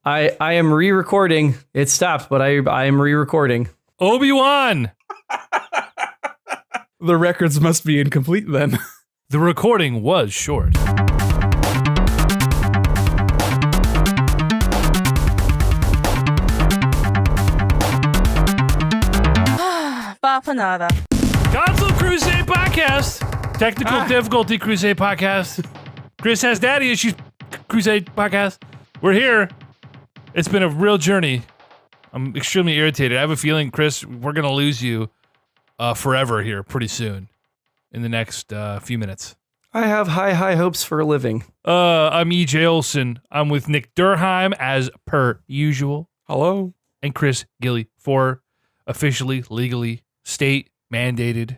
I am re-recording. It stopped, but I am re-recording. Obi-Wan! The records must be incomplete then. The recording was short. Bapanada. Console Crusade Podcast. Technical difficulty Crusade Podcast. Chris has daddy issues Crusade Podcast. We're here. It's been a real journey. I'm extremely irritated. I have a feeling, Chris, we're going to lose you forever here pretty soon in the next few minutes. I have high hopes for a living. I'm EJ Olson. I'm with Nick Durheim as per usual. Hello. And Chris Gilly for officially, legally, state mandated.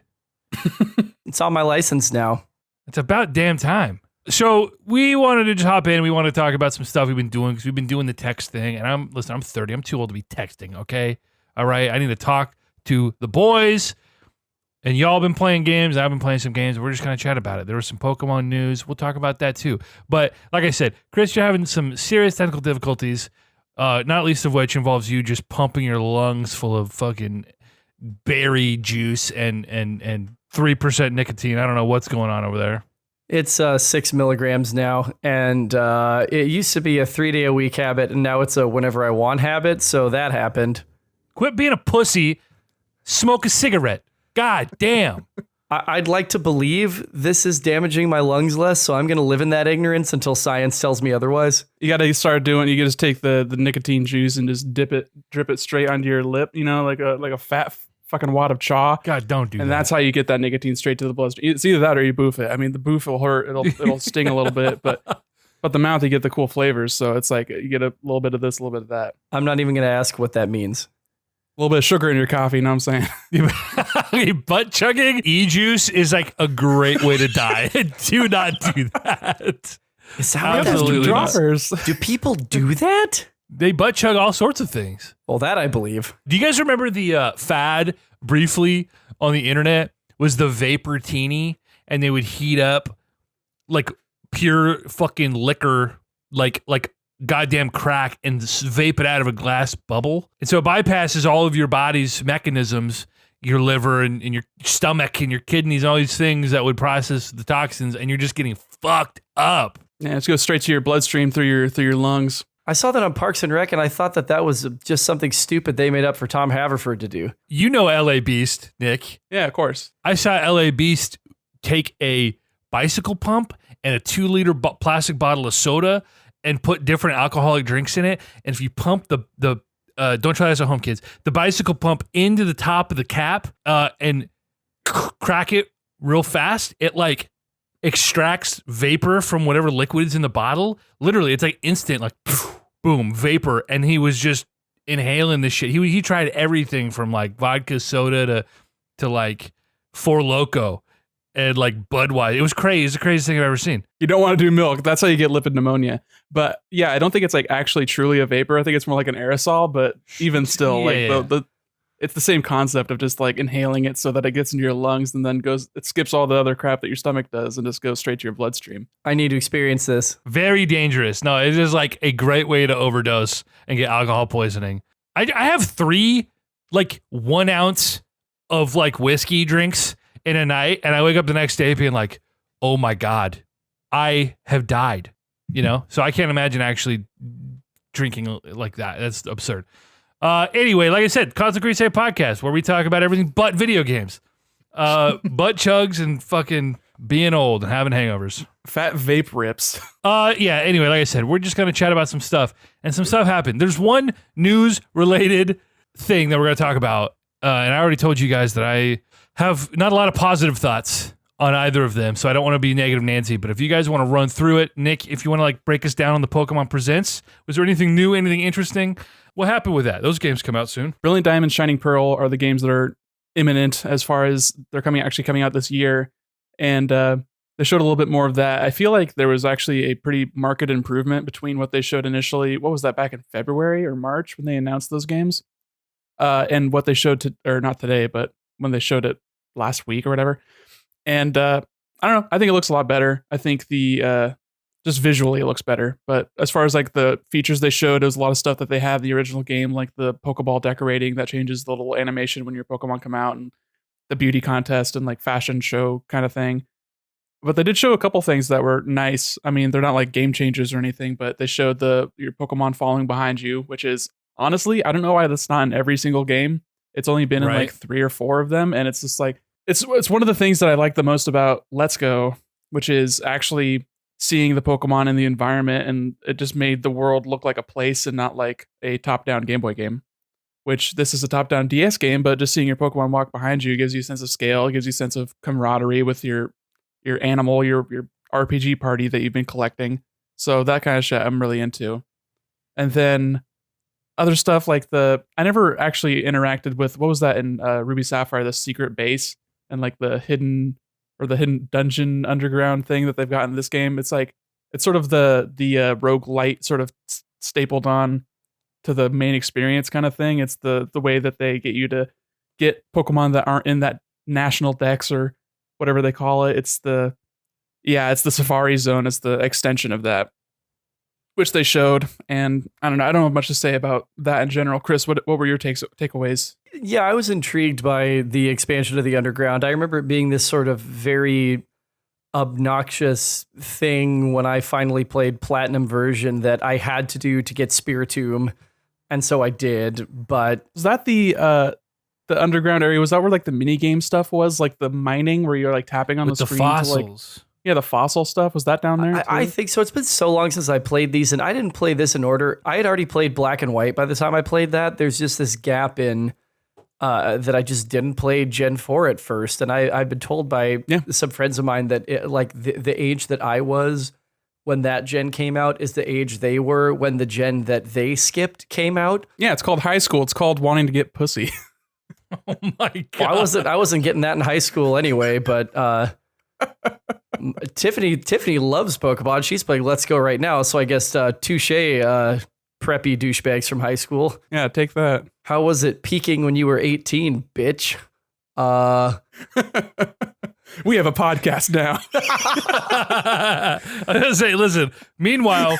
It's on my license now. It's about damn time. So we wanted to just hop in. We want to talk about some stuff we've been doing because we've been doing the text thing. And I'm 30. I'm too old to be texting. Okay. All right. I need to talk to the boys. And y'all been playing games. I've been playing some games. We're just going to chat about it. There was some Pokemon news. We'll talk about that too. But like I said, Chris, you're having some serious technical difficulties, not least of which involves you just pumping your lungs full of fucking berry juice and 3% nicotine. I don't know what's going on over there. It's 6 milligrams now, and it used to be a 3-day-a-week habit, and now it's a whenever I want habit, so that happened. Quit being a pussy. Smoke a cigarette. God damn. I'd like to believe this is damaging my lungs less, so I'm going to live in that ignorance until science tells me otherwise. You got to start doing, you just take the nicotine juice and just drip it straight onto your lip, you know, like a fat fucking wad of chaw. God, don't do that. And that's how you get that nicotine straight to the bloodstream. It's either that or you boof it. I mean, the boof will hurt. It'll sting a little bit, but the mouth, you get the cool flavors. So it's like you get a little bit of this, a little bit of that. I'm not even going to ask what that means. A little bit of sugar in your coffee, you know what I'm saying? Butt chugging e-juice is like a great way to die. Do not do that. Is that what Absolutely not. Droppers. Do people do that? They butt chug all sorts of things. Well, that I believe. Do you guys remember the fad briefly on the internet was the Vaportini, and they would heat up like pure fucking liquor, like goddamn crack, and vape it out of a glass bubble. And so it bypasses all of your body's mechanisms, your liver and your stomach and your kidneys and all these things that would process the toxins, and you're just getting fucked up. Yeah, it's go straight to your bloodstream through your lungs. I saw that on Parks and Rec, and I thought that was just something stupid they made up for Tom Haverford to do. You know LA Beast, Nick. Yeah, of course. I saw LA Beast take a bicycle pump and a 2-liter plastic bottle of soda and put different alcoholic drinks in it. And if you pump the don't try this at home, kids, the bicycle pump into the top of the cap and crack it real fast, it like extracts vapor from whatever liquid is in the bottle. Literally, it's like instant, like boom, vapor. And he was just inhaling this shit. He tried everything from like vodka soda to like Four Loko and like Budweiser. It was crazy. It's the craziest thing I've ever seen. You don't want to do milk. That's how you get lipid pneumonia. But yeah, I don't think it's like actually truly a vapor. I think it's more like an aerosol, but even still, it's the same concept of just like inhaling it so that it gets into your lungs and then it skips all the other crap that your stomach does and just goes straight to your bloodstream. I need to experience this. Very dangerous. No, it is like a great way to overdose and get alcohol poisoning. I have 3 like 1 ounce of like whiskey drinks in a night, and I wake up the next day being like, oh my God, I have died. You know? So I can't imagine actually drinking like that. That's absurd. Anyway, like I said, Console Crusade Podcast, where we talk about everything but video games. Butt chugs and fucking being old and having hangovers. Fat vape rips. Yeah, anyway, like I said, we're just going to chat about some stuff, and some stuff happened. There's one news-related thing that we're going to talk about, and I already told you guys that I have not a lot of positive thoughts on either of them, so I don't want to be negative Nancy, but if you guys want to run through it, Nick, if you want to like break us down on the Pokemon Presents, was there anything new, anything interesting? What happened with that? Those games come out soon. Brilliant Diamond, Shining Pearl are the games that are imminent as far as they're coming out this year, and they showed a little bit more of that. I feel like there was actually a pretty marked improvement between what they showed initially. What was that, back in February or March when they announced those games? And what they showed or not today, but when they showed it last week or whatever. And I don't know. I think it looks a lot better. I think the just visually it looks better. But as far as like the features they showed, it was a lot of stuff that they had in the original game, like the Pokeball decorating that changes the little animation when your Pokemon come out, and the beauty contest and like fashion show kind of thing. But they did show a couple things that were nice. I mean, they're not like game changers or anything, but they showed your Pokemon following behind you, which is honestly, I don't know why that's not in every single game. It's only been in like 3 or 4 of them, and it's just like it's one of the things that I like the most about Let's Go, which is actually seeing the Pokemon in the environment, and it just made the world look like a place and not like a top-down Game Boy game. Which this is a top-down DS game, but just seeing your Pokemon walk behind you gives you a sense of scale, gives you a sense of camaraderie with your animal, your RPG party that you've been collecting. So that kind of shit I'm really into. And then other stuff like I never actually interacted with, what was that in Ruby Sapphire, the secret base and like the hidden dungeon underground thing that they've got in this game. It's like, it's sort of the roguelite sort of stapled on to the main experience kind of thing. It's the way that they get you to get Pokemon that aren't in that national dex or whatever they call it. It's the Safari Zone. It's the extension of that, which they showed. And I don't have much to say about that in general. Chris, what were your takeaways? Yeah, I was intrigued by the expansion of the underground. I remember it being this sort of very obnoxious thing when I finally played Platinum version that I had to do to get Spiritomb. And so I did, but was that the underground area? Was that where like the mini game stuff was, like the mining where you're like tapping on with the the screen fossils? The fossil stuff, was that down there? I think so. It's been so long since I played these, and I didn't play this in order. I had already played Black and White by the time I played that. There's just this gap in that I just didn't play Gen 4 at first, and I've been told by some friends of mine that the age that I was when that gen came out is the age they were when the gen that they skipped came out. Yeah, it's called high school. It's called wanting to get pussy. Oh my god! Well, I wasn't getting that in high school anyway. But Tiffany loves Pokemon. She's playing Let's Go right now. So I guess touche, preppy douchebags from high school. Yeah, take that. How was it peaking when you were 18, bitch? We have a podcast now. I was gonna say, listen. Meanwhile,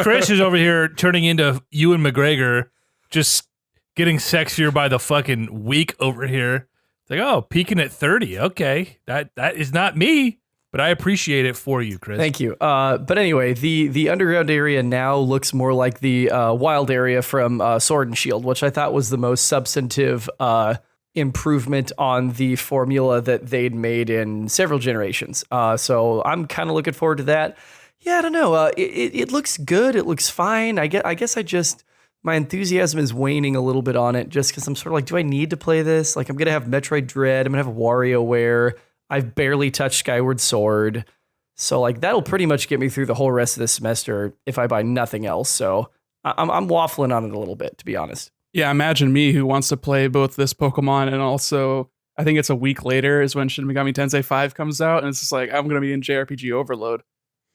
Chris is over here turning into Ewan McGregor, just getting sexier by the fucking week over here. It's like, oh, peaking at 30. Okay, that is not me, but I appreciate it for you, Chris. Thank you. But anyway, the underground area now looks more like the wild area from Sword and Shield, which I thought was the most substantive improvement on the formula that they'd made in several generations. So I'm kind of looking forward to that. Yeah, I don't know. It looks good. It looks fine. I guess my enthusiasm is waning a little bit on it just because I'm sort of like, do I need to play this? Like, I'm going to have Metroid Dread. I'm going to have WarioWare. I've barely touched Skyward Sword. So like, that'll pretty much get me through the whole rest of this semester if I buy nothing else. So I'm waffling on it a little bit, to be honest. Yeah, imagine me who wants to play both this Pokemon and also, I think it's a week later is when Shin Megami Tensei 5 comes out, and it's just like, I'm going to be in JRPG overload.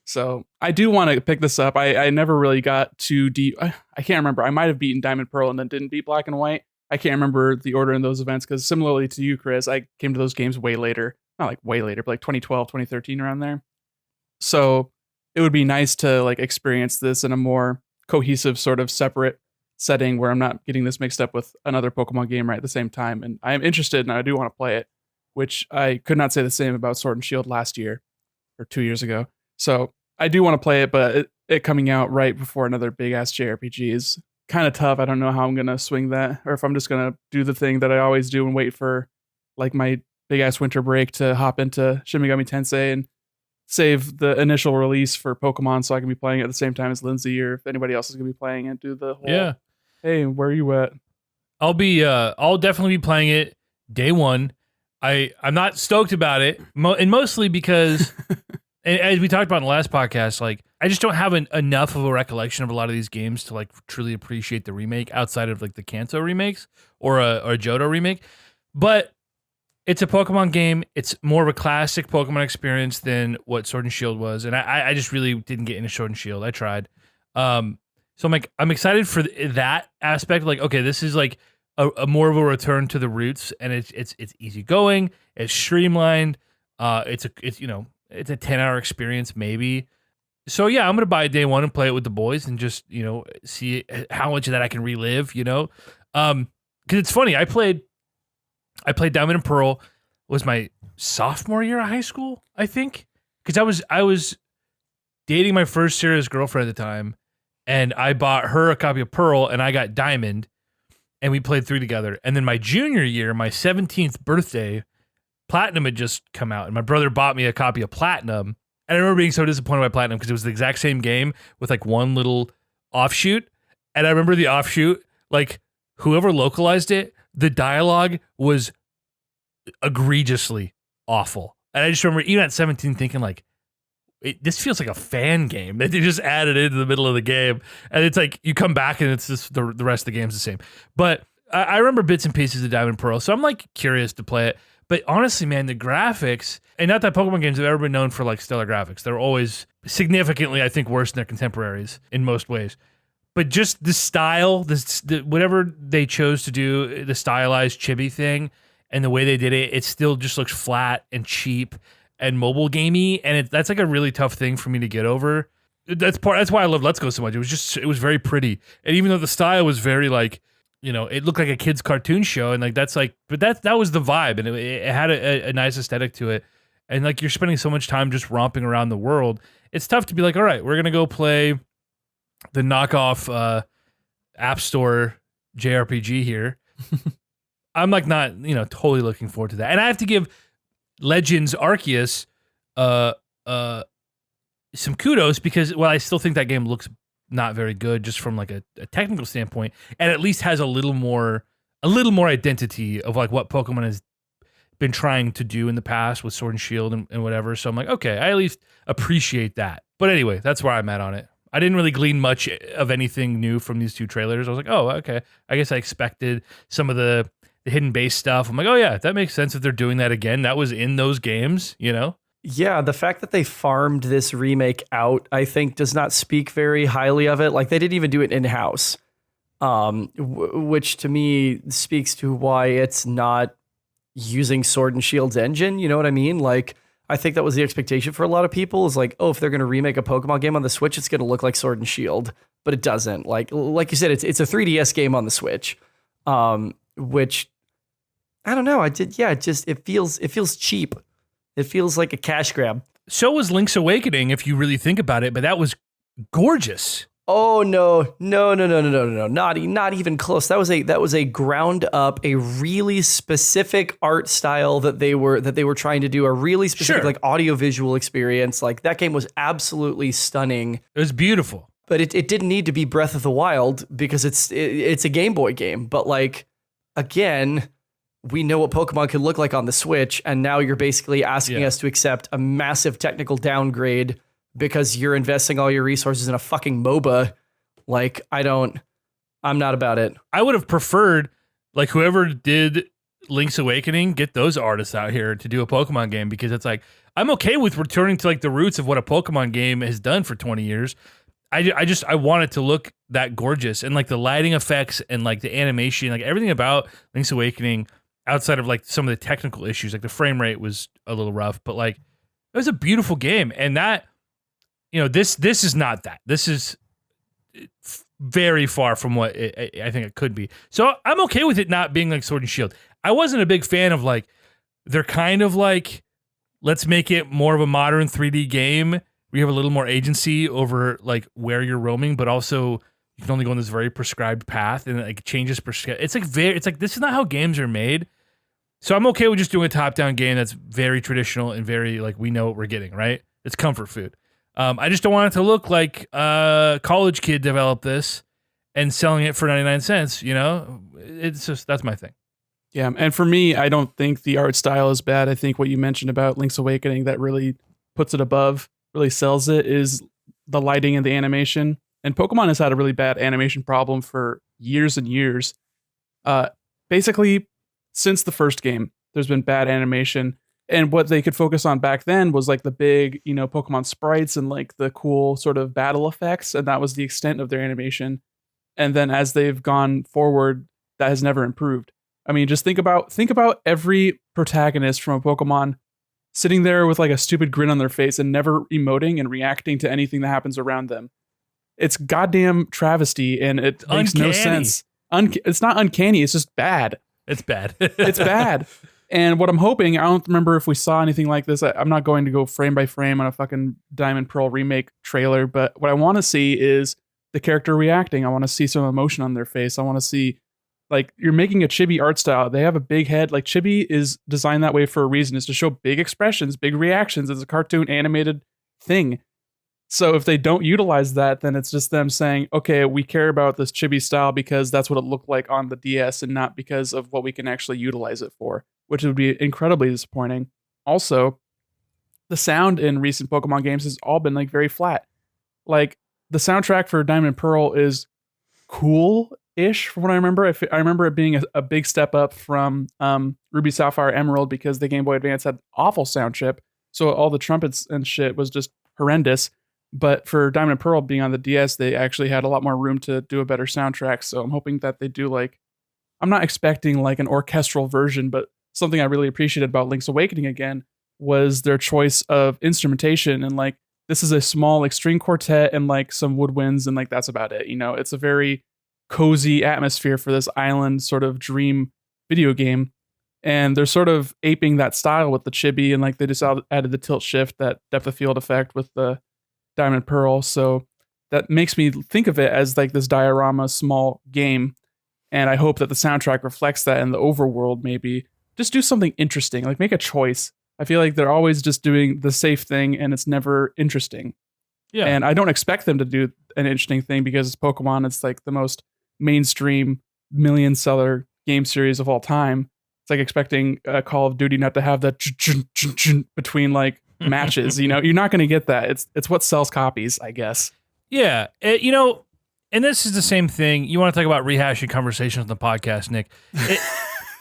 So I do want to pick this up. I never really got too deep. I can't remember. I might have beaten Diamond Pearl and then didn't beat Black and White. I can't remember the order in those events because similarly to you, Chris, I came to those games way later. Not like way later, but like 2012, 2013 around there. So it would be nice to like experience this in a more cohesive sort of separate setting where I'm not getting this mixed up with another Pokemon game right at the same time. And I am interested and I do want to play it, which I could not say the same about Sword and Shield last year or 2 years ago. So I do want to play it, but it coming out right before another big ass JRPG is kind of tough. I don't know how I'm going to swing that, or if I'm just going to do the thing that I always do and wait for like my big ass winter break to hop into Shin Megami Tensei and save the initial release for Pokemon so I can be playing it at the same time as Lindsay, or if anybody else is going to be playing it, do the whole, hey, where are you at? I'll definitely be playing it day one. I'm not stoked about it, and mostly because, and as we talked about in the last podcast, like I just don't have enough of a recollection of a lot of these games to like truly appreciate the remake outside of like the Kanto remakes or a Johto remake. But it's a Pokemon game. It's more of a classic Pokemon experience than what Sword and Shield was, and I just really didn't get into Sword and Shield. I tried. So I'm excited for that aspect. Like, okay, this is like a more of a return to the roots, and it's easygoing. It's streamlined. It's a 10-hour experience maybe. So yeah, I'm gonna buy it day one and play it with the boys and just see how much of that I can relive. Because it's funny. I played Diamond and Pearl. Was my sophomore year of high school, I think, because I was dating my first serious girlfriend at the time, and I bought her a copy of Pearl, and I got Diamond, and we played 3 together. And then my junior year, my 17th birthday, Platinum had just come out, and my brother bought me a copy of Platinum. And I remember being so disappointed by Platinum because it was the exact same game with like one little offshoot. And I remember the offshoot, like whoever localized it, the dialogue was egregiously awful. And I just remember even at 17 thinking like, this feels like a fan game that they just added into the middle of the game. And it's like you come back and it's just the rest of the game's the same. But I remember bits and pieces of Diamond and Pearl. So I'm like curious to play it. But honestly, man, the graphics, and not that Pokemon games have ever been known for like stellar graphics. They're always significantly, I think, worse than their contemporaries in most ways. But just the style, whatever they chose to do, the stylized chibi thing, and the way they did it, it still just looks flat and cheap and mobile gamey. And that's like a really tough thing for me to get over. That's why I love Let's Go so much. It was very pretty. And even though the style was very like, it looked like a kid's cartoon show, and like but that was the vibe, and it had a nice aesthetic to it, and like you're spending so much time just romping around the world. It's tough to be like, all right, we're gonna go play the knockoff App Store JRPG here. I'm like not totally looking forward to that, and I have to give Legends Arceus some kudos because while I still think that game looks not very good just from like a technical standpoint, and at least has a little more identity of like what Pokemon has been trying to do in the past with Sword and Shield and whatever. So I'm like, okay, I at least appreciate that. But anyway, that's where I'm at on it. I didn't really glean much of anything new from these 2 trailers. I was like, oh, okay. I guess I expected some of the hidden base stuff. I'm like, oh yeah, that makes sense if they're doing that again. That was in those games, Yeah, the fact that they farmed this remake out, I think, does not speak very highly of it. Like, they didn't even do it in-house, which to me speaks to why it's not using Sword and Shield's engine. You know what I mean? Like, I think that was the expectation for a lot of people is like, oh, if they're going to remake a Pokemon game on the Switch, it's going to look like Sword and Shield, but it doesn't. Like you said, it's a 3DS game on the Switch, which I don't know. It feels cheap. It feels like a cash grab. So was Link's Awakening, if you really think about it, but that was gorgeous. Oh no! Not even close. That was a ground up, a really specific art style that they were trying to do, a really specific like audiovisual experience. Like that game was absolutely stunning. It was beautiful. But it didn't need to be Breath of the Wild because it's a Game Boy game. But like again, we know what Pokemon can look like on the Switch, and now you're basically asking us to accept a massive technical downgrade because you're investing all your resources in a fucking MOBA. Like, I'm not about it. I would have preferred, like, whoever did Link's Awakening, get those artists out here to do a Pokemon game, because it's like, I'm okay with returning to like the roots of what a Pokemon game has done for 20 years. I want it to look that gorgeous, and like the lighting effects and like the animation, like everything about Link's Awakening, outside of like some of the technical issues, like the frame rate was a little rough, but like it was a beautiful game. And that, this is not that. This is very far from what I think it could be. So I'm okay with it not being like Sword and Shield. I wasn't a big fan of like, they're kind of like, let's make it more of a modern 3D game where you have a little more agency over like where you're roaming, but also you can only go on this very prescribed path, and it like changes. It's like this is not how games are made. So I'm okay with just doing a top-down game that's very traditional and very like we know what we're getting, right? It's comfort food. I just don't want it to look like a college kid developed this and selling it for 99 cents. It's just, that's my thing. Yeah, and for me, I don't think the art style is bad. I think what you mentioned about Link's Awakening that really puts it above, really sells it, is the lighting and the animation. And Pokemon has had a really bad animation problem for years and years. Basically, since the first game, there's been bad animation. And what they could focus on back then was like the big, Pokemon sprites and like the cool sort of battle effects. And that was the extent of their animation. And then as they've gone forward, that has never improved. I mean, just think about every protagonist from a Pokemon sitting there with like a stupid grin on their face and never emoting and reacting to anything that happens around them. It's goddamn travesty, and it makes no sense. It's not uncanny. It's just bad. It's bad. It's bad. And what I'm hoping, I don't remember if we saw anything like this. I'm not going to go frame by frame on a fucking Diamond Pearl remake trailer, but what I want to see is the character reacting. I want to see some emotion on their face. I want to see, like, you're making a chibi art style. They have a big head. Like, chibi is designed that way for a reason, is to show big expressions, big reactions. It's a cartoon animated thing. So if they don't utilize that, then it's just them saying, okay, we care about this chibi style because that's what it looked like on the DS and not because of what we can actually utilize it for, which would be incredibly disappointing. Also, the sound in recent Pokemon games has all been like very flat. Like, the soundtrack for Diamond and Pearl is cool-ish from what I remember. I remember it being a big step up from Ruby, Sapphire, Emerald, because the Game Boy Advance had awful sound chip. So all the trumpets and shit was just horrendous. But for Diamond and Pearl being on the DS, they actually had a lot more room to do a better soundtrack. So I'm hoping that they do, like, I'm not expecting like an orchestral version, but something I really appreciated about Link's Awakening again was their choice of instrumentation. And like, this is a small like string quartet and like some woodwinds, and like that's about it. You know, it's a very cozy atmosphere for this island sort of dream video game. And they're sort of aping that style with the chibi, and like they just added the tilt shift, that depth of field effect with the Diamond Pearl. So that makes me think of it as like this diorama small game. And I hope that the soundtrack reflects that in the overworld. Maybe just do something interesting, like make a choice. I feel like they're always just doing the safe thing and it's never interesting. Yeah. And I don't expect them to do an interesting thing because it's Pokemon. It's like the most mainstream million seller game series of all time. It's like expecting Call of Duty not to have that between like matches. You know, you're not going to get that. It's what sells copies, I guess. Yeah. You know, and this is the same thing. You want to talk about rehashing conversations on the podcast, Nick.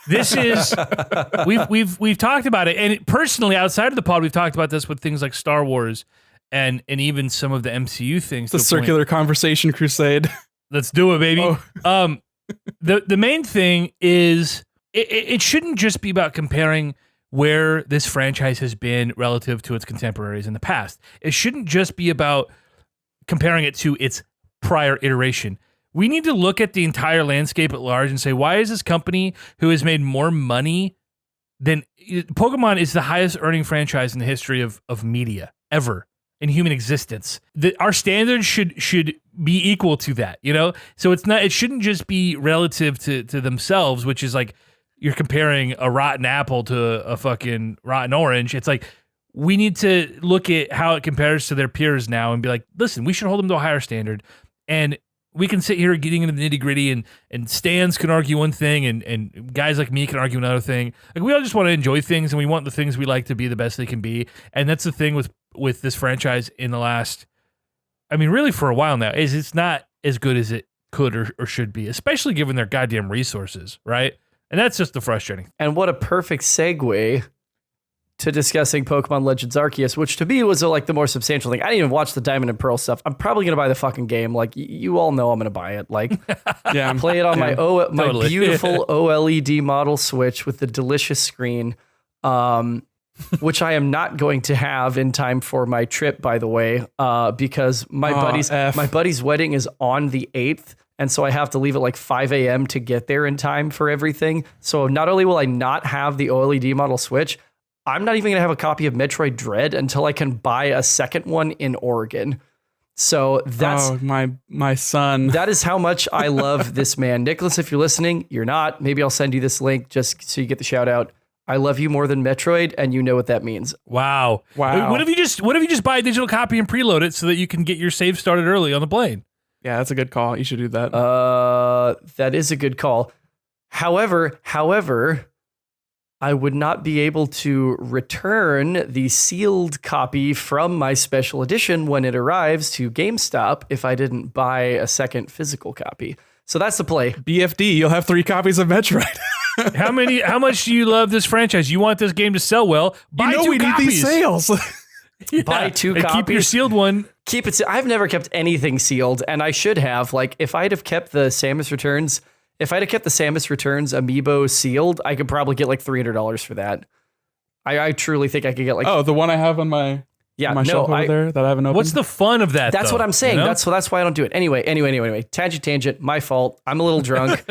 This is we've talked about it, and personally, outside of the pod, we've talked about this with things like Star Wars and even some of the MCU things. The circular conversation crusade. Let's do it, baby. Oh. The main thing is it shouldn't just be about comparing where this franchise has been relative to its contemporaries in the past. It shouldn't just be about comparing it to its prior iteration. We need to look at the entire landscape at large and say, why is this company who has made more money than Pokemon is the highest earning franchise in the history of media ever in human existence. Our standards should be equal to that, you know? So it shouldn't just be relative to themselves, which is like you're comparing a rotten apple to a fucking rotten orange. It's like we need to look at how it compares to their peers now and be like, listen, we should hold them to a higher standard. And we can sit here getting into the nitty gritty and stands can argue one thing and guys like me can argue another thing. Like, we all just want to enjoy things, and we want the things we like to be the best they can be. And that's the thing with this franchise in the last, I mean, really for a while now, is it's not as good as it could or should be, especially given their goddamn resources, right? And that's just the frustrating. And what a perfect segue to discussing Pokemon Legends Arceus, which to me was like the more substantial thing. I didn't even watch the Diamond and Pearl stuff. I'm probably going to buy the fucking game. Like, you all know I'm going to buy it. Like, yeah, play it on my totally. Beautiful OLED model Switch with the delicious screen, which I am not going to have in time for my trip, by the way, because my buddy's wedding is on the 8th. And so I have to leave at like 5 a.m. to get there in time for everything. So not only will I not have the OLED model Switch, I'm not even going to have a copy of Metroid Dread until I can buy a second one in Oregon. So that's my son. That is how much I love this man. Nicholas, if you're listening, you're not. Maybe I'll send you this link just so you get the shout out. I love you more than Metroid, and you know what that means. Wow. What if you just buy a digital copy and preload it so that you can get your save started early on the plane? Yeah, that's a good call. You should do that. That is a good call. However, I would not be able to return the sealed copy from my special edition when it arrives to GameStop if I didn't buy a second physical copy. So that's the play. BFD, you'll have 3 copies of Metroid. How much do you love this franchise? You want this game to sell well? Buy 2 copies. Need these sales. Yeah. Buy 2 copies. Keep your sealed one. Keep it. I've never kept anything sealed, and I should have. Like, if I'd have kept the Samus Returns amiibo sealed, I could probably get like $300 for that. I truly think I could get like Oh, the one I have on my shelf over there that I haven't opened. What's the fun of that? That's though, what I'm saying. you know? That's why I don't do it. Anyway. Tangent. My fault. I'm a little drunk.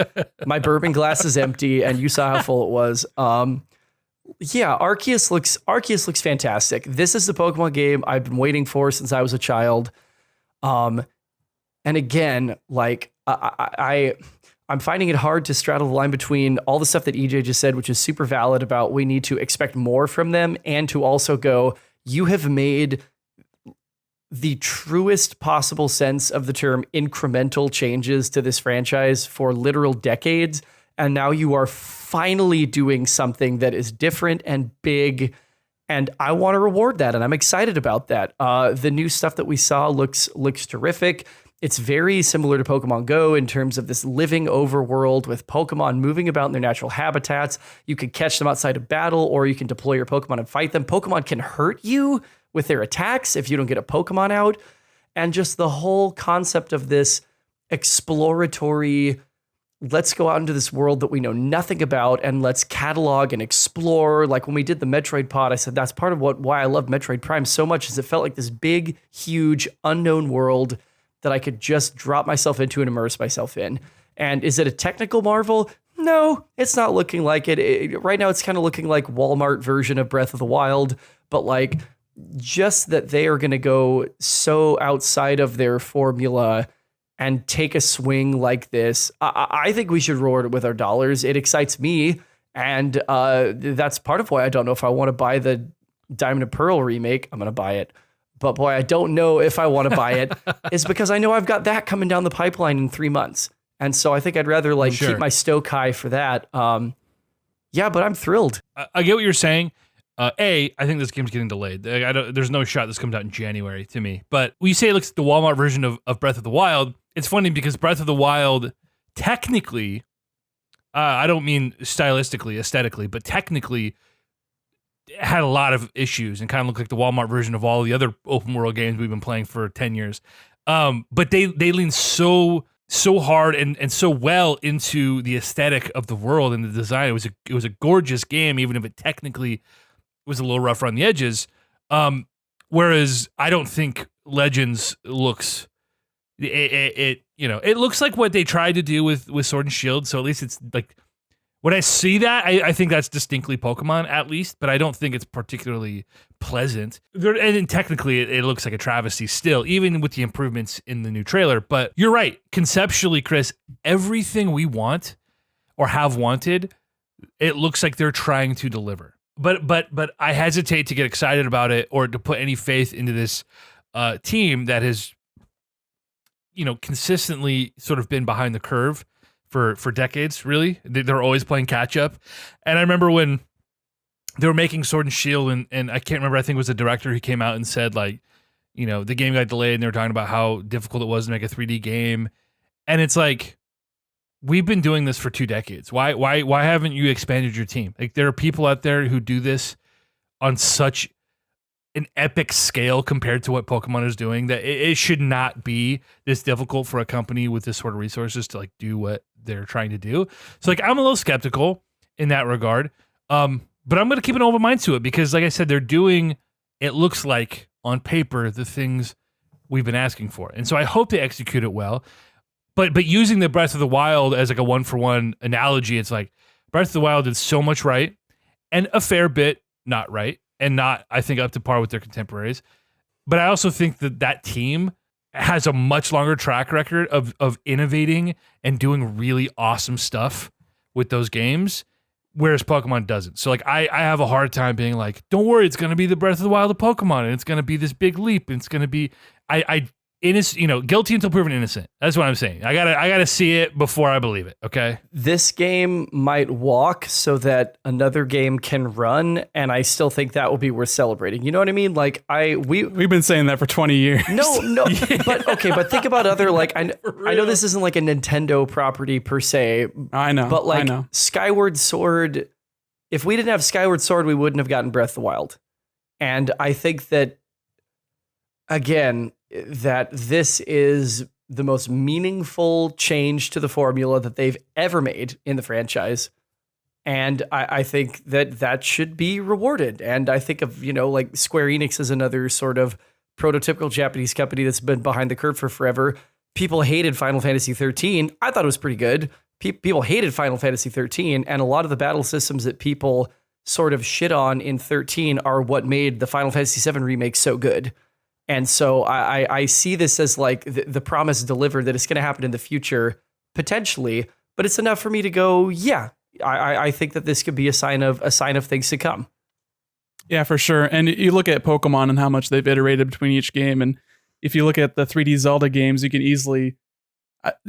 My bourbon glass is empty, and you saw how full it was. Yeah, Arceus looks fantastic. This is the Pokemon game I've been waiting for since I was a child. And again, like I'm finding it hard to straddle the line between all the stuff that EJ just said, which is super valid about we need to expect more from them, and to also go, you have made the truest possible sense of the term incremental changes to this franchise for literal decades. And now you are finally doing something that is different and big. And I want to reward that. And I'm excited about that. The new stuff that we saw looks terrific. It's very similar to Pokemon Go in terms of this living overworld with Pokemon moving about in their natural habitats. You can catch them outside of battle, or you can deploy your Pokemon and fight them. Pokemon can hurt you with their attacks if you don't get a Pokemon out. And just the whole concept of this exploratory, let's go out into this world that we know nothing about and let's catalog and explore. Like when we did the Metroid pod, I said that's part of why I love Metroid Prime so much, is it felt like this big, huge, unknown world that I could just drop myself into and immerse myself in. And is it a technical marvel? No, it's not looking like it. Right now, it's kind of looking like Walmart version of Breath of the Wild, but like just that they are going to go so outside of their formula and take a swing like this. I think we should reward it with our dollars. It excites me. And that's part of why I don't know if I want to buy the Diamond and Pearl remake. I'm going to buy it. But boy, I don't know if I want to buy it. Is because I know I've got that coming down the pipeline in 3 months. And so I think I'd rather like keep my stoke high for that. Yeah, but I'm thrilled. I get what you're saying. I think this game's getting delayed. There's no shot this comes out in January to me. But when you say it looks like the Walmart version of Breath of the Wild, it's funny because Breath of the Wild, technically, I don't mean stylistically, aesthetically, but technically had a lot of issues and kind of looked like the Walmart version of all the other open world games we've been playing for 10 years. But they lean so hard and so well into the aesthetic of the world and the design. It was a gorgeous game, even if it technically was a little rough around the edges. Whereas I don't think Legends looks it looks like what they tried to do with Sword and Shield. So at least it's like when I see that, I think that's distinctly Pokemon at least, but I don't think it's particularly pleasant. And technically it looks like a travesty still, even with the improvements in the new trailer. But you're right. Conceptually, Chris, everything we want or have wanted, it looks like they're trying to deliver. But I hesitate to get excited about it or to put any faith into this team that has, consistently sort of been behind the curve for decades, really. They're always playing catch up. And I remember when they were making Sword and Shield, and I can't remember, I think it was the director who came out and said, like, the game got delayed, and they were talking about how difficult it was to make a 3D game. And it's like, we've been doing this for 2 decades. Why haven't you expanded your team? Like, there are people out there who do this on such an epic scale compared to what Pokemon is doing that it should not be this difficult for a company with this sort of resources to like do what they're trying to do. So like, I'm a little skeptical in that regard. But I'm going to keep an open mind to it because like I said, they're doing, it looks like on paper, the things we've been asking for. And so I hope they execute it well. But using the Breath of the Wild as like a 1-for-1 analogy, it's like Breath of the Wild did so much right and a fair bit not right and not, I think, up to par with their contemporaries. But I also think that team has a much longer track record of innovating and doing really awesome stuff with those games, whereas Pokemon doesn't. So like I have a hard time being like, don't worry, it's going to be the Breath of the Wild of Pokemon and it's going to be this big leap and it's going to be innocent, guilty until proven innocent. That's what I'm saying. I gotta see it before I believe it. Okay. This game might walk so that another game can run, and I still think that will be worth celebrating. You know what I mean? Like we've been saying that for 20 years. No, but think about other like I know this isn't like a Nintendo property per se. I know, but like I know. Skyward Sword. If we didn't have Skyward Sword, we wouldn't have gotten Breath of the Wild, and I think that again, that this is the most meaningful change to the formula that they've ever made in the franchise. And I think that should be rewarded. And I think of, like Square Enix as another sort of prototypical Japanese company that's been behind the curve for forever. People hated Final Fantasy 13. I thought it was pretty good. People hated Final Fantasy 13, and a lot of the battle systems that people sort of shit on in 13 are what made the Final Fantasy 7 remake so good. And so I see this as like the promise delivered that it's going to happen in the future, potentially, but it's enough for me to go, yeah, I think that this could be a sign of things to come. Yeah, for sure. And you look at Pokemon and how much they've iterated between each game. And if you look at the 3D Zelda games, you can easily...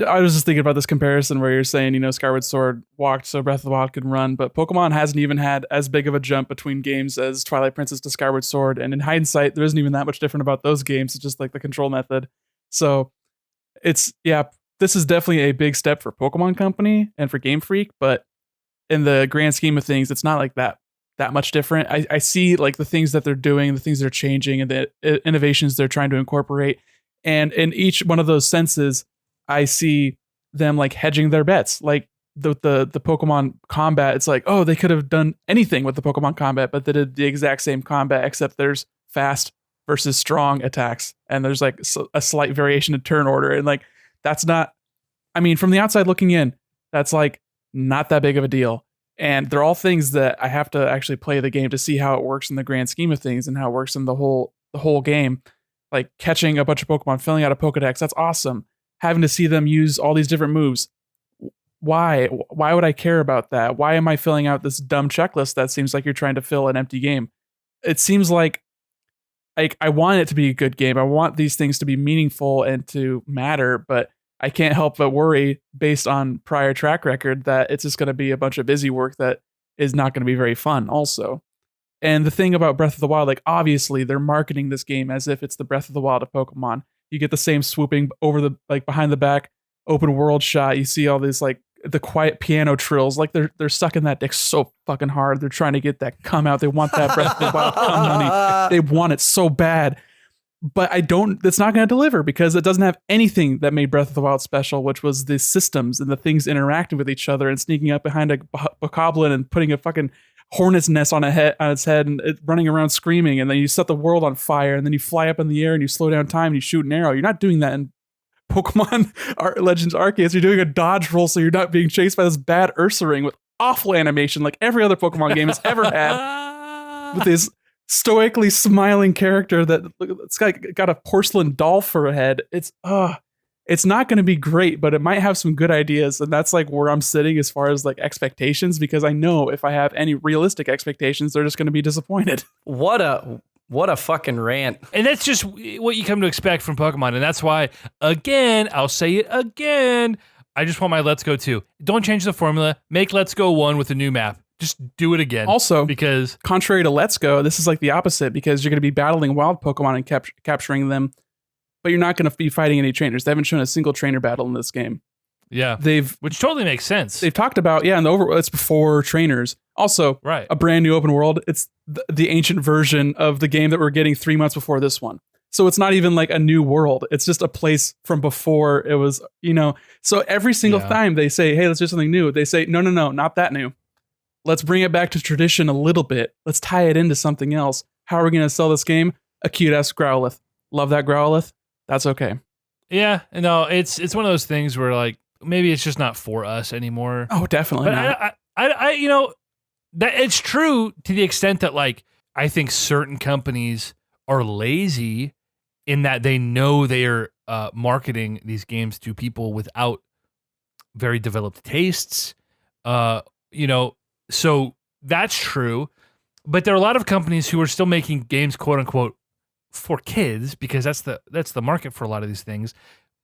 I was just thinking about this comparison where you're saying, Skyward Sword walked so Breath of the Wild could run, but Pokemon hasn't even had as big of a jump between games as Twilight Princess to Skyward Sword. And in hindsight, there isn't even that much different about those games. It's just like the control method. So this is definitely a big step for Pokemon Company and for Game Freak, but in the grand scheme of things, it's not like that much different. I see like the things that they're doing, the things they're changing, and the innovations they're trying to incorporate. And in each one of those senses, I see them like hedging their bets. Like the Pokemon combat, it's like, oh, they could have done anything with the Pokemon combat, but they did the exact same combat, except there's fast versus strong attacks. And there's like a slight variation in turn order. And like, that's not, I mean, from the outside looking in, that's like not that big of a deal. And they're all things that I have to actually play the game to see how it works in the grand scheme of things and how it works in the whole game. Like catching a bunch of Pokemon, filling out a Pokedex, that's awesome. Having to see them use all these different moves. Why would I care about that? Why am I filling out this dumb checklist that seems like you're trying to fill an empty game? It seems like I want it to be a good game. I want these things to be meaningful and to matter, but I can't help but worry based on prior track record that it's just going to be a bunch of busy work that is not going to be very fun also. And the thing about Breath of the Wild, like obviously they're marketing this game as if it's the Breath of the Wild of Pokemon. You get the same swooping over the like behind the back open world shot. You see all these like the quiet piano trills. Like they're sucking that dick so fucking hard. They're trying to get that cum out. They want that Breath of the Wild cum money. They want it so bad. But it's not going to deliver because it doesn't have anything that made Breath of the Wild special, which was the systems and the things interacting with each other and sneaking up behind a bokoblin and putting a fucking hornet's nest on its head and it running around screaming, and then you set the world on fire, and then you fly up in the air and you slow down time and you shoot an arrow. You're not doing that in Pokemon Legends Arceus. You're doing a dodge roll so you're not being chased by this bad Ursaring with awful animation like every other Pokemon game has ever had, with this stoically smiling character that's got a porcelain doll for a head. It's not going to be great, but it might have some good ideas. And that's like where I'm sitting as far as like expectations, because I know if I have any realistic expectations, they're just going to be disappointed. What a fucking rant. And that's just what you come to expect from Pokemon. And that's why, again, I'll say it again, I just want my Let's Go 2. Don't change the formula. Make Let's Go 1 with a new map. Just do it again. Also, because contrary to Let's Go, this is like the opposite, because you're going to be battling wild Pokemon and capturing them, but you're not going to be fighting any trainers. They haven't shown a single trainer battle in this game. Yeah, which totally makes sense. They've talked about in the overworld, it's before trainers. Also, right, a brand new open world. It's the ancient version of the game that we're getting 3 months before this one. So it's not even like a new world. It's just a place from before it was. So every single time they say, "Hey, let's do something new," they say, "No, not that new. Let's bring it back to tradition a little bit. Let's tie it into something else. How are we going to sell this game? A cute-ass Growlithe. Love that Growlithe. That's okay." Yeah, no, it's one of those things where like maybe it's just not for us anymore. Oh, definitely but not. I that it's true to the extent that like I think certain companies are lazy in that they know they are marketing these games to people without very developed tastes. So that's true, but there are a lot of companies who are still making games, quote unquote, for kids, because that's the market for a lot of these things,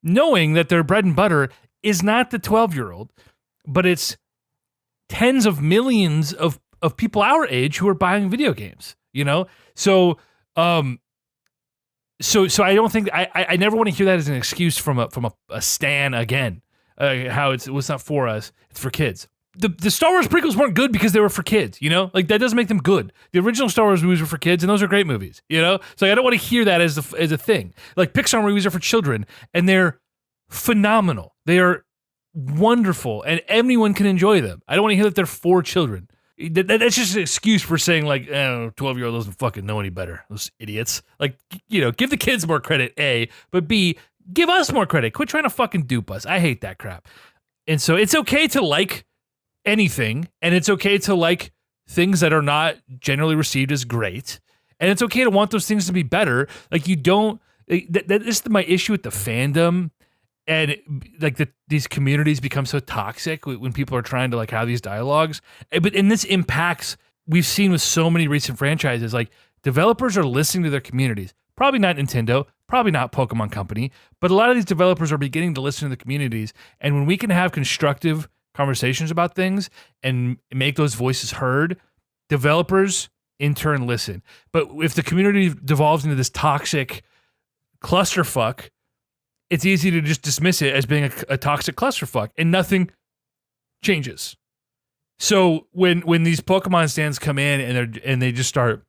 knowing that their bread and butter is not the 12-year-old, but it's tens of millions of people our age who are buying video games. So I don't think I never want to hear that as an excuse from a stan again. How it's not for us, it's for kids. The Star Wars prequels weren't good because they were for kids, Like that doesn't make them good. The original Star Wars movies were for kids, and those are great movies, So I don't want to hear that as a thing. Like Pixar movies are for children, and they're phenomenal. They are wonderful, and anyone can enjoy them. I don't want to hear that they're for children. That's just an excuse for saying, like, 12-year-old doesn't fucking know any better. Those idiots. Like, give the kids more credit, A, but B, give us more credit. Quit trying to fucking dupe us. I hate that crap. And so it's okay to like anything, and it's okay to like things that are not generally received as great, and it's okay to want those things to be better. Like, you don't, that is my issue with the fandom. And like these communities become so toxic when people are trying to like have these dialogues. And this impacts, we've seen with so many recent franchises, like developers are listening to their communities. Probably not Nintendo, probably not Pokemon Company, but a lot of these developers are beginning to listen to the communities. And when we can have constructive conversations about things and make those voices heard, developers in turn listen. But if the community devolves into this toxic clusterfuck, it's easy to just dismiss it as being a toxic clusterfuck, and nothing changes. So when these Pokemon stands come in and they just start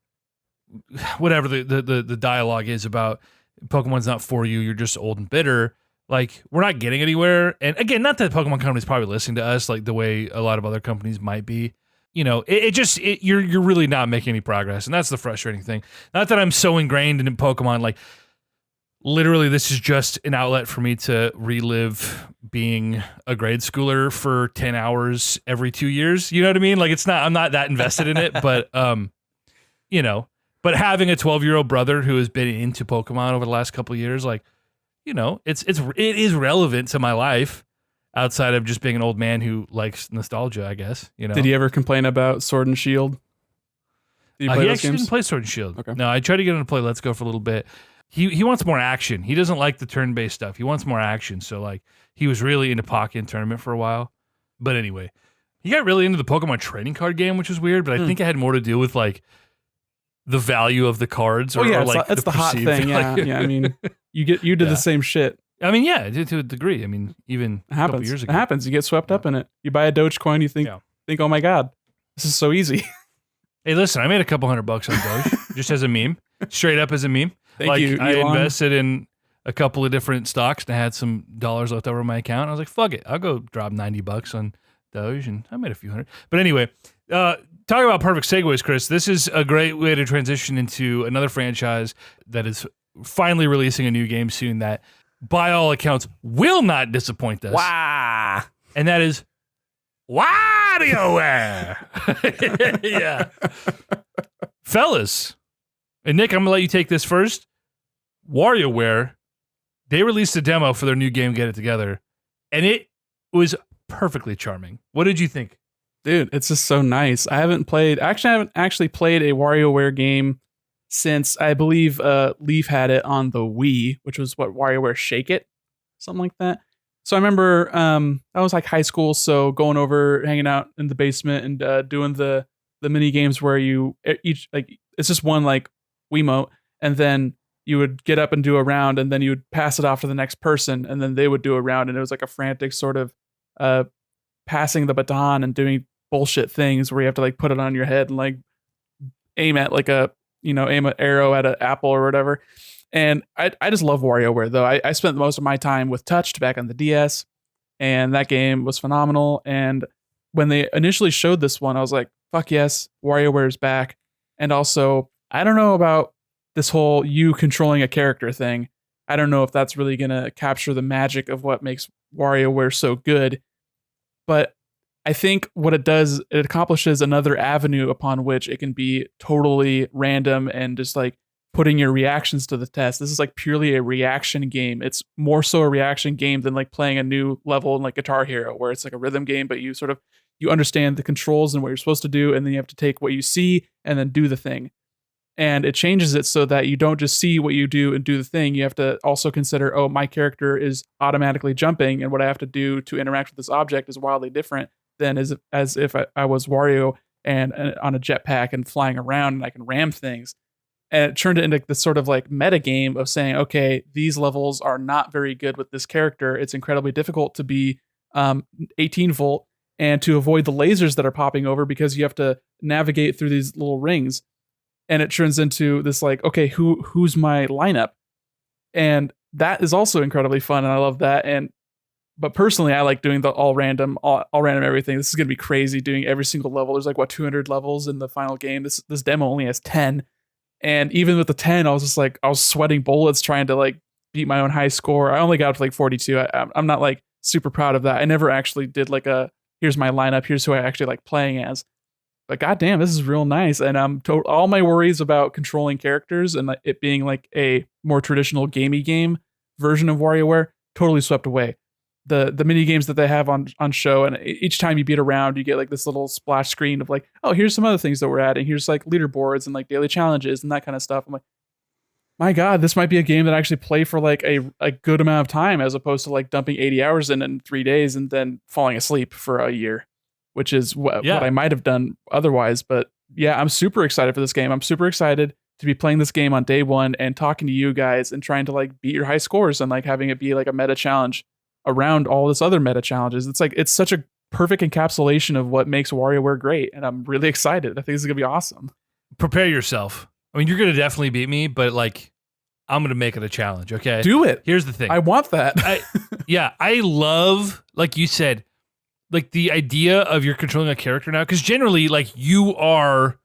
whatever the dialogue is about Pokemon's not for you, you're just old and bitter. Like, we're not getting anywhere. And again, not that Pokemon Company's probably listening to us like the way a lot of other companies might be. You're really not making any progress, and that's the frustrating thing. Not that I'm so ingrained in Pokemon, like. Literally, this is just an outlet for me to relive being a grade schooler for 10 hours every 2 years. You know what I mean? Like, I'm not that invested in it, but, but having a 12-year-old brother who has been into Pokemon over the last couple of years, like, it is relevant to my life outside of just being an old man who likes nostalgia, I guess, Did he ever complain about Sword and Shield? Did you play he those actually games? didn't play Sword and Shield. Okay. No, I tried to get him to play Let's Go for a little bit. He wants more action. He doesn't like the turn-based stuff. He wants more action. So, like, he was really into Pokken Tournament for a while. But anyway, he got really into the Pokemon trading card game, which was weird. But I think it had more to do with, like, the value of the cards. Or like it's the hot thing. Yeah, yeah. I mean, you did the same shit. I mean, yeah, to a degree. I mean, even it a couple years ago. It happens. You get swept up in it. You buy a Dogecoin, you think, oh my God, this is so easy. Hey, listen, I made a couple $100 on Doge just as a meme, straight up as a meme. Thank you, I Elon. invested in a couple of different stocks and I had some dollars left over in my account. I was like, fuck it. I'll go drop $90 on Doge, and I made a few hundred. But anyway, talking about perfect segues, Chris, this is a great way to transition into another franchise that is finally releasing a new game soon that, by all accounts, will not disappoint us. Wow. And that is WarioWare. Yeah. Fellas, and Nick, I'm going to let you take this first. WarioWare, they released a demo for their new game, Get It Together, and it was perfectly charming. What did you think? Dude, it's just so nice. I haven't played a WarioWare game since, I believe, Leaf had it on the Wii, which was what, WarioWare Shake It? Something like that. So I remember I was like high school, so going over, hanging out in the basement and doing the mini games where you each, like, it's just one like Wiimote, and then you would get up and do a round, and then you would pass it off to the next person, and then they would do a round, and it was like a frantic sort of passing the baton and doing bullshit things where you have to like put it on your head and like aim at like aim an arrow at an apple or whatever. And I just love WarioWare though. I spent most of my time with Touched back on the DS, and that game was phenomenal. And when they initially showed this one, I was like, fuck yes, WarioWare's back. And also, I don't know about this whole you controlling a character thing. I don't know if that's really going to capture the magic of what makes WarioWare so good. But I think what it does, it accomplishes another avenue upon which it can be totally random and just like putting your reactions to the test. This is like purely a reaction game. It's more so a reaction game than like playing a new level in like Guitar Hero, where it's like a rhythm game, but you understand the controls and what you're supposed to do, and then you have to take what you see and then do the thing. And it changes it so that you don't just see what you do and do the thing. You have to also consider, oh, my character is automatically jumping, and what I have to do to interact with this object is wildly different than as if I was Wario and on a jetpack and flying around and I can ram things. And it turned it into this sort of like meta game of saying, okay, these levels are not very good with this character. It's incredibly difficult to be 18 volt and to avoid the lasers that are popping over because you have to navigate through these little rings. And it turns into this like, okay, who's my lineup? And that is also incredibly fun. And I love that. And But personally, I like doing the all random everything. This is gonna be crazy doing every single level. There's like 200 levels in the final game. This demo only has 10, and even with the 10, I was just like I was sweating bullets trying to like beat my own high score. I only got up to like 42. I'm not like super proud of that. I never actually did like a here's my lineup. Here's who I actually like playing as. But goddamn, this is real nice. And all my worries about controlling characters and it being like a more traditional gamey game version of WarioWare totally swept away. The mini games that they have on show, and each time you beat a round, you get like this little splash screen of like, oh, here's some other things that we're adding. Here's like leaderboards and like daily challenges and that kind of stuff. I'm like, my God, this might be a game that I actually play for like a good amount of time as opposed to like dumping 80 hours in 3 days and then falling asleep for a year, which is what I might have done otherwise. But yeah, I'm super excited for this game. I'm super excited to be playing this game on day one and talking to you guys and trying to like beat your high scores and like having it be like a meta challenge around all this other meta challenges. It's like, it's such a perfect encapsulation of what makes WarioWare great. And I'm really excited. I think this is going to be awesome. Prepare yourself. I mean, you're going to definitely beat me, but like, I'm going to make it a challenge. Okay. Do it. Here's the thing. I want that. I love, like you said, like the idea of you're controlling a character now. Cause generally like you are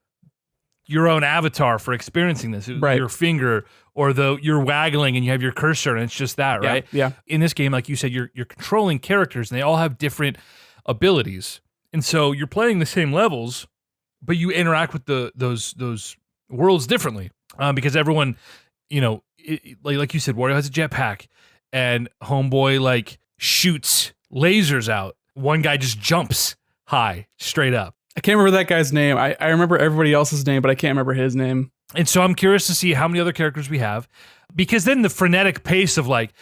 your own avatar for experiencing this, right. Your finger or you're waggling and you have your cursor and it's just that, right? Yeah. In this game, like you said, you're controlling characters and they all have different abilities. And so you're playing the same levels, but you interact with those worlds differently. Because everyone, you know, like you said, Wario has a jetpack and Homeboy like shoots lasers out. One guy just jumps high, straight up. I can't remember that guy's name. I remember everybody else's name, but I can't remember his name. And so I'm curious to see how many other characters we have, because then the frenetic pace of like,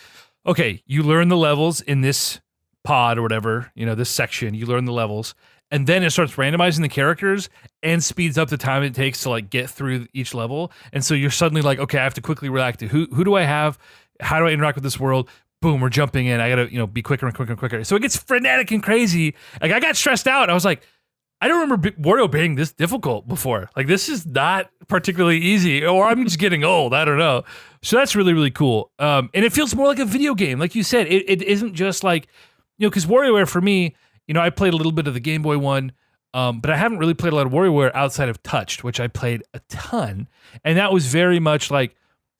okay, you learn the levels in this pod or whatever, you know, this section, you learn the levels, and then it starts randomizing the characters and speeds up the time it takes to like get through each level. And so you're suddenly like, okay, I have to quickly react to who do I have? How do I interact with this world? Boom, we're jumping in. I gotta, be quicker and quicker and quicker. So it gets frenetic and crazy. Like I got stressed out. I was like, I don't remember Wario being this difficult before. Like this is not particularly easy, or I'm just getting old. I don't know. So that's really, really cool. And it feels more like a video game. Like you said, it isn't just like, because WarioWare for me, I played a little bit of the Game Boy one, but I haven't really played a lot of WarioWare outside of Touched, which I played a ton. And that was very much like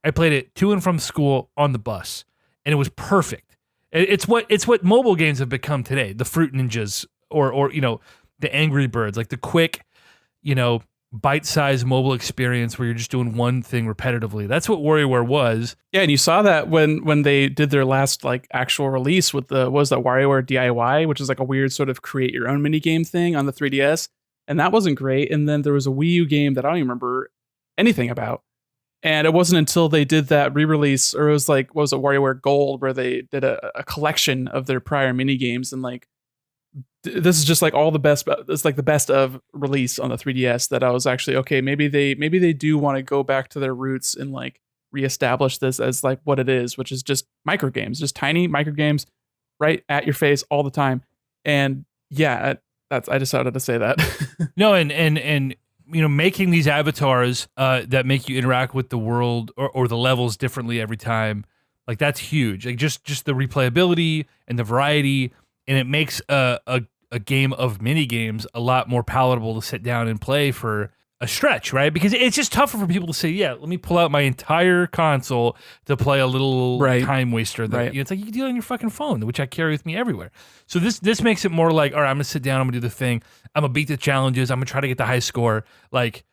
I played it to and from school on the bus, and it was perfect. It's what mobile games have become today. The Fruit Ninjas or the Angry Birds, like the quick, bite-sized mobile experience where you're just doing one thing repetitively. That's what WarioWare was. Yeah, and you saw that when they did their last like actual release with WarioWare DIY, which is like a weird sort of create your own mini game thing on the 3DS, and that wasn't great. And then there was a Wii U game that I don't even remember anything about. And it wasn't until they did that re-release, or it was like, what was it, WarioWare Gold, where they did a collection of their prior mini games, and like this is just like all the best. It's like the best of release on the 3DS. That I was actually okay. Maybe they do want to go back to their roots and like reestablish this as like what it is, which is just micro games, just tiny micro games, right at your face all the time. And yeah, I decided to say that. No, and making these avatars that make you interact with the world or the levels differently every time, like that's huge. Like just the replayability and the variety, and it makes a game of mini games a lot more palatable to sit down and play for a stretch, right? Because it's just tougher for people to say, yeah, let me pull out my entire console to play a little time waster. That, it's like you can do it on your fucking phone, which I carry with me everywhere. So this makes it more like, all right, I'm gonna sit down, I'm gonna do the thing, I'm gonna beat the challenges, I'm gonna try to get the high score. Like,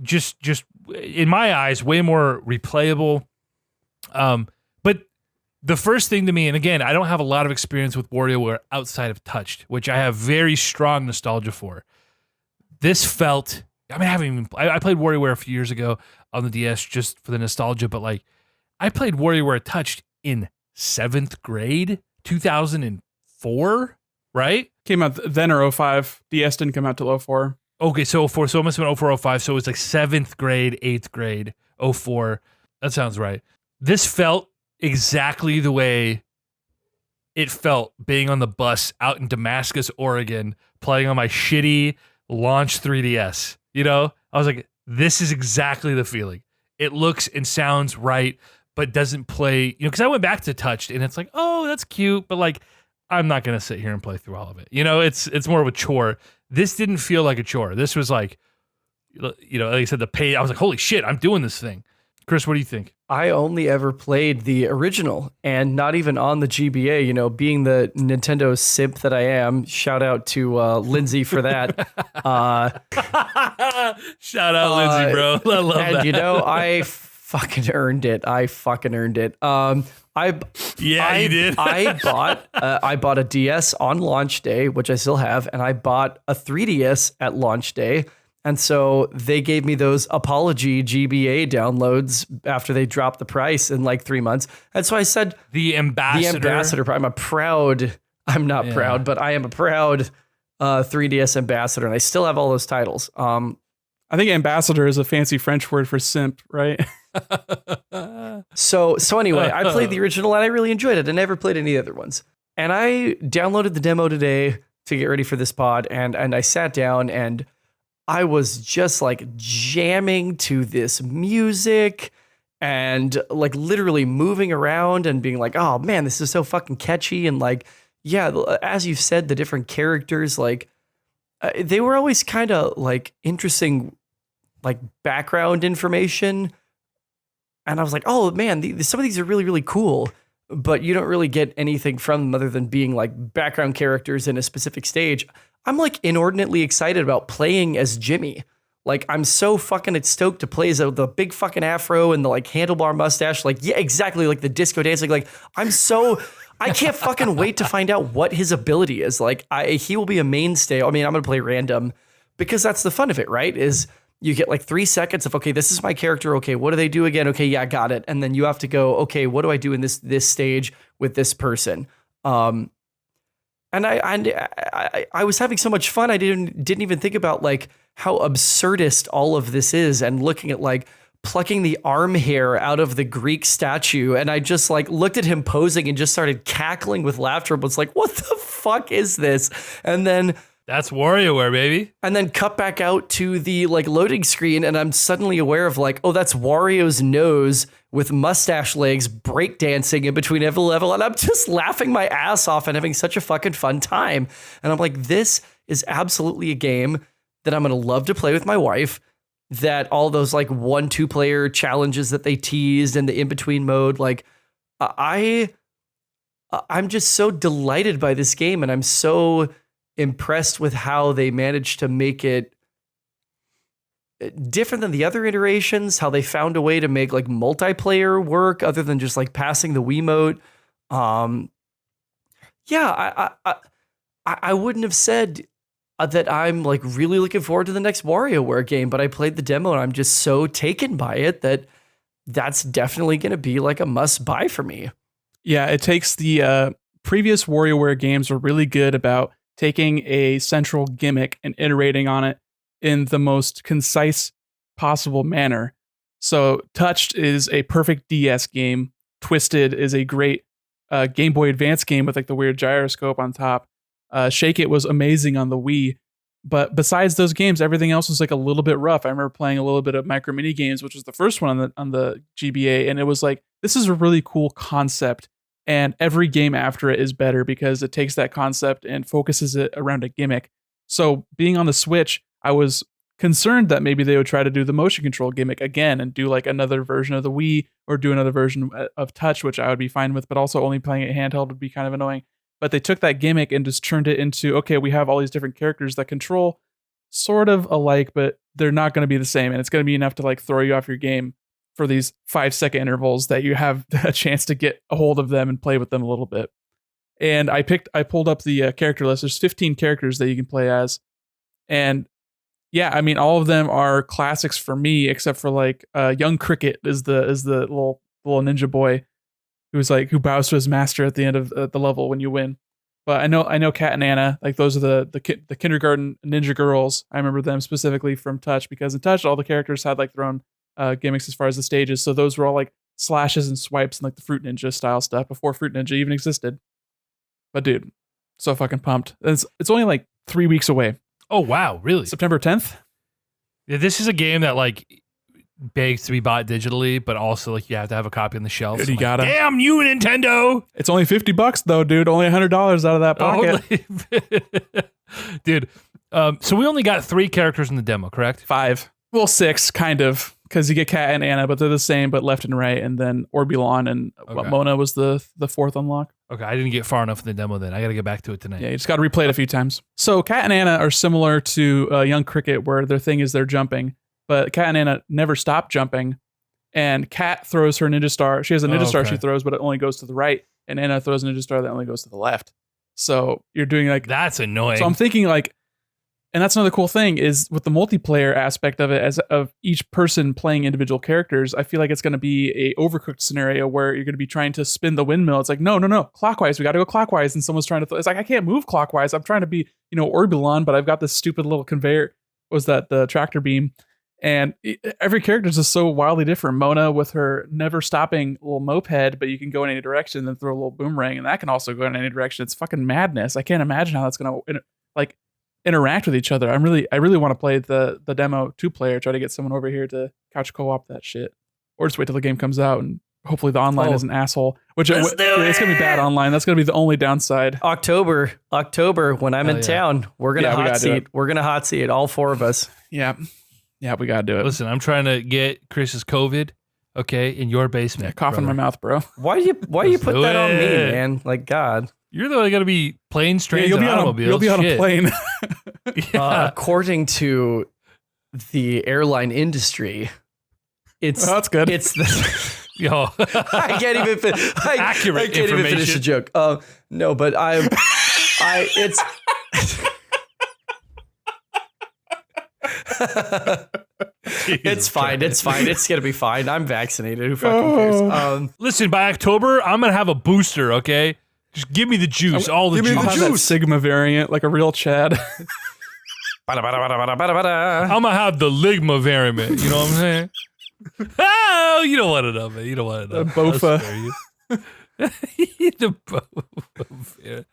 just in my eyes, way more replayable. But the first thing to me, and again, I don't have a lot of experience with WarioWare outside of Touched, which I have very strong nostalgia for. This felt, I played WarioWare a few years ago on the DS just for the nostalgia, but like, I played WarioWare Touched in 7th grade, 2004, right? Came out then or 05. DS didn't come out till 04. Okay, so 04, so it must have been 04, 05, so it was like 7th grade, 8th grade, 04. That sounds right. This felt exactly the way it felt being on the bus out in Damascus, Oregon, playing on my shitty launch 3DS. I was like, this is exactly the feeling. It looks and sounds right. but doesn't play, you know, because I went back to Touched and it's like, oh, that's cute, but like, I'm not going to sit here and play through all of it. You know, it's more of a chore. This didn't feel like a chore. This was like, you know, like I said, the pay, I was like, holy shit, I'm doing this thing. Chris, what do you think? I only ever played the original and not even on the GBA, you know, being the Nintendo simp that I am. Shout out to Lindsay for that. Shout out Lindsay, bro. I love and that. You know, I fucking earned it. You did. I bought a DS on launch day, which I still have, and I bought a 3DS at launch day. And so they gave me those Apology GBA downloads after they dropped the price in like 3 months. And so I said, the ambassador. I'm not proud, but I am a proud 3DS ambassador. And I still have all those titles. I think ambassador is a fancy French word for simp, right? So anyway, I played the original and I really enjoyed it. I never played any other ones. And I downloaded the demo today to get ready for this pod. And I sat down and I was just like jamming to this music and like literally moving around and being like, oh man, this is so fucking catchy. And like, yeah, as you said, the different characters, like they were always kind of like interesting, like background information. And I was like, oh man, some of these are really, really cool, but you don't really get anything from them other than being like background characters in a specific stage. I'm like inordinately excited about playing as Jimmy. Like I'm so fucking stoked to play as the big fucking afro and the like handlebar mustache. Like, yeah, exactly. Like the disco dancing. Like I can't fucking wait to find out what his ability is. Like he will be a mainstay. I mean, I'm going to play random because that's the fun of it, right? Is you get like 3 seconds of, okay, this is my character. Okay, what do they do again? Okay, yeah, got it. And then you have to go, okay, what do I do in this stage with this person? And I was having so much fun. I didn't even think about like how absurdist all of this is, and looking at like plucking the arm hair out of the Greek statue. And I just like looked at him posing and just started cackling with laughter. But it's like, what the fuck is this? And then that's WarioWare, baby. And then cut back out to the like loading screen, and I'm suddenly aware of like, oh, that's Wario's nose with mustache legs breakdancing in between every level. And I'm just laughing my ass off and having such a fucking fun time. And I'm like, this is absolutely a game that I'm going to love to play with my wife. That all those like 1-2 player challenges that they teased and the in-between mode, like I'm just so delighted by this game, and I'm so impressed with how they managed to make it different than the other iterations, how they found a way to make like multiplayer work other than just like passing the Wiimote. I wouldn't have said that I'm like really looking forward to the next WarioWare game, but I played the demo and I'm just so taken by it that that's definitely going to be like a must buy for me. Yeah, it takes the previous WarioWare games were really good about taking a central gimmick and iterating on it in the most concise possible manner. So Touched is a perfect DS game. Twisted is a great Game Boy Advance game with like the weird gyroscope on top. Shake It was amazing on the Wii. But besides those games, everything else was like a little bit rough. I remember playing a little bit of Micro Mini Games, which was the first one on the GBA, and it was like, this is a really cool concept. And every game after it is better because it takes that concept and focuses it around a gimmick. So being on the Switch, I was concerned that maybe they would try to do the motion control gimmick again and do like another version of the Wii or do another version of Touch, which I would be fine with, but also only playing it handheld would be kind of annoying. But they took that gimmick and just turned it into, okay, we have all these different characters that control sort of alike, but they're not going to be the same. And it's going to be enough to like throw you off your game for these 5-second intervals that you have a chance to get a hold of them and play with them a little bit. And I pulled up the character list. There's 15 characters that you can play as. And yeah, I mean, all of them are classics for me, except for like Young Cricket is the little ninja boy who bows to his master at the end of the level when you win. But I know Kat and Anna, like those are the kindergarten ninja girls. I remember them specifically from Touch, because in Touch all the characters had like their own gimmicks as far as the stages. So those were all like slashes and swipes and like the Fruit Ninja style stuff before Fruit Ninja even existed. But dude, so fucking pumped. It's only like 3 weeks away. Oh wow, really? September 10th. Yeah, this is a game that like begs to be bought digitally, but also like you have to have a copy on the shelf. Dude, So you I'm gotta. like, damn you, Nintendo! It's only $50 though, dude. Only $100 out of that pocket. Dude, so we only got 3 characters in the demo, correct? 5. Well, 6, kind of. Because you get Kat and Anna, but they're the same, but left and right. And then Obi-Wan and Okay. Mona was the 4th unlock. Okay, I didn't get far enough in the demo then. I got to get back to it tonight. Yeah, you just got to replay it a few times. So Kat and Anna are similar to Young Cricket, where their thing is they're jumping. But Kat and Anna never stop jumping. And Kat throws her ninja star. She has a ninja star she throws, but it only goes to the right. And Anna throws a ninja star that only goes to the left. So you're doing like... That's annoying. So I'm thinking like... And that's another cool thing is with the multiplayer aspect of it, as of each person playing individual characters, I feel like it's going to be a overcooked scenario where you're going to be trying to spin the windmill. It's like, no, clockwise. We got to go clockwise. And someone's trying to, it's like, I can't move clockwise. I'm trying to be, Obi-Wan, but I've got this stupid little conveyor. Was that the tractor beam? And every character is just so wildly different. Mona with her never stopping little moped, but you can go in any direction, then throw a little boomerang, and that can also go in any direction. It's fucking madness. I can't imagine how that's going to interact with each other. I really want to play the demo 2-player, try to get someone over here to couch co-op that shit, or just wait till the game comes out and hopefully the online is an asshole. Which it's gonna be bad online. That's gonna be the only downside. October when I'm in town, we're gonna hot seat. We're gonna hot seat all 4 of us. Yeah, we gotta do it. Listen, I'm trying to get Chris's COVID, okay, in your basement. Yeah, cough in my mouth, bro. Why you put that on me, man? Like God. You're the one going to be playing trains and automobiles. You'll be on a plane. According to the airline industry, it's that's good. It's the yo. I can't even accurate I can't even finish a joke. No, but it's. It's fine. It's fine. It's gonna be fine. I'm vaccinated. Who fucking cares? Listen, by October, I'm gonna have a booster. Okay. Just give me the juice, all the juice. I'll have that Sigma variant, like a real Chad. I'm gonna have the Ligma variant. You know what I'm saying? Oh, you don't want to know, man. You don't want to know. The Bofa. The Bofa.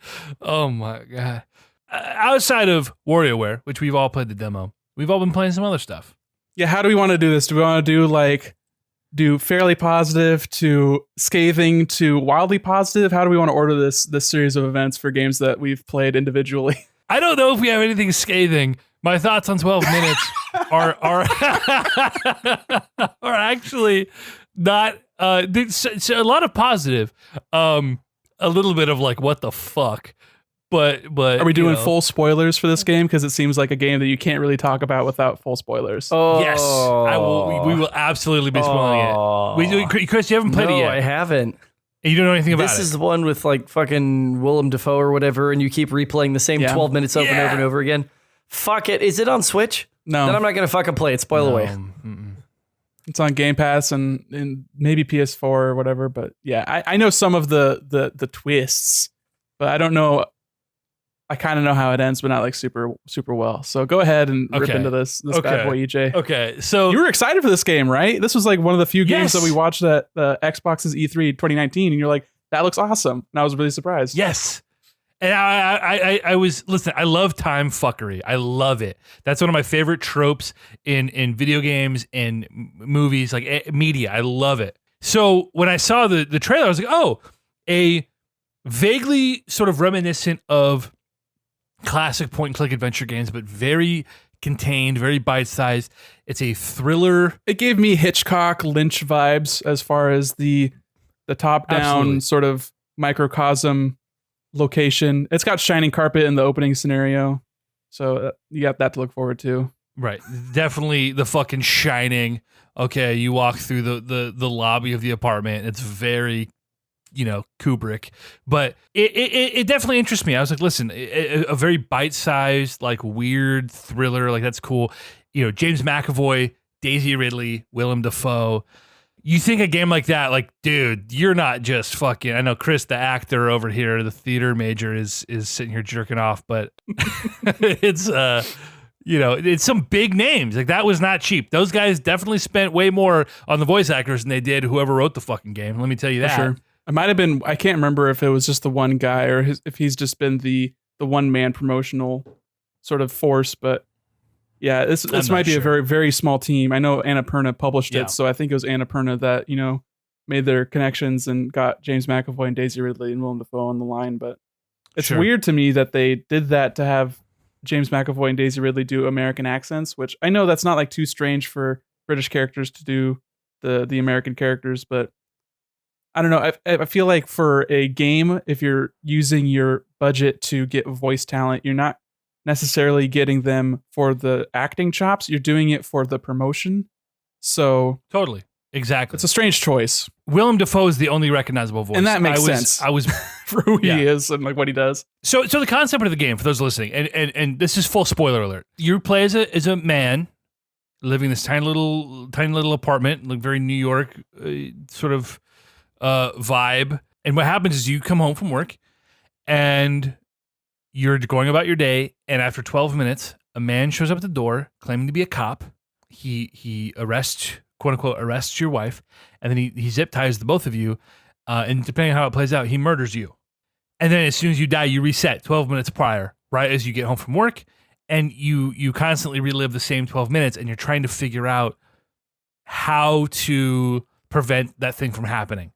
Oh my god! Outside of WarioWare, which we've all played the demo, we've all been playing some other stuff. Yeah, how do we want to do this? Do we want to do fairly positive to scathing to wildly positive? How do we want to order this series of events for games that we've played individually? I don't know if we have anything scathing. My thoughts on 12 minutes are actually not. So a lot of positive, a little bit of like what the fuck. But are we doing full spoilers for this game? Because it seems like a game that you can't really talk about without full spoilers. Oh yes, I will. We will absolutely be spoiling it. Chris, you haven't played it yet. I haven't. You don't know anything about it. This is the one with like fucking Willem Dafoe or whatever, and you keep replaying the same 12 minutes over and over and over again. Fuck it. Is it on Switch? No. Then I'm not gonna fucking play it. Spoil away. It's on Game Pass and maybe PS4 or whatever. But yeah, I know some of the twists, but I don't know. I kind of know how it ends, but not like super well. So go ahead and rip into this bad boy, EJ. Okay, so you were excited for this game, right? This was like one of the few games that we watched at Xbox's E3 2019, and you're like, that looks awesome. And I was really surprised. Yes. And I was, listen, I love time fuckery. I love it. That's one of my favorite tropes in video games and movies, like media. I love it. So when I saw the trailer, I was like, oh, a vaguely sort of reminiscent of classic point-and-click adventure games, but very contained, very bite-sized. It's a thriller. It gave me Hitchcock, Lynch vibes as far as the top-down sort of microcosm location. It's got shining carpet in the opening scenario, so you got that to look forward to. Right, definitely the fucking Shining. Okay, you walk through the lobby of the apartment. It's very, Kubrick, but it definitely interests me. I was like, listen, a very bite-sized, like weird thriller, like that's cool. James McAvoy, Daisy Ridley, Willem Dafoe. You think a game like that, like, dude, you're not just fucking. I know Chris, the actor over here, the theater major, is sitting here jerking off, but it's it's some big names. Like that was not cheap. Those guys definitely spent way more on the voice actors than they did whoever wrote the fucking game. Let me tell you that. For sure. It might have been, I can't remember if it was just the one guy or if he's just been the one-man promotional sort of force, but Yeah, this not might be a sure. very, very small team. I know Annapurna published Yeah. it, so I think it was Annapurna that, made their connections and got James McAvoy and Daisy Ridley and Willem Dafoe on the line. But it's Sure. weird to me that they did that to have James McAvoy and Daisy Ridley do American accents, which I know that's not like too strange for British characters to do the American characters, but I don't know. I feel like for a game, if you're using your budget to get voice talent, you're not necessarily getting them for the acting chops. You're doing it for the promotion. So Totally. Exactly. it's a strange choice. Willem Dafoe is the only recognizable voice. And that makes sense. I was For who Yeah. he is and like what he does. so the concept of the game for those listening, and this is full spoiler alert. You play as a man living in this tiny little apartment, like very New York sort of vibe. And what happens is you come home from work and you're going about your day, and after 12 minutes, a man shows up at the door claiming to be a cop. He quote unquote arrests your wife, and then he zip ties the both of you, and depending on how it plays out, he murders you. And then as soon as you die, you reset 12 minutes prior, right as you get home from work, and you constantly relive the same 12 minutes, and you're trying to figure out how to prevent that thing from happening.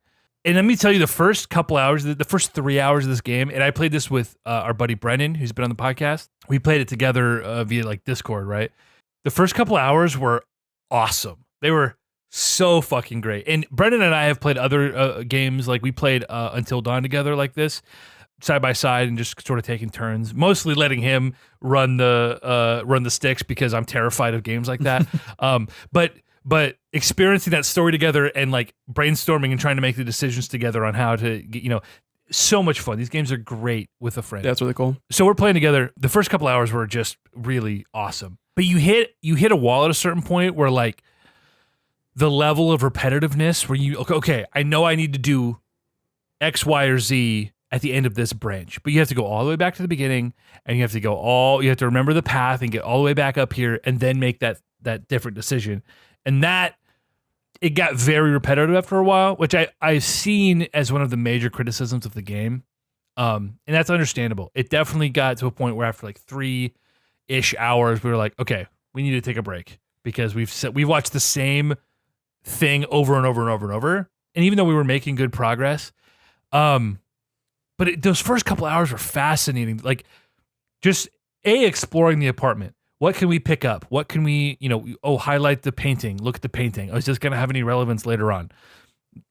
And let me tell you, the first couple hours, the first 3 hours of this game, and I played this with our buddy Brennan, who's been on the podcast. We played it together via like Discord, right? The first couple hours were awesome. They were so fucking great. And Brendan and I have played other games, like we played Until Dawn together like this, side by side, and just sort of taking turns, mostly letting him run the sticks because I'm terrified of games like that. But experiencing that story together and like brainstorming and trying to make the decisions together on how to get, so much fun. These games are great with a friend. Yeah, that's really cool. So we're playing together. The first couple hours were just really awesome. But you hit a wall at a certain point where like the level of repetitiveness where you, okay, I know I need to do X, Y, or Z at the end of this branch, but you have to go all the way back to the beginning, and you have to remember the path and get all the way back up here and then make that different decision. And that, it got very repetitive after a while, which I've seen as one of the major criticisms of the game. And that's understandable. It definitely got to a point where after like 3-ish hours, we were like, okay, we need to take a break because we've watched the same thing over and over and over and over. And even though we were making good progress, but those first couple hours were fascinating. Like just exploring the apartment. What can we pick up? What can we, highlight the painting. Look at the painting. Is this going to have any relevance later on?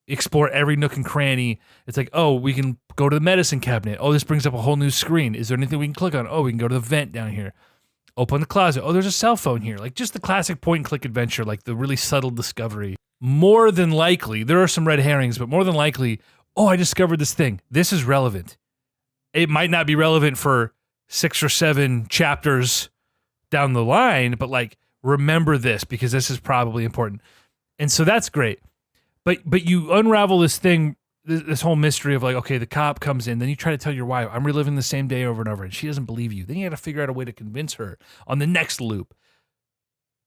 Explore every nook and cranny. It's like, oh, we can go to the medicine cabinet. Oh, this brings up a whole new screen. Is there anything we can click on? Oh, we can go to the vent down here. Open the closet. Oh, there's a cell phone here. Like just the classic point and click adventure, like the really subtle discovery. More than likely, there are some red herrings, but more than likely, oh, I discovered this thing. This is relevant. It might not be relevant for 6 or 7 chapters down the line, but like remember this because this is probably important. And so that's great. But you unravel this thing, this whole mystery of like, okay, the cop comes in, then you try to tell your wife, I'm reliving the same day over and over, and she doesn't believe you. Then you got to figure out a way to convince her on the next loop.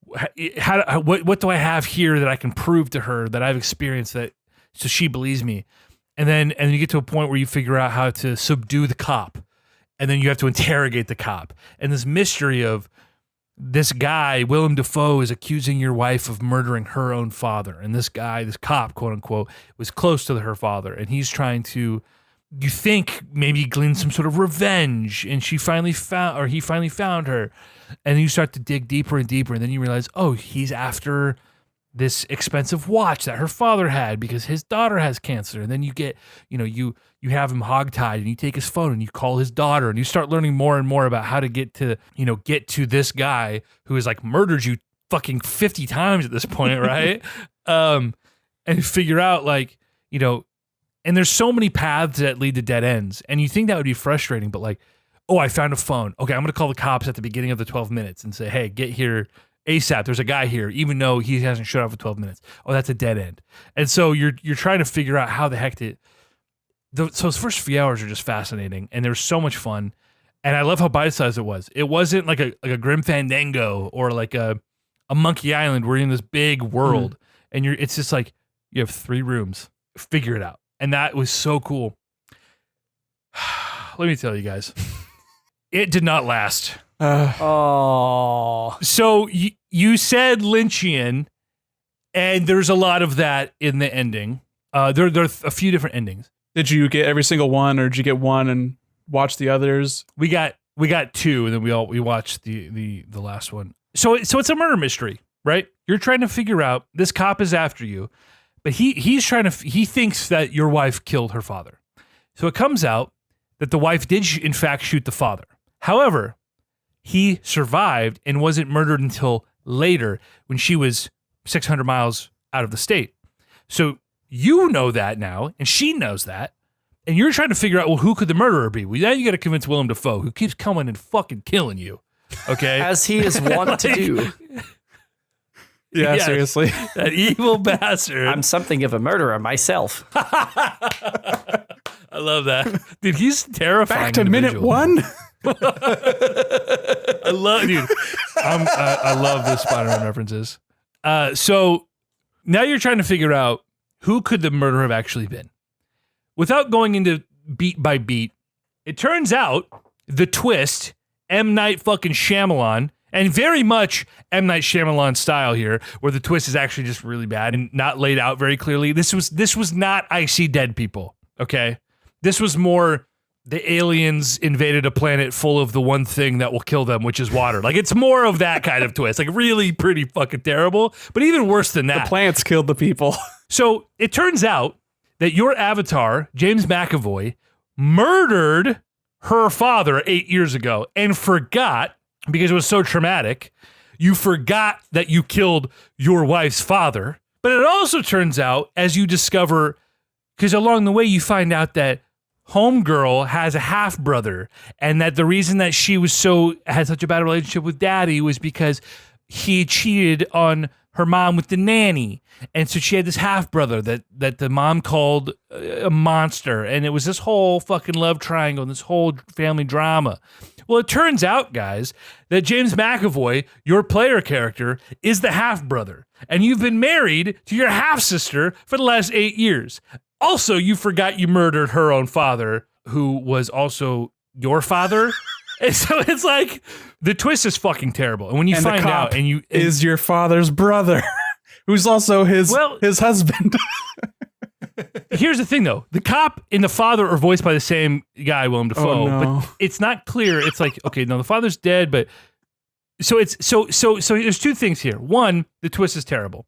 What do I have here that I can prove to her that I've experienced that so she believes me? And then you get to a point where you figure out how to subdue the cop, and then you have to interrogate the cop. And this mystery of this guy, Willem Dafoe, is accusing your wife of murdering her own father. And this guy, this cop, quote unquote, was close to her father. And he's trying to, you think, maybe glean some sort of revenge. And he finally found her. And you start to dig deeper and deeper. And then you realize, oh, he's after this expensive watch that her father had because his daughter has cancer. And then you get, you have him hogtied and you take his phone and you call his daughter and you start learning more and more about how to get to this guy who has like murdered you fucking 50 times at this point, right? And figure out like, and there's so many paths that lead to dead ends. And you think that would be frustrating, but like, oh, I found a phone. Okay, I'm going to call the cops at the beginning of the 12 minutes and say, hey, get here ASAP. There's a guy here, even though he hasn't showed up for 12 minutes. Oh, that's a dead end. And so you're trying to figure out how the heck so those first few hours are just fascinating, and there's so much fun. And I love how bite-sized it was. It wasn't like a Grim Fandango or like a Monkey Island where you're in this big world, and it's just like you have 3 rooms. Figure it out. And that was so cool. Let me tell you guys, it did not last Oh. So you said Lynchian, and there's a lot of that in the ending. There are a few different endings. Did you get every single one, or did you get one and watch the others? We got two, and then we watched the last one. So it's a murder mystery, right? You're trying to figure out, this cop is after you, but he thinks that your wife killed her father. So it comes out that the wife did in fact shoot the father. However, he survived and wasn't murdered until later when she was 600 miles out of the state. So you know that now, and she knows that, and you're trying to figure out, well, who could the murderer be? Well, now you got to convince Willem Dafoe, who keeps coming and fucking killing you. Okay, As he is wont to do. Yeah, Yes. seriously. That evil bastard. I'm something of a murderer myself. I love that, dude. He's terrifying. Back to minute individual. 1. I love, dude. I love the Spider-Man references. So now you're trying to figure out who could the murderer have actually been. Without going into beat by beat, it turns out the twist, M. Night fucking Shyamalan, and very much M. Night Shyamalan style here, where the twist is actually just really bad and not laid out very clearly. This was not I See Dead People, okay? This was more the aliens invaded a planet full of the one thing that will kill them, which is water. Like, it's more of that kind of twist. Like, really pretty fucking terrible, but even worse than that. The plants killed the people. So it turns out that your avatar, James McAvoy, murdered her father 8 years ago and forgot, because it was so traumatic, you forgot that you killed your wife's father. But it also turns out, as you discover, because along the way you find out that Homegirl has a half brother, and that the reason that she had such a bad relationship with daddy was because he cheated on her mom with the nanny. And so she had this half brother that the mom called a monster. And it was this whole fucking love triangle and this whole family drama. Well, it turns out, guys, that James McAvoy, your player character, is the half brother. And you've been married to your half sister for the last 8 years. Also, you forgot you murdered her own father, who was also your father. And so it's like, the twist is fucking terrible. And when you find out, and you is your father's brother, who's also his husband. Here's the thing, though: the cop and the father are voiced by the same guy, Willem Dafoe. Oh, no. But it's not clear. It's like, okay, no, the father's dead, but so there's two things here. One, the twist is terrible,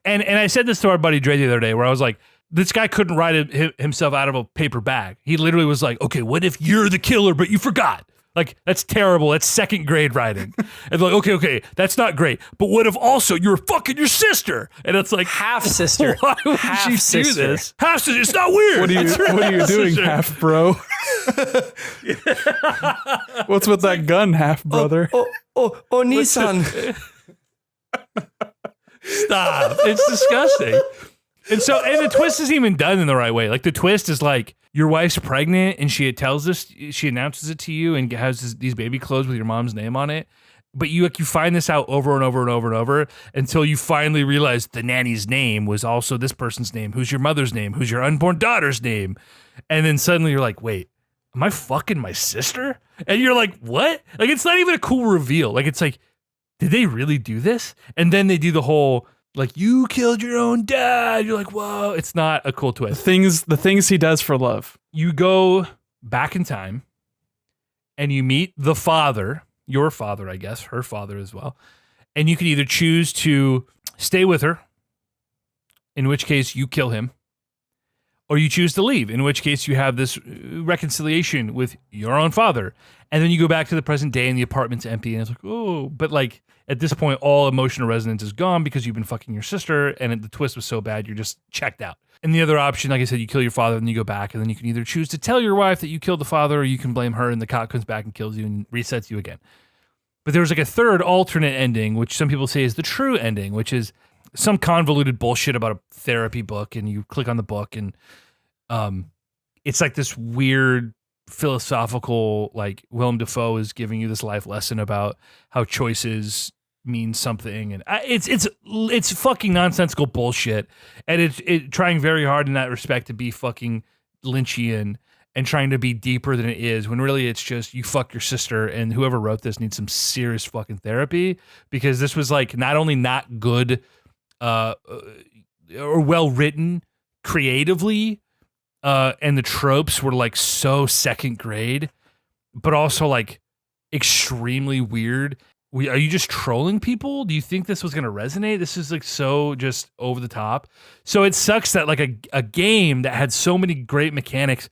and I said this to our buddy Dre the other day, where I was like, this guy couldn't write himself out of a paper bag. He literally was like, okay, what if you're the killer, but you forgot? Like, that's terrible. That's second grade writing. And they're like, okay, that's not great. But what if also you're fucking your sister? And it's like, Half sister. why would Half she sister. do this? Half sister. It's not weird. What are you doing, sister. half bro? What's with that gun, half brother? Oh, Nissan. Stop. It's disgusting. And the twist isn't even done in the right way. Like, the twist is like, your wife's pregnant and she announces it to you and has these baby clothes with your mom's name on it. But you find this out over and over and over and over until you finally realize the nanny's name was also this person's name. Who's your mother's name? Who's your unborn daughter's name? And then suddenly you're like, wait, am I fucking my sister? And you're like, what? Like, it's not even a cool reveal. Like, it's like, did they really do this? And then they do the whole, like, you killed your own dad. You're like, whoa, it's not a cool twist. The things he does for love. You go back in time and you meet the father, your father, I guess, her father as well. And you can either choose to stay with her, in which case you kill him, or you choose to leave, in which case you have this reconciliation with your own father. And then you go back to the present day and the apartment's empty and it's like, oh, but like, at this point, all emotional resonance is gone because you've been fucking your sister and the twist was so bad, you're just checked out. And the other option, like I said, you kill your father and then you go back and then you can either choose to tell your wife that you killed the father or you can blame her and the cop comes back and kills you and resets you again. But there's like a third alternate ending, which some people say is the true ending, which is some convoluted bullshit about a therapy book and you click on the book and it's like this weird philosophical, like Willem Dafoe is giving you this life lesson about how choices mean something, and it's fucking nonsensical bullshit, and it's trying very hard in that respect to be fucking Lynchian, and trying to be deeper than it is, when really it's just you fuck your sister, and whoever wrote this needs some serious fucking therapy, because this was like not only not good or well written creatively, and the tropes were like so second grade, but also like extremely weird. Are you just trolling people? Do you think this was going to resonate? This is like so just over the top. So it sucks that like a game that had so many great mechanics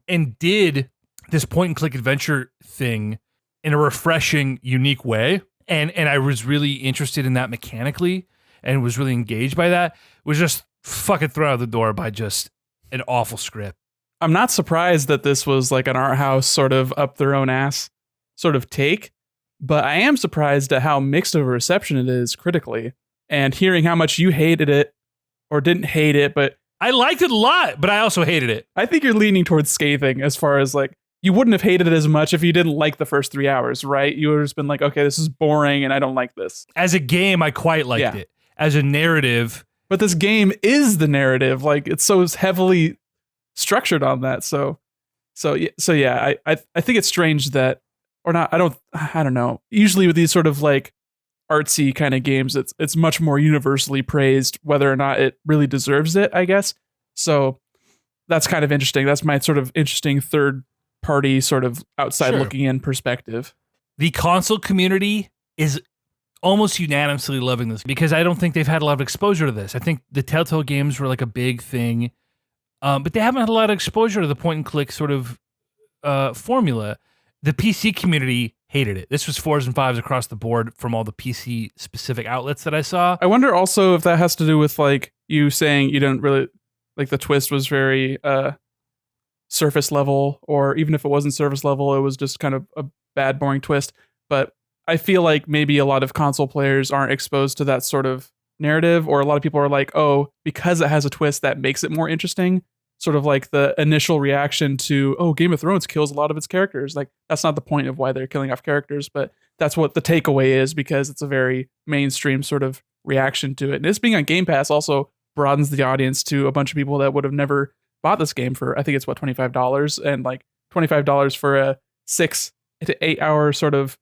and did this point and click adventure thing in a refreshing, unique way. And I was really interested in that mechanically and was really engaged by that, was just fucking thrown out the door by just an awful script. I'm not surprised that this was like an art house sort of up their own ass sort of take, but I am surprised at how mixed of a reception it is critically, and hearing how much you hated it or didn't hate it, but I liked it a lot, but I also hated it. I think you're leaning towards scathing as far as like, you wouldn't have hated it as much if you didn't like the first 3 hours, right? You would have just been like, okay, this is boring and I don't like this. As a game, I quite liked it. As a narrative. But this game is the narrative. Like, it's so heavily structured on that. So yeah, I think it's strange that, or not, I don't know. Usually with these sort of like artsy kind of games, it's much more universally praised, whether or not it really deserves it, I guess. So that's kind of interesting. That's my sort of interesting third party sort of outside looking in perspective. The console community is almost unanimously loving this because I don't think they've had a lot of exposure to this. I think the Telltale games were like a big thing, but they haven't had a lot of exposure to the point and click sort of formula. The PC community hated it. This was 4s and 5s across the board from all the PC specific outlets that I saw. I wonder also if that has to do with like you saying you didn't really like the twist was very surface level, or even if it wasn't surface level, it was just kind of a bad, boring twist. But I feel like maybe a lot of console players aren't exposed to that sort of narrative, or a lot of people are like, oh, because it has a twist, that makes it more interesting. Sort of like the initial reaction to, oh, Game of Thrones kills a lot of its characters. Like, that's not the point of why they're killing off characters, but that's what the takeaway is, because it's a very mainstream sort of reaction to it. And this being on Game Pass also broadens the audience to a bunch of people that would have never bought this game for, I think it's what, $25, and like $25 for a 6 to 8 hour sort of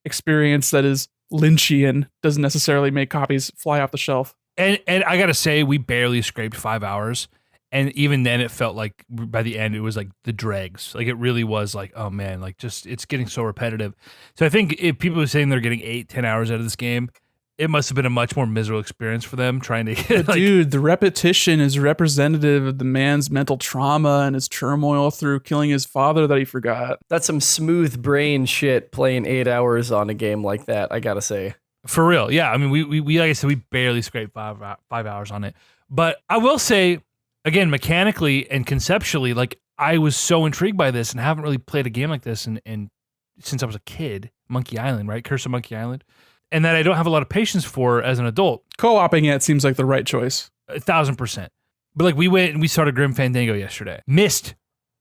experience that is Lynchian doesn't necessarily make copies fly off the shelf. And I gotta say, we barely scraped 5 hours. And even then, it felt like by the end, it was like the dregs. Like, it really was like, oh man, like just, it's getting so repetitive. So I think if people are saying they're getting 8-10 hours out of this game, it must have been a much more miserable experience for them trying to get, like, dude, the repetition is representative of the man's mental trauma and his turmoil through killing his father that he forgot. That's some smooth brain shit, playing 8 hours on a game like that, I gotta say. For real. Yeah. I mean, we like I said, we barely scraped 5 hours on it. But I will say, again, mechanically and conceptually, like, I was so intrigued by this and haven't really played a game like this and since I was a kid. Monkey Island, right? Curse of Monkey Island. And that I don't have a lot of patience for as an adult. Co-oping it seems like the right choice. 1,000%. But like, we went and we started Grim Fandango yesterday. Myst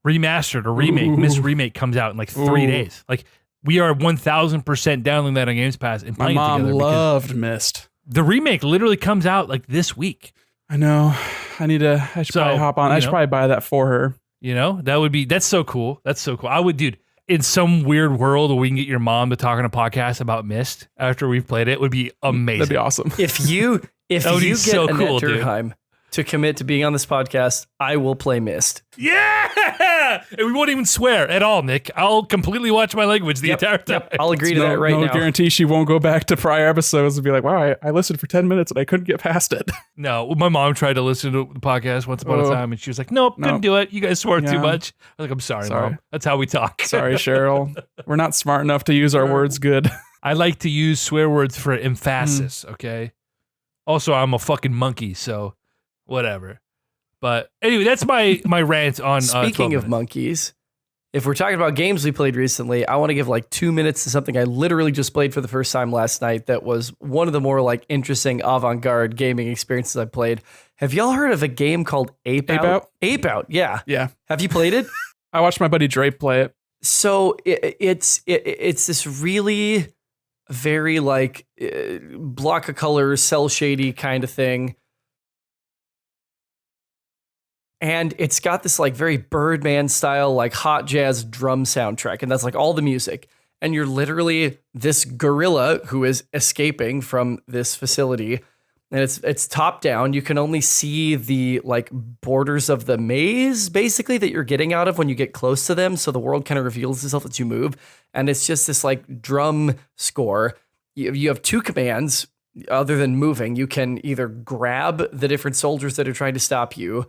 remastered or remake. Ooh. Myst remake comes out in like 3 days. Like, we are 1,000% downloading that on Games Pass and My playing it mom together. loved Myst. The remake literally comes out like this week. I know. I should probably hop on. I should probably buy that for her. You know, that's so cool. That's so cool. I would, dude, in some weird world where we can get your mom to talk on a podcast about Myst after we've played it, would be amazing. That'd be awesome. If you get so Annette cool, dude. Durheim to commit to being on this podcast, I will play Myst. Yeah! And we won't even swear at all, Nick. I'll completely watch my language the entire time. I'll agree to that right now. No guarantee she won't go back to prior episodes and be like, wow, I listened for 10 minutes and I couldn't get past it. No, my mom tried to listen to the podcast once upon a time and she was like, nope, couldn't do it. You guys swore too much. I was like, I'm sorry, Mom. That's how we talk. Sorry, Cheryl. We're not smart enough to use our words good. I like to use swear words for emphasis, okay? Also, I'm a fucking monkey, so whatever. But anyway, that's my rant on Speaking of monkeys, if we're talking about games we played recently, I want to give like 2 minutes to something I literally just played for the first time last night that was one of the more like interesting avant-garde gaming experiences I played. Have y'all heard of a game called Ape Out? Ape Out, yeah. Yeah. Have you played it? I watched my buddy Drake play it. So it's this really very like block of colors, cell shady kind of thing. And it's got this like very Birdman style, like hot jazz drum soundtrack. And that's like all the music. And you're literally this gorilla who is escaping from this facility. And it's top down. You can only see the like borders of the maze basically that you're getting out of when you get close to them. So the world kind of reveals itself as you move. And it's just this like drum score. You have two commands other than moving. You can either grab the different soldiers that are trying to stop you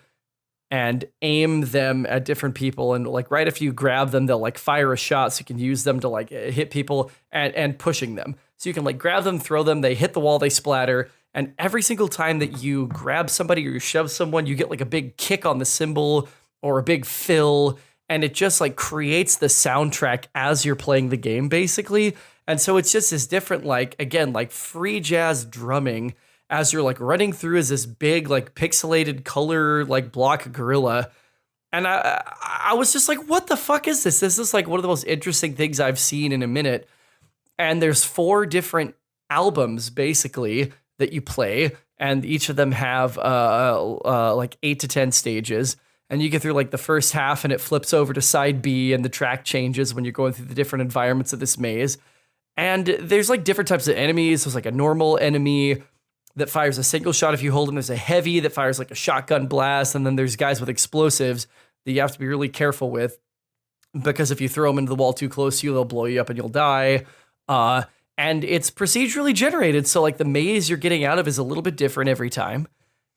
and aim them at different people. And like right after you grab them, they'll like fire a shot so you can use them to like hit people and pushing them. So you can like grab them, throw them, they hit the wall, they splatter. And every single time that you grab somebody or you shove someone, you get like a big kick on the cymbal or a big fill. And it just like creates the soundtrack as you're playing the game, basically. And so it's just this different, like, again, like free jazz drumming as you're like running through as this big, like pixelated color, like block gorilla. And I was just like, what the fuck is this? This is like one of the most interesting things I've seen in a minute. And there's 4 different albums basically that you play, and each of them have like 8 to 10 stages. And you get through like the first half and it flips over to side B and the track changes when you're going through the different environments of this maze. And there's like different types of enemies. There's like a normal enemy that fires a single shot if you hold them. There's a heavy that fires like a shotgun blast. And then there's guys with explosives that you have to be really careful with, because if you throw them into the wall too close to you, they'll blow you up and you'll die. And it's procedurally generated. So like the maze you're getting out of is a little bit different every time.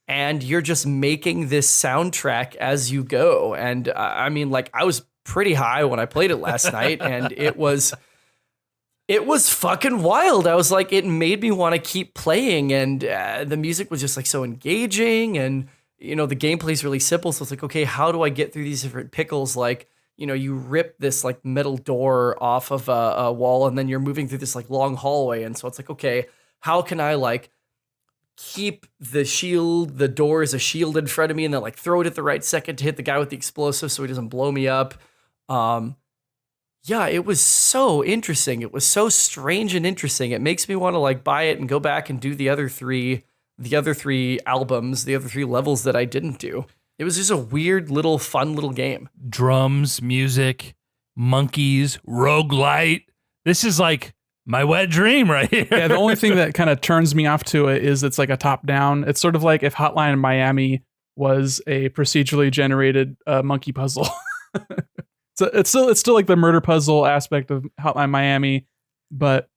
And you're just making this soundtrack as you go. And I mean, like I was pretty high when I played it last night, and it was fucking wild. I was like, it made me want to keep playing, and the music was just like so engaging, and you know, the gameplay is really simple. So it's like, okay, how do I get through these different pickles? Like, you know, you rip this like metal door off of a wall, and then you're moving through this like long hallway. And so it's like, okay, how can I like keep the door as a shield in front of me, and then like throw it at the right second to hit the guy with the explosive so he doesn't blow me up. Yeah, it was so interesting. It was so strange and interesting. It makes me want to like buy it and go back and do the other three albums, the other 3 levels that I didn't do. It was just a weird little fun little game. Drums, music, monkeys, roguelite. This is like my wet dream right here. Yeah, the only thing that kind of turns me off to it is it's like a top down. It's sort of like if Hotline Miami was a procedurally generated monkey puzzle. So it's still like the murder puzzle aspect of Hotline Miami, but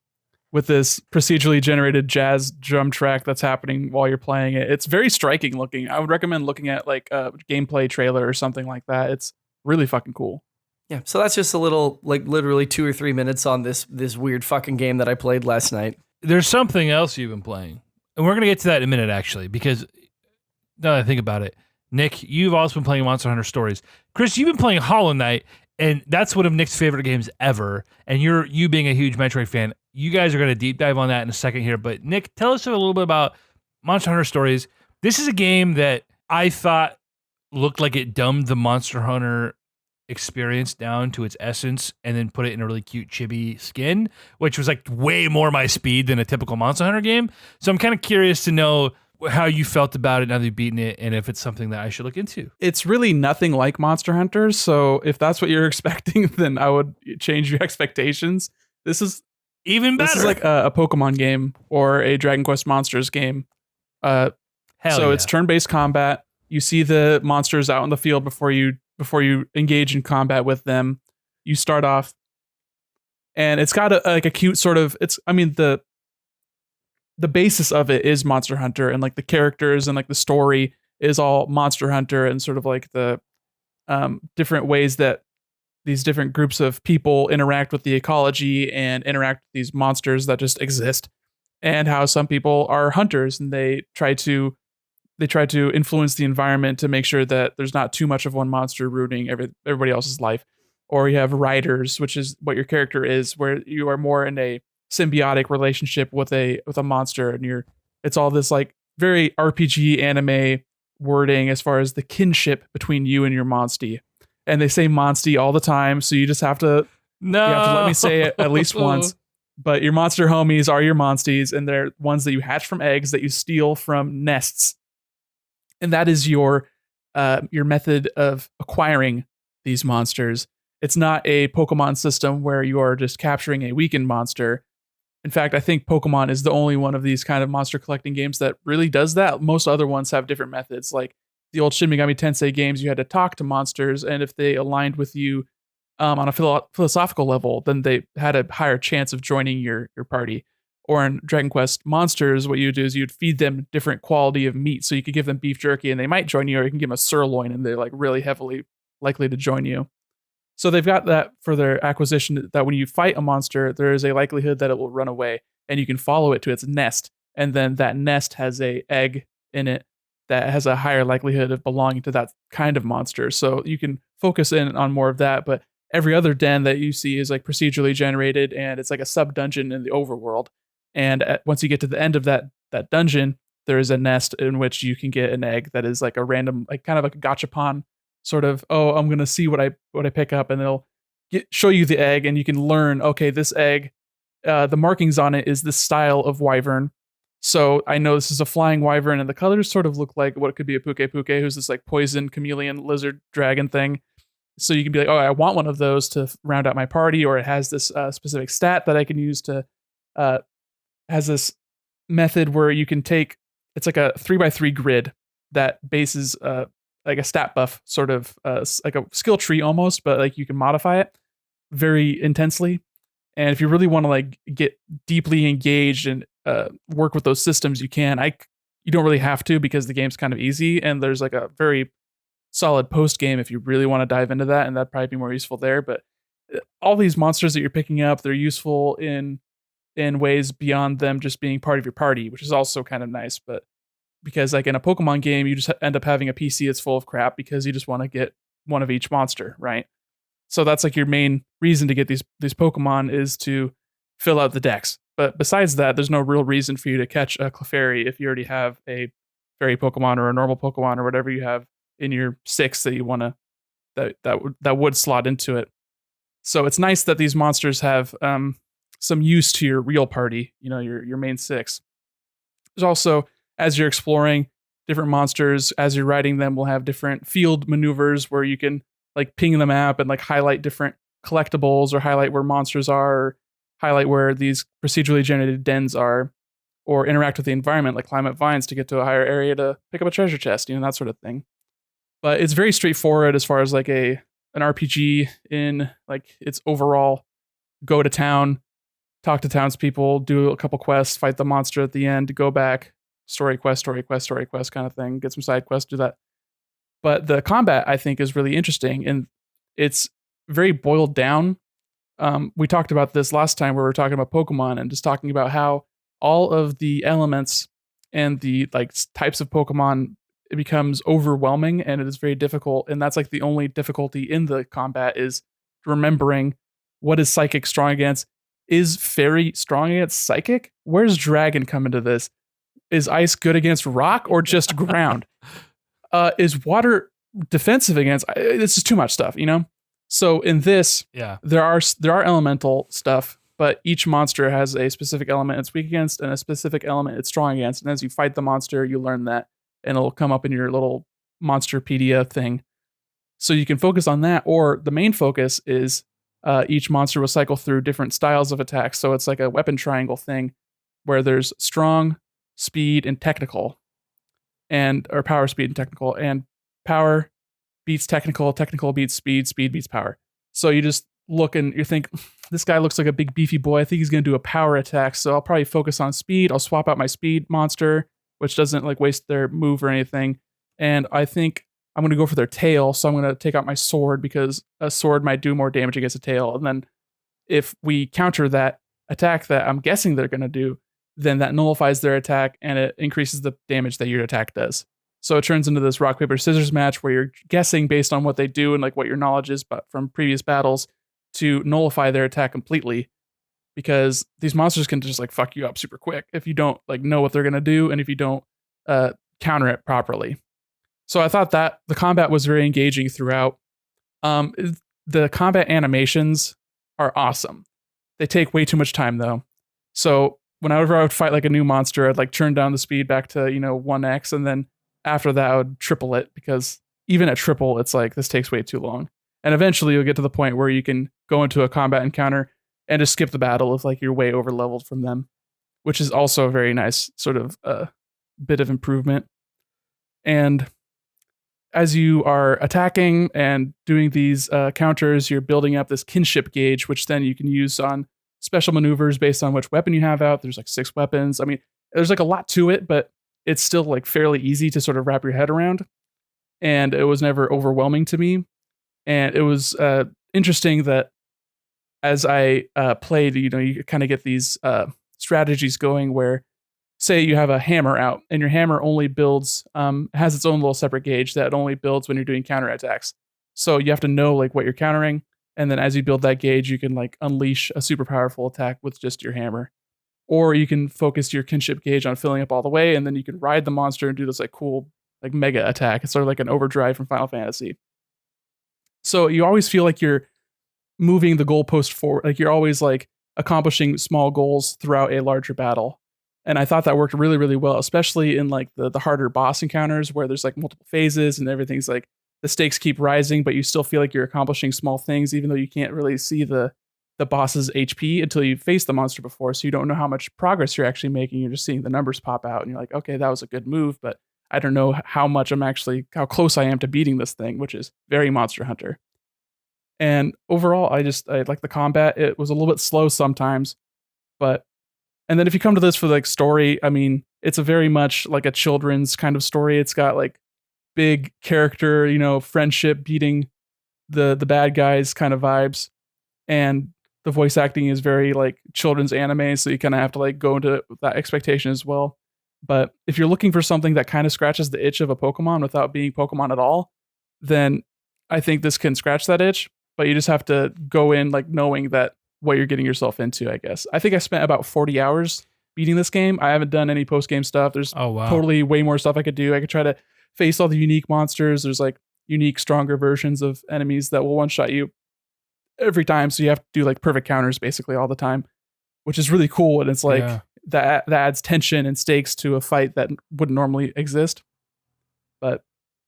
with this procedurally generated jazz drum track that's happening while you're playing it. It's very striking looking. I would recommend looking at like a gameplay trailer or something like that. It's really fucking cool. Yeah, so that's just a little, like literally 2 or 3 minutes on this weird fucking game that I played last night. There's something else you've been playing, and we're going to get to that in a minute, actually, because now that I think about it, Nick, you've also been playing Monster Hunter Stories. Chris, you've been playing Hollow Knight, and that's one of Nick's favorite games ever, and you being a huge Metroid fan, you guys are going to deep dive on that in a second here, but Nick, tell us a little bit about Monster Hunter Stories. This is a game that I thought looked like it dumbed the Monster Hunter experience down to its essence and then put it in a really cute chibi skin, which was like way more my speed than a typical Monster Hunter game. So I'm kind of curious to know how you felt about it now that you've beaten it, and if it's something that I should look into. It's really nothing like Monster Hunter, so if that's what you're expecting, then I would change your expectations. This is even better. This is like a Pokemon game or a Dragon Quest Monsters game. It's turn-based combat. You see the monsters out in the field before you engage in combat with them. You start off, and it's got a cute sort of. The basis of it is Monster Hunter, and like the characters and like the story is all Monster Hunter, and sort of like the different ways that these different groups of people interact with the ecology and interact with these monsters that just exist, and how some people are hunters and they try to influence the environment to make sure that there's not too much of one monster ruining everybody else's life. Or you have riders, which is what your character is, where you are more in a symbiotic relationship with a monster, and it's all this like very RPG anime wording as far as the kinship between you and your monstie. And they say monstie all the time, so you just have to let me say it at least once. But your monster homies are your monsties, and they're ones that you hatch from eggs that you steal from nests. And that is your your method of acquiring these monsters. It's not a Pokemon system where you are just capturing a weakened monster. In fact, I think Pokemon is the only one of these kind of monster collecting games that really does that. Most other ones have different methods. Like the old Shin Megami Tensei games, you had to talk to monsters, and if they aligned with you on a philosophical level, then they had a higher chance of joining your party. Or in Dragon Quest Monsters, what you would do is you'd feed them different quality of meat. So you could give them beef jerky and they might join you, or you can give them a sirloin and they're like really heavily likely to join you. So they've got that for their acquisition, that when you fight a monster, there is a likelihood that it will run away and you can follow it to its nest. And then that nest has a egg in it that has a higher likelihood of belonging to that kind of monster. So you can focus in on more of that. But every other den that you see is like procedurally generated, and it's like a sub dungeon in the overworld. And once you get to the end of that dungeon, there is a nest in which you can get an egg that is like a random, like kind of like a gachapon sort of, oh, I'm gonna see what I pick up, and they'll show you the egg, and you can learn, okay, this egg, the markings on it is this style of wyvern. So I know this is a flying wyvern, and the colors sort of look like what could be a Puke, who's this like poison chameleon lizard dragon thing. So you can be like, oh, I want one of those to round out my party, or it has this specific stat that I can use to has this method where you can take, it's like a 3x3 grid that bases like a stat buff, sort of like a skill tree almost, but like you can modify it very intensely. And if you really want to like get deeply engaged and work with those systems, you can. You don't really have to, because the game's kind of easy, and there's like a very solid post game if you really want to dive into that, and that'd probably be more useful there. But all these monsters that you're picking up, they're useful in ways beyond them just being part of your party, which is also kind of nice. But because like in a Pokemon game, you just end up having a PC that's full of crap because you just want to get one of each monster, right? So that's like your main reason to get these Pokemon, is to fill out the decks. But besides that, there's no real reason for you to catch a Clefairy if you already have a fairy Pokemon or a normal Pokemon or whatever you have in your 6 that you want to that would slot into it. So it's nice that these monsters have some use to your real party, your main 6. There's also, as you're exploring different monsters, as you're riding them, will have different field maneuvers where you can like ping the map and like highlight different collectibles, or highlight where monsters are, or highlight where these procedurally generated dens are, or interact with the environment, like climb up vines to get to a higher area to pick up a treasure chest, that sort of thing. But it's very straightforward as far as like an RPG in like its overall go to town, talk to townspeople, do a couple quests, fight the monster at the end, go back, story quest kind of thing, get some side quests, do that. But the combat, I think, is really interesting, and it's very boiled down. We talked about this last time where we were talking about Pokemon, and just talking about how all of the elements and the like types of Pokemon, it becomes overwhelming and it is very difficult. And that's like the only difficulty in the combat, is remembering what is Psychic strong against. Is Fairy strong against Psychic? Where's Dragon come into this? Is Ice good against Rock or just ground? Is Water defensive against? This is too much stuff, So in this, there are elemental stuff, but each monster has a specific element it's weak against and a specific element it's strong against. And as you fight the monster, you learn that, and it'll come up in your little Monsterpedia thing. So you can focus on that, or the main focus is each monster will cycle through different styles of attacks. So it's like a weapon triangle thing where there's strong, speed, and technical, or power, speed, and technical, and power beats technical, technical beats speed, speed beats power. So you just look and you think, this guy looks like a big beefy boy. I think he's going to do a power attack. So I'll probably focus on speed. I'll swap out my speed monster, which doesn't like waste their move or anything. And I think I'm going to go for their tail. So I'm going to take out my sword, because a sword might do more damage against a tail. And then if we counter that attack that I'm guessing they're going to do, then that nullifies their attack and it increases the damage that your attack does. So it turns into this rock, paper, scissors match where you're guessing based on what they do and like what your knowledge is but from previous battles to nullify their attack completely, because these monsters can just like fuck you up super quick if you don't like know what they're going to do and if you don't counter it properly. So I thought that the combat was very engaging throughout. The combat animations are awesome. They take way too much time though. So whenever I would fight like a new monster, I'd like turn down the speed back to 1x, and then after that I would triple it, because even at triple, it's like, this takes way too long. And eventually you'll get to the point where you can go into a combat encounter and just skip the battle if like you're way over leveled from them, which is also a very nice sort of bit of improvement. And as you are attacking and doing these counters, you're building up this kinship gauge, which then you can use on special maneuvers based on which weapon you have out. There's like 6 weapons. I mean, there's like a lot to it, but it's still like fairly easy to sort of wrap your head around. And it was never overwhelming to me. And it was interesting that as I played, you kind of get these strategies going where, say you have a hammer out and your hammer only builds, has its own little separate gauge that only builds when you're doing counterattacks. So you have to know like what you're countering. And then as you build that gauge, you can like unleash a super powerful attack with just your hammer. Or you can focus your kinship gauge on filling up all the way, and then you can ride the monster and do this like cool like mega attack. It's sort of like an overdrive from Final Fantasy. So you always feel like you're moving the goalpost forward. Like you're always like accomplishing small goals throughout a larger battle. And I thought that worked really, really well, especially in like the harder boss encounters where there's like multiple phases and everything's like the stakes keep rising, but you still feel like you're accomplishing small things, even though you can't really see the boss's HP until you face the monster before. So you don't know how much progress you're actually making. You're just seeing the numbers pop out and you're like, okay, that was a good move, but I don't know how close I am to beating this thing, which is very Monster Hunter. And overall, I like the combat. It was a little bit slow sometimes, and then if you come to this for like story, I mean, it's a very much like a children's kind of story. It's got like big character, friendship beating the bad guys kind of vibes. And the voice acting is very like children's anime. So you kind of have to like go into that expectation as well. But if you're looking for something that kind of scratches the itch of a Pokemon without being Pokemon at all, then I think this can scratch that itch. But you just have to go in like knowing that what you're getting yourself into, I guess. I think I spent about 40 hours beating this game. I haven't done any post-game stuff. There's totally way more stuff I could do. I could try to face all the unique monsters. There's like unique, stronger versions of enemies that will one-shot you every time. So you have to do like perfect counters basically all the time, which is really cool. And it's like that adds tension and stakes to a fight that wouldn't normally exist. But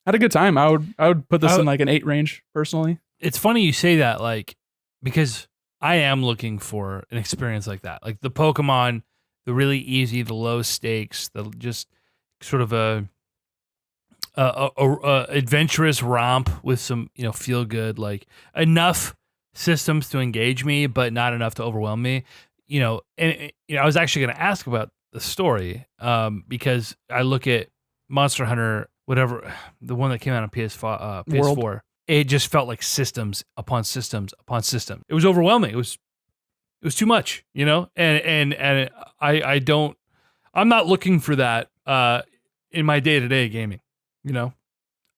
I had a good time. I would put this in like an 8 range personally. It's funny you say that, like, because I am looking for an experience like that. Like the Pokemon, the really easy, the low stakes, the just sort of a adventurous romp with some, feel good, like enough systems to engage me, but not enough to overwhelm me. I was actually going to ask about the story because I look at Monster Hunter, whatever, the one that came out on PS4. World. It just felt like systems upon systems upon systems. It was overwhelming. It was too much, and I'm not looking for that in my day-to-day gaming,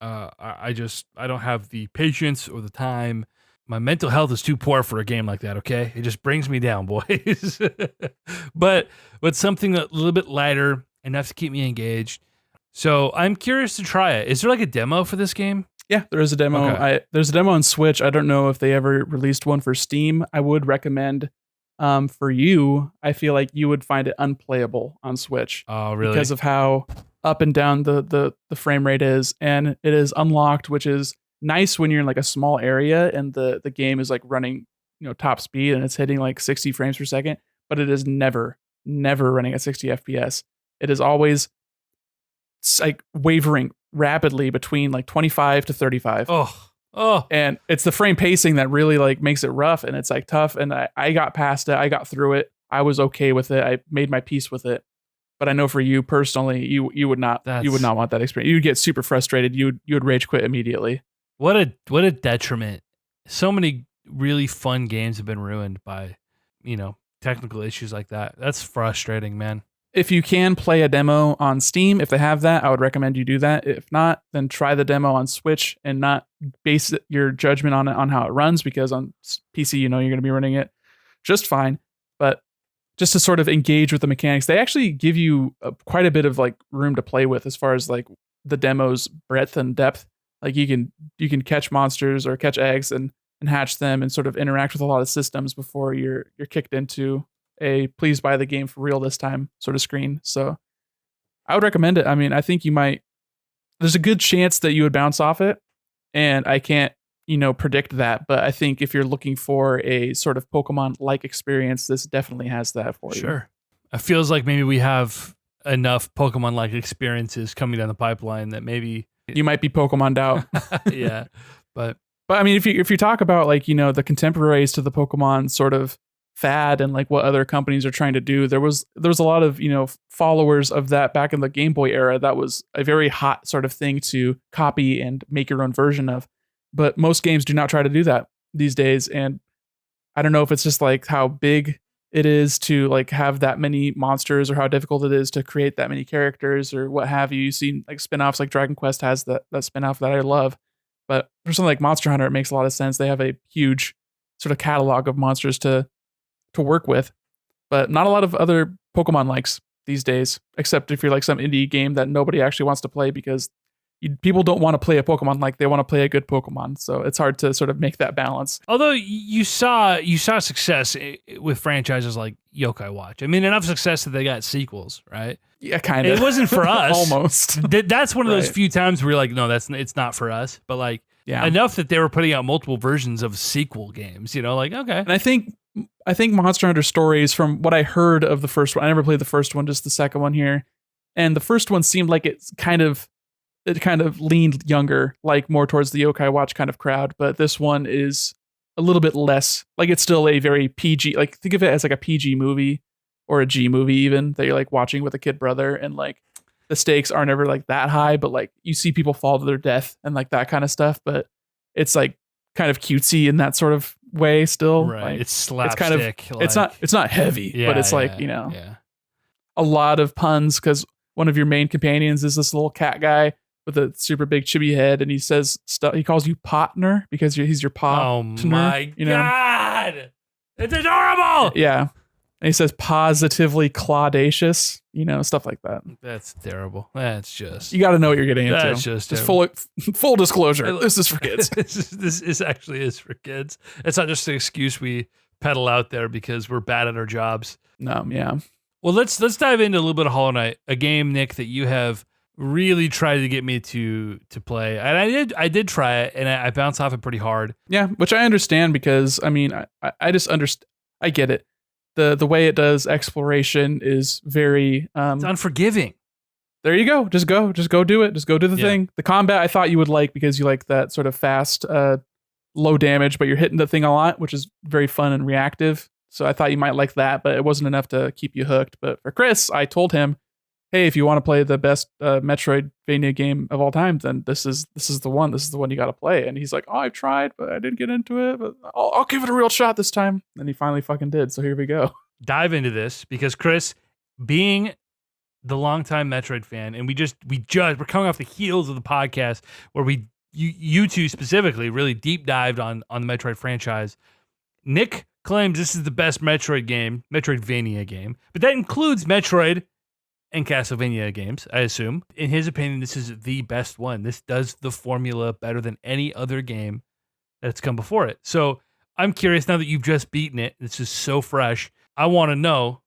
I don't have the patience or the time. My mental health is too poor for a game like that. Okay. It just brings me down, boys. but something a little bit lighter, enough to keep me engaged. So I'm curious to try it. Is there like a demo for this game? Yeah, there is a demo. Okay. There's a demo on Switch. I don't know if they ever released one for Steam. I would recommend for you. I feel like you would find it unplayable on Switch. Oh, really? Because of how up and down the frame rate is, and it is unlocked, which is nice when you're in like a small area and the game is like running top speed and it's hitting like 60 frames per second. But it is never running at 60 FPS. It is always like wavering rapidly between like 25 to 35. Oh. And it's the frame pacing that really like makes it rough and it's like tough. And I got past it. I got through it. I was okay with it. I made my peace with it. But I know for you personally, you would not want that experience. You'd get super frustrated. You would rage quit immediately. What a detriment. So many really fun games have been ruined by, technical issues like that. That's frustrating, man. If you can play a demo on Steam, if they have that, I would recommend you do that. If not, then try the demo on Switch and not base your judgment on it on how it runs, because on PC, you're going to be running it just fine. But just to sort of engage with the mechanics, they actually give you quite a bit of like room to play with as far as like the demo's breadth and depth. Like you can catch monsters or catch eggs and hatch them and sort of interact with a lot of systems before you're kicked into a please buy the game for real this time sort of screen. So I would recommend it. I mean, I think you might, there's a good chance that you would bounce off it, and I can't, predict that. But I think if you're looking for a sort of Pokemon-like experience, this definitely has that for you. Sure. It feels like maybe we have enough Pokemon-like experiences coming down the pipeline that maybe You might be Pokemoned out. yeah, but But I mean, if you talk about like, the contemporaries to the Pokemon sort of fad and like what other companies are trying to do, there was a lot of, followers of that back in the Game Boy era. That was a very hot sort of thing to copy and make your own version of. But most games do not try to do that these days. And I don't know if it's just like how big it is to like have that many monsters, or how difficult it is to create that many characters, or what have you. You see like spin-offs, like Dragon Quest has that spin-off that I love. But for something like Monster Hunter, it makes a lot of sense. They have a huge sort of catalog of monsters to work with, but not a lot of other Pokemon likes these days, except if you're like some indie game that nobody actually wants to play, because people don't want to play a Pokemon like, they want to play a good Pokemon. So it's hard to sort of make that balance. although you saw success with franchises like Yokai Watch. I mean, enough success that they got sequels, right? Yeah, kind of. It wasn't for us. Almost. That's one of those Right. few times where you're like, no, it's not for us. But like, Yeah. enough that they were putting out multiple versions of sequel games. Like, okay, And I think Monster Hunter Stories, from what I heard of the first one, I never played the first one, just the second one here. And the first one seemed like it kind of leaned younger, like more towards the Yokai Watch kind of crowd. But this one is a little bit less, like it's still a very PG, like think of it as like a PG movie or a G movie even, that you're like watching with a kid brother, and like the stakes aren't ever like that high, but like you see people fall to their death and like that kind of stuff. But it's like kind of cutesy in that sort of way still. right? Like, It's slapstick. kind of, it's not heavy, but it's like, yeah. a lot of puns, because one of your main companions is this little cat guy with a super big chibi head, and he says stuff. He calls you partner because he's your Oh partner. my god, it's adorable. Yeah. And he says positively claudacious, stuff like that. That's terrible. That's just. You got to know what you're getting into. That's just full disclosure. This is for kids. this is actually is for kids. It's not just an excuse we peddle out there because we're bad at our jobs. No, yeah. Well, let's dive into a little bit of Hollow Knight, a game, Nick, that you have really tried to get me to play, and I did try it, and I bounced off it pretty hard. Yeah, which I understand, because I mean, I just understand. I get it. The way it does exploration is very It's unforgiving. there you go. Just go do it. Just go do the Yeah. thing. The combat I thought you would like, because you like that sort of fast, low damage, but you're hitting the thing a lot, which is very fun and reactive. So I thought you might like that, but it wasn't enough to keep you hooked. But for Chris, I told him, hey, if you want to play the best Metroidvania game of all time, then this is the one. This is the one you got to play. And he's like, oh, I've tried, but I didn't get into it. But I'll give it a real shot this time. And he finally fucking did. So here we go. Dive into this because Chris, being the longtime Metroid fan, and we're coming off the heels of the podcast where you two specifically really deep dived on the Metroid franchise. Nick claims this is the best Metroidvania game, but that includes Metroid and Castlevania games, I assume. In his opinion, this is the best one. This does the formula better than any other game that's come before it. So I'm curious, now that you've just beaten it, this is so fresh, I want to know.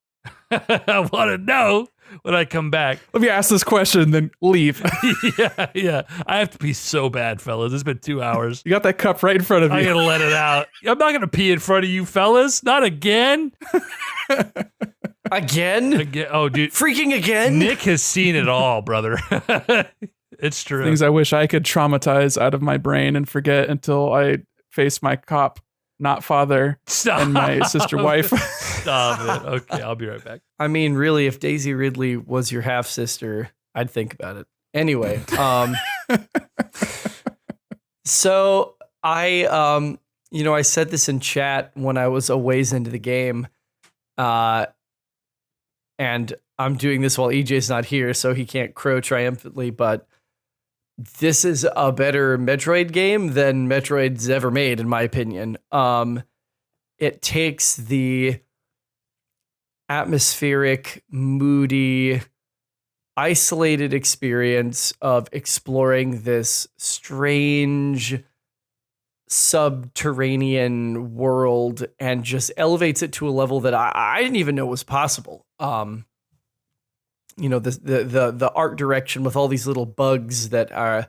I want to know when I come back. Let me ask this question, then leave. Yeah. I have to pee so bad, fellas. It's been 2 hours. You got that cup right in front of you. I'm going to let it out. I'm not going to pee in front of you, fellas. Not again. Again? Oh, dude. Freaking again? Nick has seen it all, brother. It's true. Things I wish I could traumatize out of my brain and forget until I face my cop, not father, Stop. and my sister wife. Stop it. Okay, I'll be right back. I mean, really, if Daisy Ridley was your half sister, I'd think about it. Anyway, so I said this in chat when I was a ways into the game, and I'm doing this while EJ's not here, so he can't crow triumphantly, but this is a better Metroid game than Metroid's ever made, in my opinion. It takes the atmospheric, moody, isolated experience of exploring this strange subterranean world and just elevates it to a level that I didn't even know was possible. The art direction with all these little bugs that are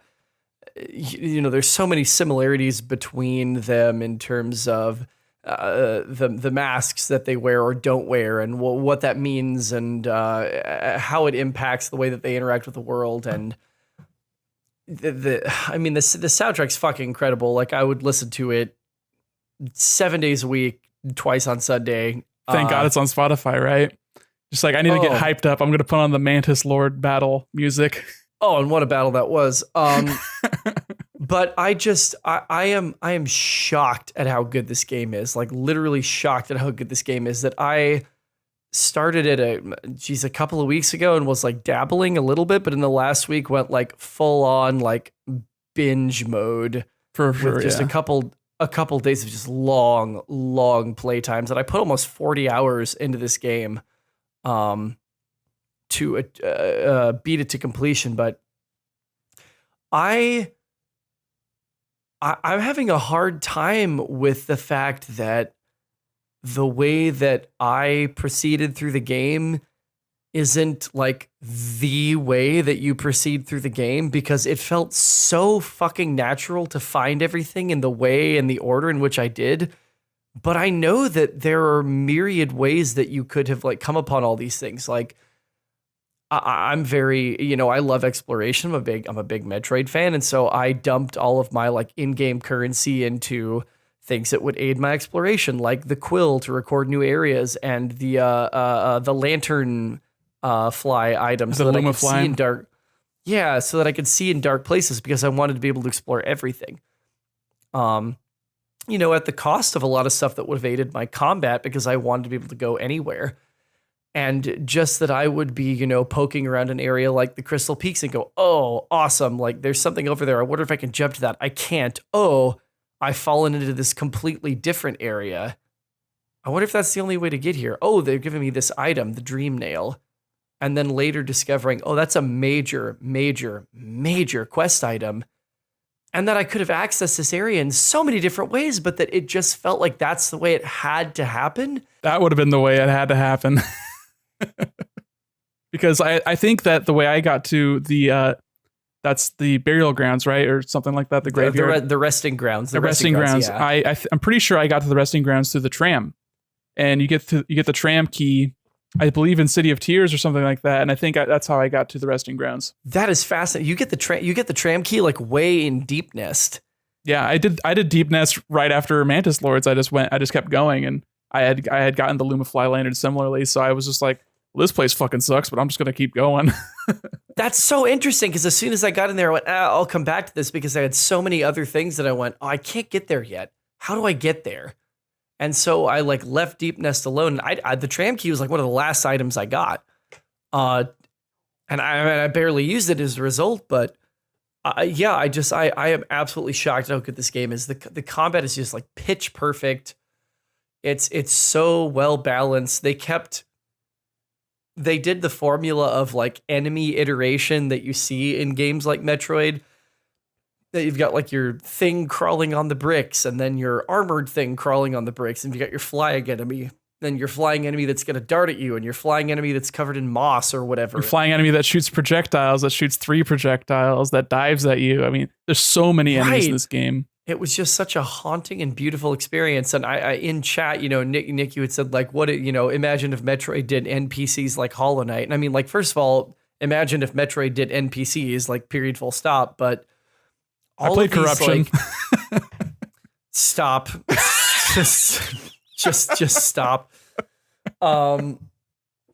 there's so many similarities between them in terms of the masks that they wear or don't wear, and what that means, and how it impacts the way that they interact with the world. And the soundtrack's fucking incredible. Like, I would listen to it 7 days a week, twice on Sunday. Thank God it's on Spotify, right? Just like, I need to get hyped up. I'm going to put on the Mantis Lord battle music. Oh, and what a battle that was. But I am shocked at how good this game is. Like, literally shocked at how good this game is, that I started it a couple of weeks ago and was like dabbling a little bit, but in the last week went like full on like binge mode For sure, with just a couple days of just long play times. And I put almost 40 hours into this game to beat it to completion. But I'm having a hard time with the fact that the way that I proceeded through the game isn't like the way that you proceed through the game, because it felt so fucking natural to find everything in the way and the order in which I did. But I know that there are myriad ways that you could have like come upon all these things. Like, I'm very, I love exploration. I'm a big Metroid fan. And so I dumped all of my like in-game currency into things that would aid my exploration, like the quill to record new areas, and the lantern fly items The so that I Luma could see fly. in dark. Yeah, so that I could see in dark places, because I wanted to be able to explore everything. At the cost of a lot of stuff that would have aided my combat, because I wanted to be able to go anywhere. And just that I would be, poking around an area like the Crystal Peaks and go, oh, awesome. Like, there's something over there. I wonder if I can jump to that. I can't. Oh, I've fallen into this completely different area. I wonder if that's the only way to get here. Oh, they're giving me this item, the Dream Nail. And then later discovering, oh, that's a major quest item. And that I could have accessed this area in so many different ways, but that it just felt like that's the way it had to happen. That would have been the way it had to happen. Because I think that the way I got to the that's the burial grounds, right, or something like that. The graveyard, the resting grounds, the resting grounds. Yeah. I'm pretty sure I got to the resting grounds through the tram, and you get the tram key, I believe, in City of Tears or something like that. And I think that's how I got to the resting grounds. That is fascinating. You get the tram key like way in Deep Nest. Yeah, I did Deep Nest right after Mantis Lords. I just kept going, and I had gotten the Luma Fly Lantern similarly. So I was just like, well, this place fucking sucks, but I'm just gonna keep going. That's so interesting, because as soon as I got in there, I went, I'll come back to this, because I had so many other things that I went, oh, I can't get there yet. How do I get there? And so I like left Deep Nest alone. The tram key was like one of the last items I got. And I barely used it as a result, but I am absolutely shocked at how good this game is. The combat is just like pitch perfect. It's so well balanced. They did the formula of like enemy iteration that you see in games like Metroid. That you've got like your thing crawling on the bricks, and then your armored thing crawling on the bricks, and you got your flying enemy, then your flying enemy that's going to dart at you, and your flying enemy that's covered in moss or whatever. Your flying enemy that shoots projectiles, that shoots 3 projectiles, that dives at you. I mean, there's so many enemies in this game. It was just such a haunting and beautiful experience. And I in chat, Nick, you had said like, imagine if Metroid did NPCs like Hollow Knight. And I mean, like, first of all, imagine if Metroid did NPCs, like, period, full stop. But I played Corruption. Like, stop. just stop.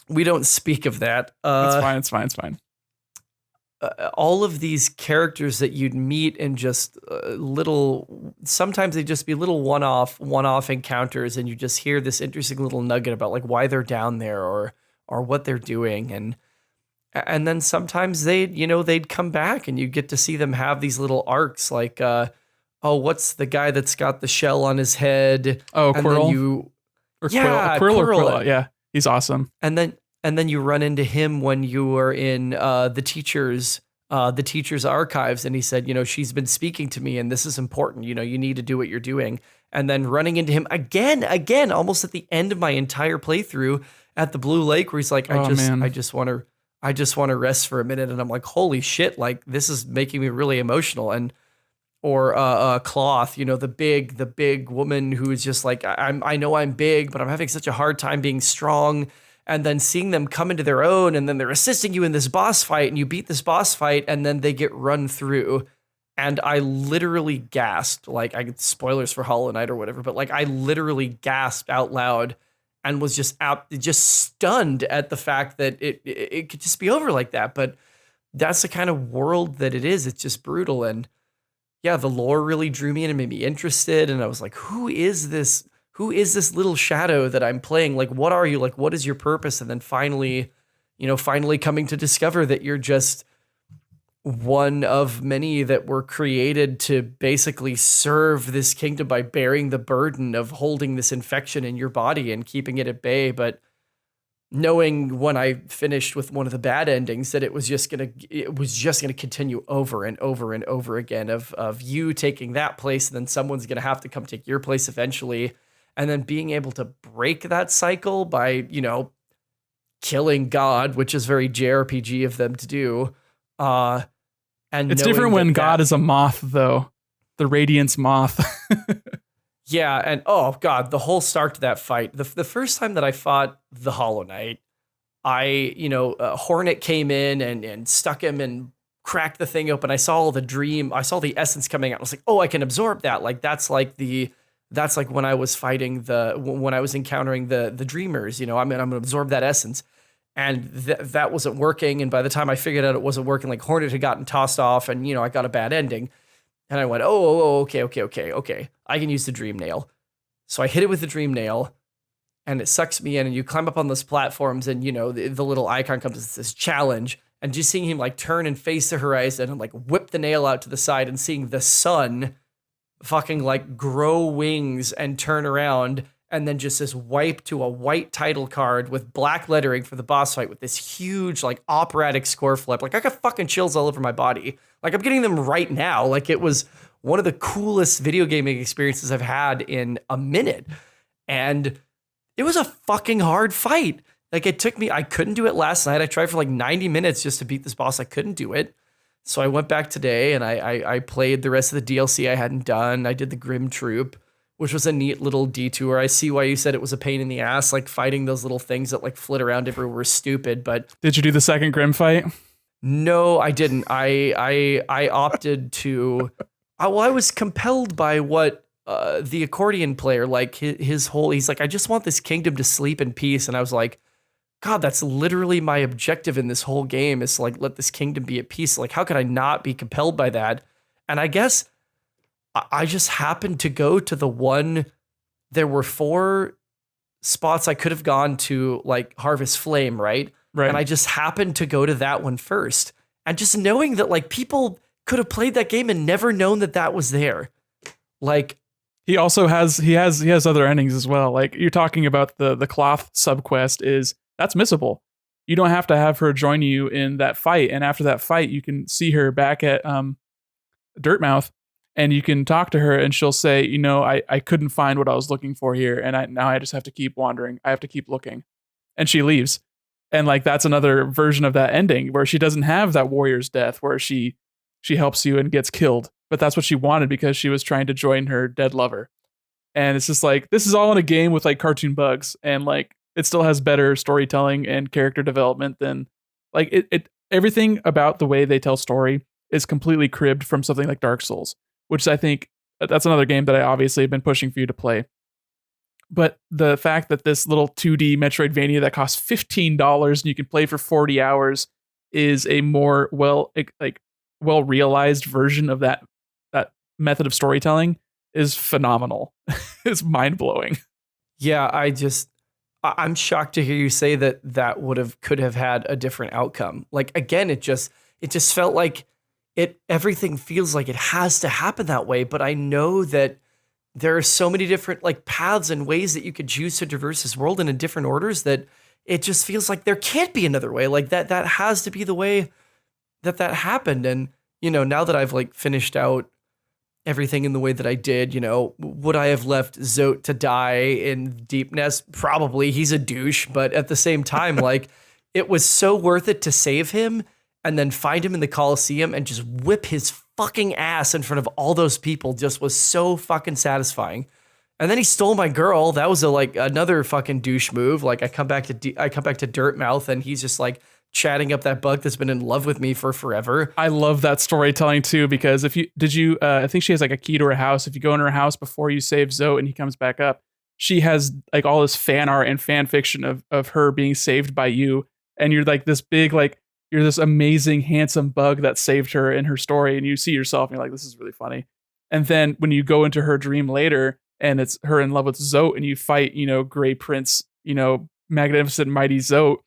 We don't speak of that. It's fine. All of these characters that you'd meet in just sometimes they'd just be little one-off encounters, and you just hear this interesting little nugget about like why they're down there or what they're doing. And then sometimes they'd come back, and you get to see them have these little arcs like, what's the guy that's got the shell on his head? Oh, and Quirrell? Quirrell. Yeah, he's awesome. And then you run into him when you are in the teacher's archives, and he said, she's been speaking to me, and this is important. You need to do what you're doing. And then running into him again, almost at the end of my entire playthrough at the Blue Lake, where he's like, I just want to rest for a minute. And I'm like, holy shit, like this is making me really emotional. And or Cloth, the big woman who is just like, I know I'm big, but I'm having such a hard time being strong. And then seeing them come into their own, and then they're assisting you in this boss fight, and you beat this boss fight, and then they get run through. And I literally gasped, like, I get spoilers for Hollow Knight or whatever, but like I literally gasped out loud and was just stunned at the fact that it could just be over like that. But that's the kind of world that it is. It's just brutal. And yeah, the lore really drew me in and made me interested. And I was like, who is this? Who is this little shadow that I'm playing? Like, what are you? Like, what is your purpose? And then finally coming to discover that you're just one of many that were created to basically serve this kingdom by bearing the burden of holding this infection in your body and keeping it at bay. But knowing when I finished with one of the bad endings that it was just gonna continue over and over and over again of you taking that place, and then someone's gonna have to come take your place eventually, and then being able to break that cycle by killing God, which is very JRPG of them to do. And it's different when God is a moth, though. The Radiance moth. Yeah, and oh god, the whole start to that fight. The first time that I fought the Hollow Knight, Hornet came in and stuck him and cracked the thing open. I saw the essence coming out. I was like, oh, I can absorb that. Like that's like when I was fighting when I was encountering the dreamers. I'm gonna absorb that essence. And that wasn't working. And by the time I figured out it wasn't working, like Hornet had gotten tossed off, and I got a bad ending. And I went, okay. I can use the Dream Nail. So I hit it with the Dream Nail, and it sucks me in. And you climb up on those platforms, and the little icon comes as this challenge. And just seeing him like turn and face the horizon and like whip the nail out to the side, and seeing the sun fucking like grow wings and turn around, and then just this wipe to a white title card with black lettering for the boss fight with this huge like operatic score flip. Like I got fucking chills all over my body. Like I'm getting them right now. Like it was one of the coolest video gaming experiences I've had in a minute. And it was a fucking hard fight. Like it took me, I couldn't do it last night. I tried for like 90 minutes just to beat this boss. I couldn't do it. So I went back today and I played the rest of the DLC I hadn't done. I did the Grim Troop, which was a neat little detour. I see why you said it was a pain in the ass, like fighting those little things that like flit around everywhere were stupid. But did you do the second Grim fight? No, I didn't. I opted to. I was compelled by what the accordion player, like he's like, I just want this kingdom to sleep in peace. And I was like, God, that's literally my objective in this whole game, is like, let this kingdom be at peace. Like, how could I not be compelled by that? And I guess I just happened to go to the one. There were 4 spots I could have gone to, like Harvest Flame, right? Right. And I just happened to go to that one first. And just knowing that like people could have played that game and never known that was there. Like he also has other endings as well. Like you're talking about the Cloth subquest that's missable. You don't have to have her join you in that fight. And after that fight, you can see her back at Dirtmouth, and you can talk to her, and she'll say, I couldn't find what I was looking for here. And now I just have to keep wandering. I have to keep looking. And she leaves. And like, that's another version of that ending where she doesn't have that warrior's death where she helps you and gets killed. But that's what she wanted because she was trying to join her dead lover. And it's just like, this is all in a game with like cartoon bugs, and like, it still has better storytelling and character development than like it everything about the way they tell story is completely cribbed from something like Dark Souls, which I think that's another game that I obviously have been pushing for you to play. But the fact that this little 2D Metroidvania that costs $15 and you can play for 40 hours is a more well realized version of that method of storytelling is phenomenal. It's mind blowing. Yeah, I'm shocked to hear you say that could have had a different outcome. Like again, it just felt like everything feels like it has to happen that way. But I know that there are so many different like paths and ways that you could choose to traverse this world, and in different orders, that it just feels like there can't be another way. Like that has to be the way that happened. And now that I've like finished out everything in the way that I did, would I have left Zote to die in Deepness? Probably. He's a douche, but at the same time, like it was so worth it to save him. and then find him in the Coliseum and just whip his fucking ass in front of all those people just was so fucking satisfying. And then he stole my girl. That was another fucking douche move. Like I come back to Dirtmouth and he's just like chatting up that bug that's been in love with me for forever. I love that storytelling too, because I think she has like a key to her house. If you go in her house before you save Zoe and he comes back up, she has like all this fan art and fan fiction of her being saved by you. And you're like this big, like you're this amazing, handsome bug that saved her in her story. And you see yourself and you're like, this is really funny. And then when you go into her dream later and it's her in love with Zoe and you fight, Grey Prince, magnificent, mighty Zoe.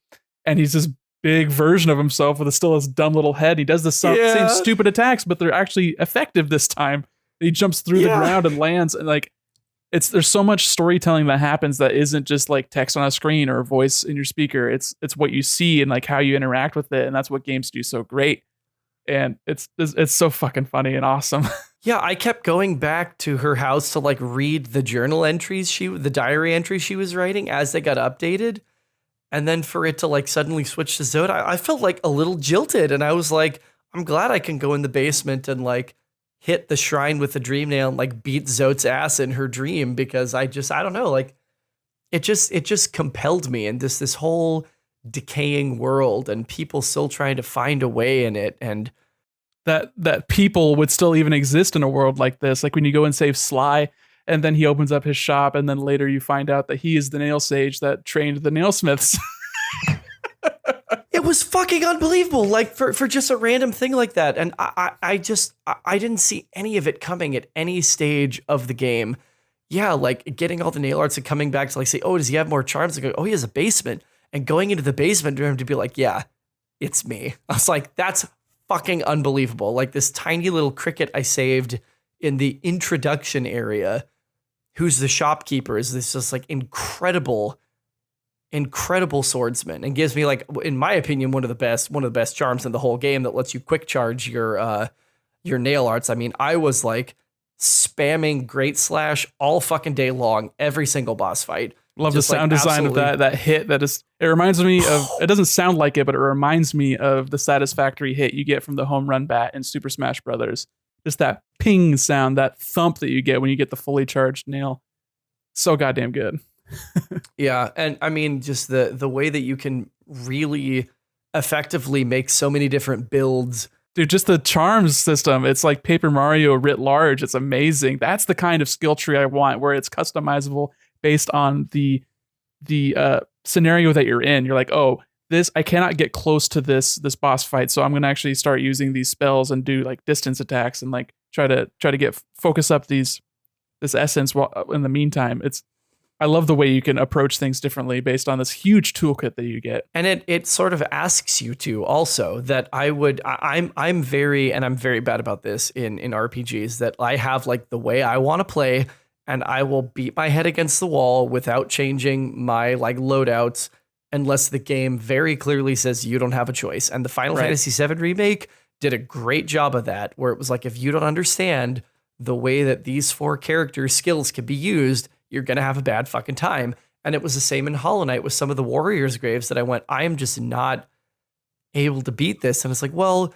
And he's this big version of himself with still this dumb little head. He does the same stupid attacks, but they're actually effective this time. He jumps through the ground and lands, and like there's so much storytelling that happens that isn't just like text on a screen or a voice in your speaker. It's what you see and like how you interact with it, and that's what games do so great. And it's so fucking funny and awesome. Yeah, I kept going back to her house to like read the journal entries the diary entries she was writing as they got updated. And then for it to like suddenly switch to Zoe, I felt like a little jilted. And I was like, I'm glad I can go in the basement and like hit the shrine with the dream nail and like beat Zote's ass in her dream, because I don't know, like it just compelled me in this whole decaying world and people still trying to find a way in it. And that people would still even exist in a world like this. Like when you go and save Sly, and then he opens up his shop, and then later you find out that he is the nail sage that trained the nailsmiths. It was fucking unbelievable. Like for just a random thing like that. And I didn't see any of it coming at any stage of the game. Yeah. Like getting all the nail arts and coming back to like say, oh, does he have more charms? I go, oh, he has a basement, and going into the basement for him to be like, yeah, it's me. I was like, that's fucking unbelievable. Like this tiny little cricket I saved in the introduction area, who's the shopkeeper, is this just like incredible swordsman, and gives me like, in my opinion, one of the best charms in the whole game that lets you quick charge your nail arts. I mean, I was like spamming Great Slash all fucking day long, every single boss fight. Love the sound design of that hit. It reminds me of, it doesn't sound like it, but it reminds me of the satisfactory hit you get from the home run bat in Super Smash Brothers. Just that ping sound, that thump that you get when you get the fully charged nail. So goddamn good. Yeah, and I mean, just the way that you can really effectively make so many different builds. Dude, just the charms system, it's like Paper Mario writ large. It's amazing. That's the kind of skill tree I want, where it's customizable based on the scenario that you're in. You're like, oh, I cannot get close to this boss fight, so I'm going to actually start using these spells and do like distance attacks and like try to focus up this essence while in the meantime. I love the way you can approach things differently based on this huge toolkit that you get. And it sort of asks you to also that I'm very bad about this in RPGs, that I have like the way I want to play, and I will beat my head against the wall without changing my like loadouts unless the game very clearly says you don't have a choice. And the Final Fantasy VII Remake did a great job of that, where it was like, if you don't understand the way that these 4 characters' skills can be used, you're going to have a bad fucking time. And it was the same in Hollow Knight with some of the Warriors' Graves that I went, I am just not able to beat this. And it's like, well,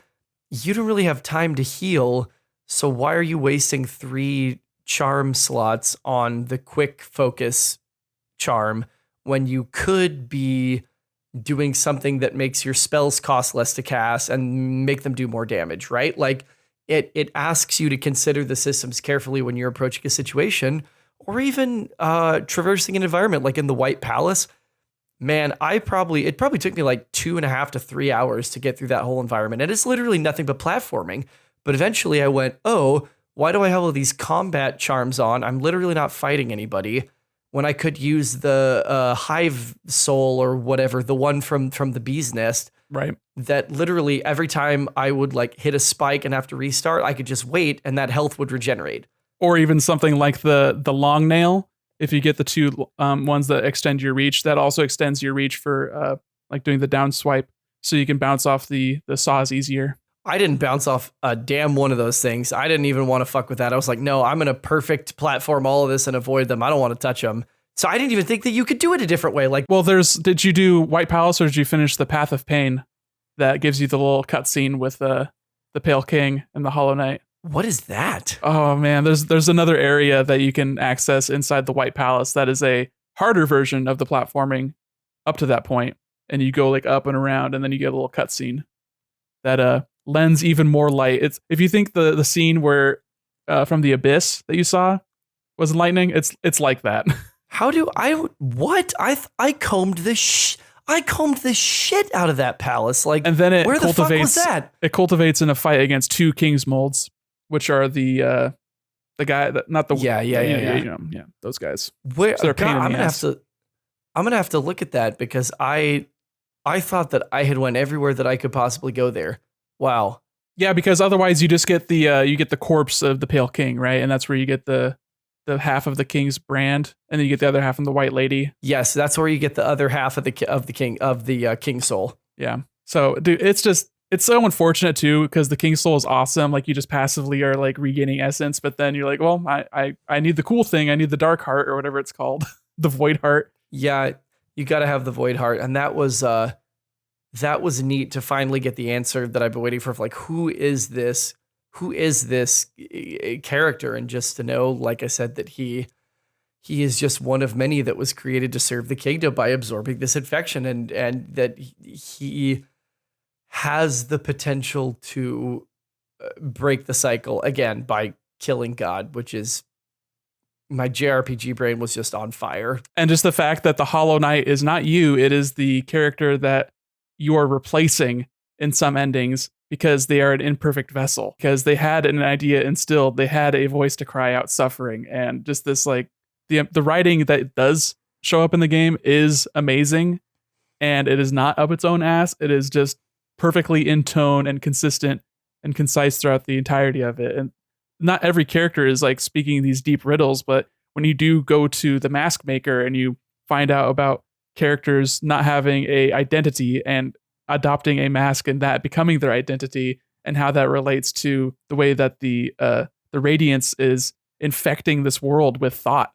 you don't really have time to heal, so why are you wasting 3 charm slots on the quick focus charm when you could be doing something that makes your spells cost less to cast and make them do more damage, right? Like it asks you to consider the systems carefully when you're approaching a situation, or even traversing an environment like in the White Palace. Man, it probably took me like 2.5 to 3 hours to get through that whole environment. And it's literally nothing but platforming. But eventually I went, oh, why do I have all these combat charms on? I'm literally not fighting anybody, when I could use the Hive Soul or whatever, the one from the Bee's Nest. Right. That literally every time I would like hit a spike and have to restart, I could just wait and that health would regenerate. Or even something like the long nail. If you get the 2 ones that extend your reach, that also extends your reach for like doing the down swipe, so you can bounce off the saws easier. I didn't bounce off a damn one of those things. I didn't even want to fuck with that. I was like, no, I'm going to perfect platform all of this and avoid them. I don't want to touch them. So I didn't even think that you could do it a different way. Like, well, did you do White Palace, or did you finish the Path of Pain? that gives you the little cutscene with the Pale King and the Hollow Knight. What is that? Oh man, there's another area that you can access inside the White Palace that is a harder version of the platforming up to that point, and you go like up and around, and then you get a little cutscene that lends even more light. It's if you think the scene where from the Abyss that you saw was lightning, it's like that. How do I what? I combed the shit out of that palace. Like, And then it where the fuck was cultivates that? it cultivates in a fight against two King's Molds, which are the guy that not the Yeah. those guys. Where So they're a pain God, in I'm the gonna ass. have to I'm gonna have to look at that because I thought that I had went everywhere that I could possibly go there. Wow. Yeah, because otherwise you just get the corpse of the Pale King, right? And that's where you get the half of the King's brand, and then you get the other half from the White Lady. Yes, that's where you get the other half of the King Soul. Yeah. So, dude, it's so unfortunate too because the King's Soul is awesome. Like you just passively are like regaining essence, but then you're like, well, I need the cool thing. I need the Dark Heart or whatever it's called, the Void Heart. Yeah, you got to have the Void Heart, and that was neat to finally get the answer that I've been waiting for. Like, who is this character? And just to know, like I said, that he is just one of many that was created to serve the kingdom by absorbing this infection, and that he has the potential to break the cycle again by killing God, which is my JRPG brain was just on fire. And just the fact that the Hollow Knight is not you, it is the character that you are replacing in some endings because they are an imperfect vessel. Because they had an idea instilled, they had a voice to cry out suffering, and just this like the writing that does show up in the game is amazing, and it is not up its own ass. It is just perfectly in tone and consistent and concise throughout the entirety of it. And not every character is like speaking these deep riddles, but when you do go to the Mask Maker and you find out about characters not having a identity and adopting a mask and that becoming their identity, and how that relates to the way that the Radiance is infecting this world with thought,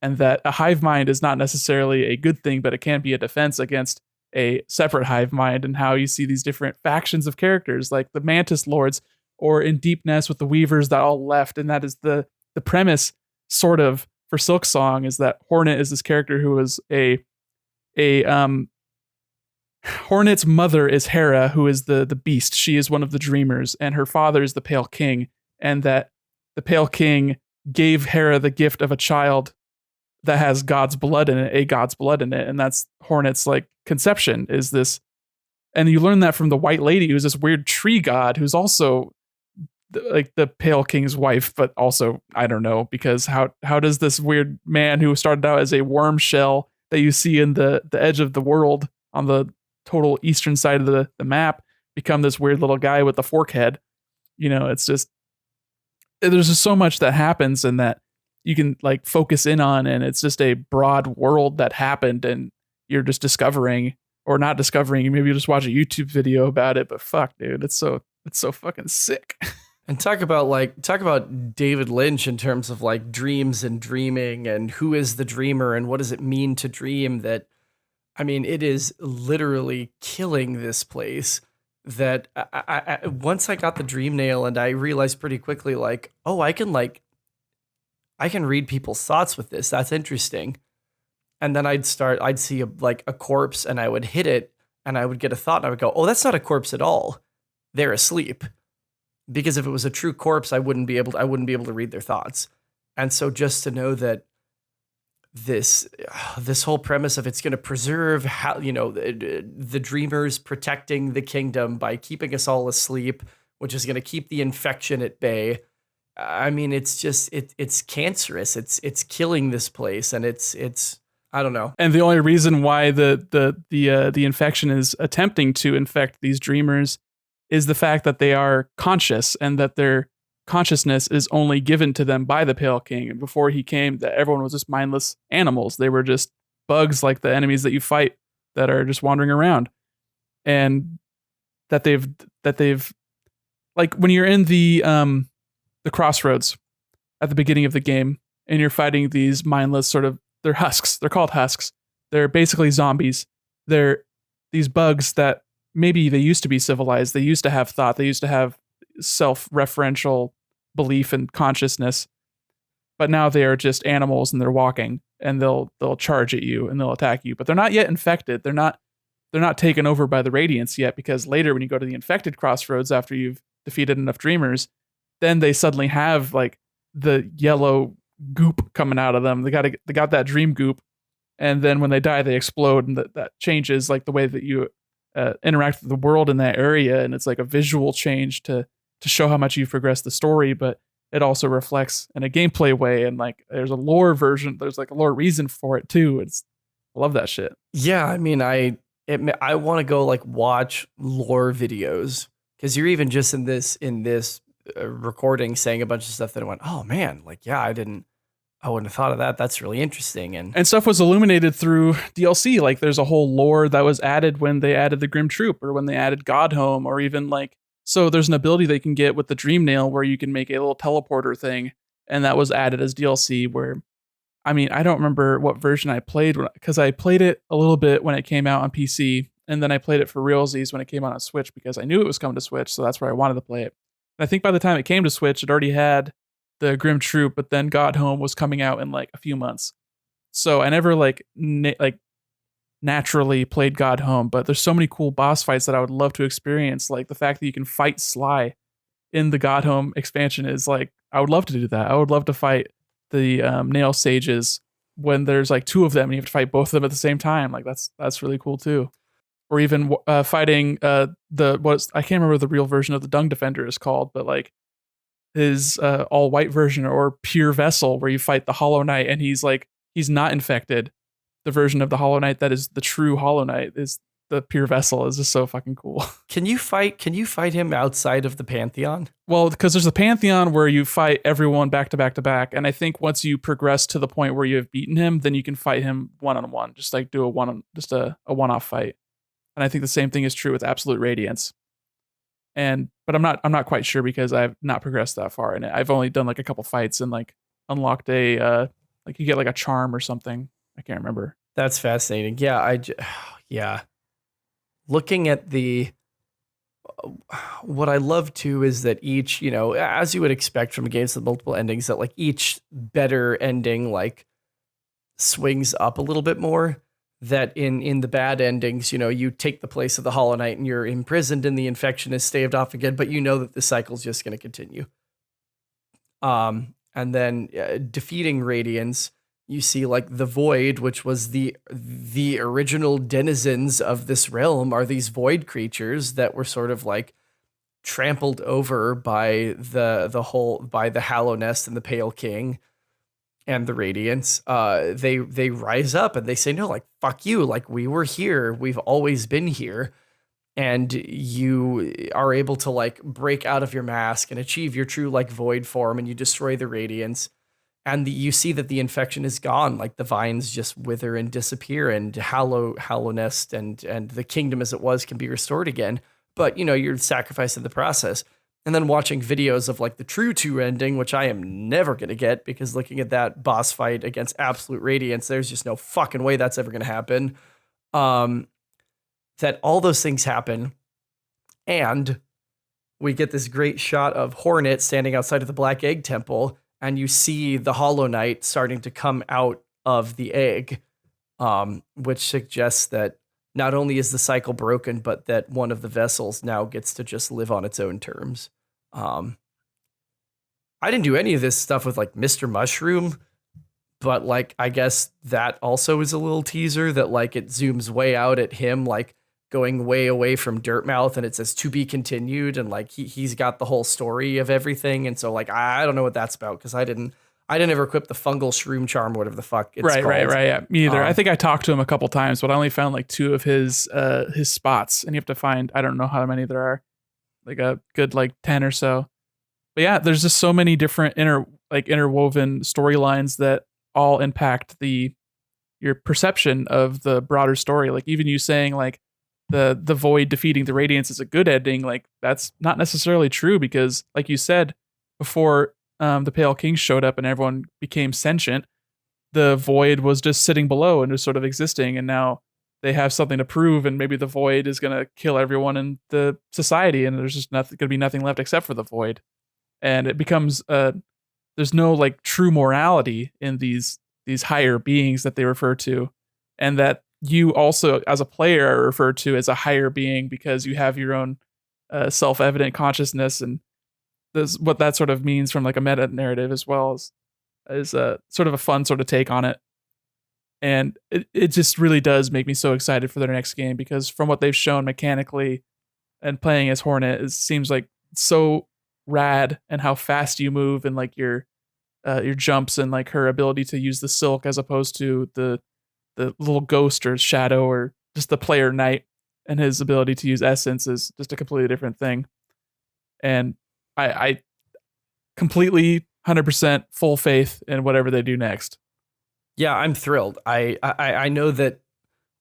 and that a hive mind is not necessarily a good thing, but it can be a defense against a separate hive mind, and how you see these different factions of characters like the Mantis Lords, or in Deep Nest with the Weavers that all left. And that is the premise sort of for Silk Song, is that Hornet is this character who is Hornet's mother is Hera, who is the beast. She is one of the dreamers, and her father is the Pale King, and that the Pale King gave Hera the gift of a child that has God's blood in it, a God's blood in it, and that's Hornet's like conception is this. And you learn that from the White Lady, who's this weird tree god, who's also like the Pale King's wife, but also I don't know, because how does this weird man who started out as a worm shell that you see in the edge of the world on the total eastern side of the map become this weird little guy with a fork head? You know, it's just there's just so much that happens and that you can like focus in on, and it's just a broad world that happened, and you're just discovering or not discovering. Maybe you just watch a YouTube video about it, but fuck, dude, it's so fucking sick. And talk about David Lynch in terms of like dreams and dreaming, and who is the dreamer and what does it mean to dream. That, I mean, it is literally killing this place. That I once I got the dream nail, and I realized pretty quickly, like, oh, I can read people's thoughts with this. That's interesting. And then I'd see a corpse, and I would hit it, and I would get a thought, and I would go, oh, that's not a corpse at all. They're asleep. Because if it was a true corpse, I wouldn't be able to read their thoughts. And so just to know that this whole premise of it's going to preserve how, you know, the dreamers protecting the kingdom by keeping us all asleep, which is going to keep the infection at bay. I mean, it's just it's cancerous. It's killing this place, and it's I don't know. And the only reason why the infection is attempting to infect these dreamers is the fact that they are conscious, and that their consciousness is only given to them by the Pale King. And before he came, that everyone was just mindless animals. They were just bugs like the enemies that you fight that are just wandering around. And that they've like when you're in the crossroads at the beginning of the game, and you're fighting these mindless they're husks. They're called husks. They're basically zombies. They're these bugs that maybe they used to be civilized. They used to have thought. They used to have self-referential belief and consciousness. But now they are just animals and they're walking and they'll charge at you and they'll attack you. But they're not yet infected. They're not taken over by the Radiance yet, because later when you go to the infected crossroads after you've defeated enough Dreamers, then they suddenly have like the yellow goop coming out of them. They got that dream goop, and then when they die, they explode, and that changes like the way that you interact with the world in that area, and it's like a visual change to show how much you've progressed the story, but it also reflects in a gameplay way, and like there's a lore version, there's like a lore reason for it too. I love that shit. Yeah, I mean, I want to go like watch lore videos, because you're even just in this recording saying a bunch of stuff that I went, oh man, like yeah, I wouldn't have thought of that. That's really interesting, and stuff was illuminated through DLC. Like there's a whole lore that was added when they added the Grim Troop, or when they added Godhome, or even like, so there's an ability they can get with the Dream Nail where you can make a little teleporter thing, and that was added as DLC. Where, I mean, I don't remember what version I played, because I played it a little bit when it came out on PC, and then I played it for realsies when it came out on Switch, because I knew it was coming to Switch, so that's where I wanted to play it. And I think by the time it came to Switch, it already had the Grim Troop, but then Godhome was coming out in like a few months. So I never like naturally played Godhome, but there's so many cool boss fights that I would love to experience. Like the fact that you can fight Sly in the Godhome expansion is like, I would love to do that. I would love to fight the Nail Sages when there's like two of them and you have to fight both of them at the same time. Like that's really cool too. Or even fighting I can't remember the real version of the Dung Defender is called, but like his all white version, or Pure Vessel, where you fight the Hollow Knight and he's not infected. The version of the Hollow Knight that is the true Hollow Knight is the Pure Vessel. Is just so fucking cool. Can you fight him outside of the Pantheon? Well, because there's a Pantheon where you fight everyone back to back to back, and I think once you progress to the point where you have beaten him, then you can fight him one-on-one, just like do a one-off fight. And I think the same thing is true with Absolute Radiance. But I'm not quite sure, because I've not progressed that far in it. I've only done like a couple fights and like unlocked a like you get like a charm or something. I can't remember. That's fascinating. Yeah, yeah. Looking at what I love too is that each, as you would expect from games with multiple endings, that like each better ending like swings up a little bit more. That in the bad endings, you take the place of the Hollow Knight and you're imprisoned and the infection is staved off again, but you know that the cycle's just going to continue. And then defeating Radiance, you see like the Void, which was the original denizens of this realm, are these void creatures that were sort of like trampled over by by the Hallow Nest and the Pale King and the Radiance. They rise up and they say, no, like, fuck you. Like, we were here. We've always been here. And you are able to like break out of your mask and achieve your true like void form, and you destroy the Radiance. And you see that the infection is gone. Like the vines just wither and disappear, and Hallow Nest and the kingdom as it was can be restored again. But you're sacrificed in the process. And then watching videos of like the true 2 ending, which I am never going to get, because looking at that boss fight against Absolute Radiance, there's just no fucking way that's ever going to happen. That all those things happen. And we get this great shot of Hornet standing outside of the Black Egg Temple, and you see the Hollow Knight starting to come out of the egg, which suggests that not only is the cycle broken, but that one of the vessels now gets to just live on its own terms. I didn't do any of this stuff with like Mr. Mushroom, but like, I guess that also is a little teaser that like it zooms way out at him, like going way away from Dirtmouth, and it says to be continued. And like, he's got the whole story of everything. And so like, I don't know what that's about, because I didn't ever equip the fungal shroom charm or whatever the fuck it's called. Right. Yeah, me either. I think I talked to him a couple times, but I only found like 2 of his spots, and you have to find, I don't know how many there are, like a good like 10 or so. But yeah, there's just so many different interwoven storylines that all impact your perception of the broader story. Like even you saying like the Void defeating the Radiance is a good ending, like that's not necessarily true, because like you said before, the Pale King showed up and everyone became sentient, the Void was just sitting below and just sort of existing, and now they have something to prove, and maybe the void is going to kill everyone in the society, and there's just going to be nothing left except for the void. And it becomes there's no like true morality in these higher beings that they refer to, and that you also as a player are referred to as a higher being because you have your own self-evident consciousness. And this what that sort of means from like a meta narrative as well as a sort of a fun sort of take on it. And it just really does make me so excited for their next game, because from what they've shown mechanically and playing as Hornet, it seems like so rad, and how fast you move, and like your jumps, and like her ability to use the silk as opposed to the little ghost or shadow, or just the player knight, and his ability to use essence is just a completely different thing. And I completely 100% full faith in whatever they do next. Yeah, I'm thrilled. I know that.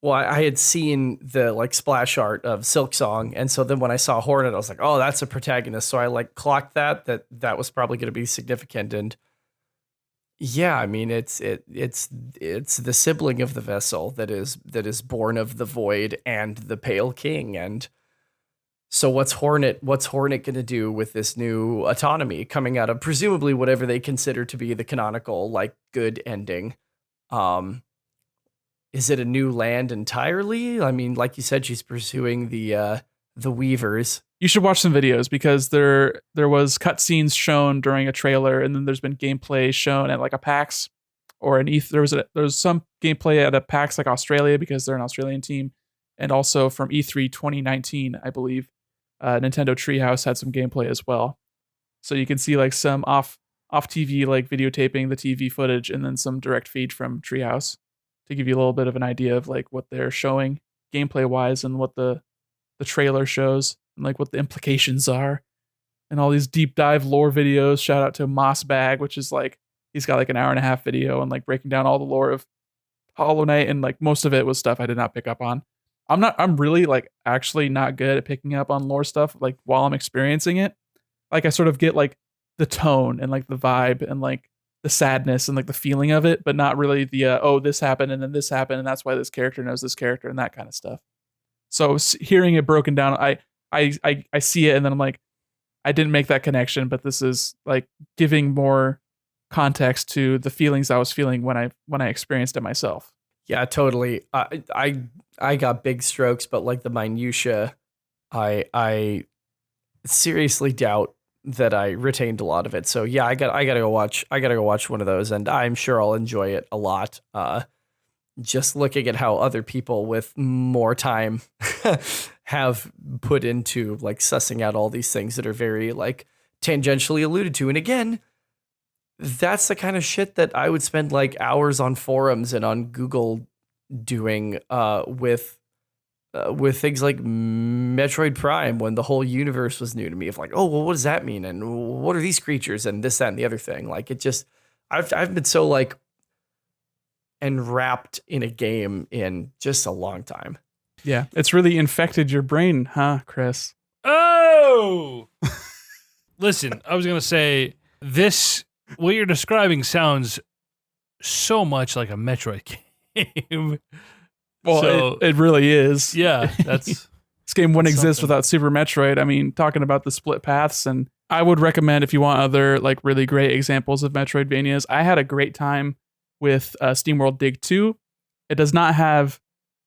Well, I had seen the like splash art of Silksong, and so then when I saw Hornet, I was like, "Oh, that's a protagonist." So I like clocked that was probably going to be significant. And yeah, I mean, it's the sibling of the vessel that is born of the void and the Pale King. And so what's Hornet going to do with this new autonomy coming out of presumably whatever they consider to be the canonical like good ending? Is it a new land entirely? I mean, like you said, she's pursuing the Weavers. You should watch some videos, because there was cutscenes shown during a trailer, and then there's been gameplay shown at like a PAX or an ETH. There was some gameplay at a PAX like Australia, because they're an Australian team, and also from E3 2019, I believe. Nintendo Treehouse had some gameplay as well, so you can see like some off TV like videotaping the TV footage, and then some direct feed from Treehouse, to give you a little bit of an idea of like what they're showing gameplay wise, and what the trailer shows, and like what the implications are, and all these deep dive lore videos. Shout out to Mossbag, which is like, he's got like an 1.5-hour video and like breaking down all the lore of Hollow Knight, and like most of it was stuff I did not pick up on. I'm really like actually not good at picking up on lore stuff like while I'm experiencing it. Like I sort of get like the tone and like the vibe and like the sadness and like the feeling of it, but not really the oh, this happened and then this happened and that's why this character knows this character and that kind of stuff. So hearing it broken down, I see it, and then I'm like, I didn't make that connection, but this is like giving more context to the feelings I was feeling when I experienced it myself. Yeah, totally. I got big strokes, but like the minutia, I seriously doubt that I retained a lot of it. So yeah, I gotta go watch one of those, and I'm sure I'll enjoy it a lot. Just looking at how other people with more time have put into like sussing out all these things that are very like tangentially alluded to. And again, that's the kind of shit that I would spend like hours on forums and on Google doing with things like Metroid Prime, when the whole universe was new to me, of like, oh, well, what does that mean? And what are these creatures? And this, that, and the other thing. Like it just, I've been so like enwrapped in a game in just a long time. Yeah, it's really infected your brain, huh, Chris? Oh! Listen, I was going to say, what you're describing sounds so much like a Metroid game. Well, so, it really is. Yeah, that's... This game wouldn't exist without Super Metroid. I mean, talking about the split paths, and I would recommend, if you want other like really great examples of Metroidvanias, I had a great time with SteamWorld Dig 2. It does not have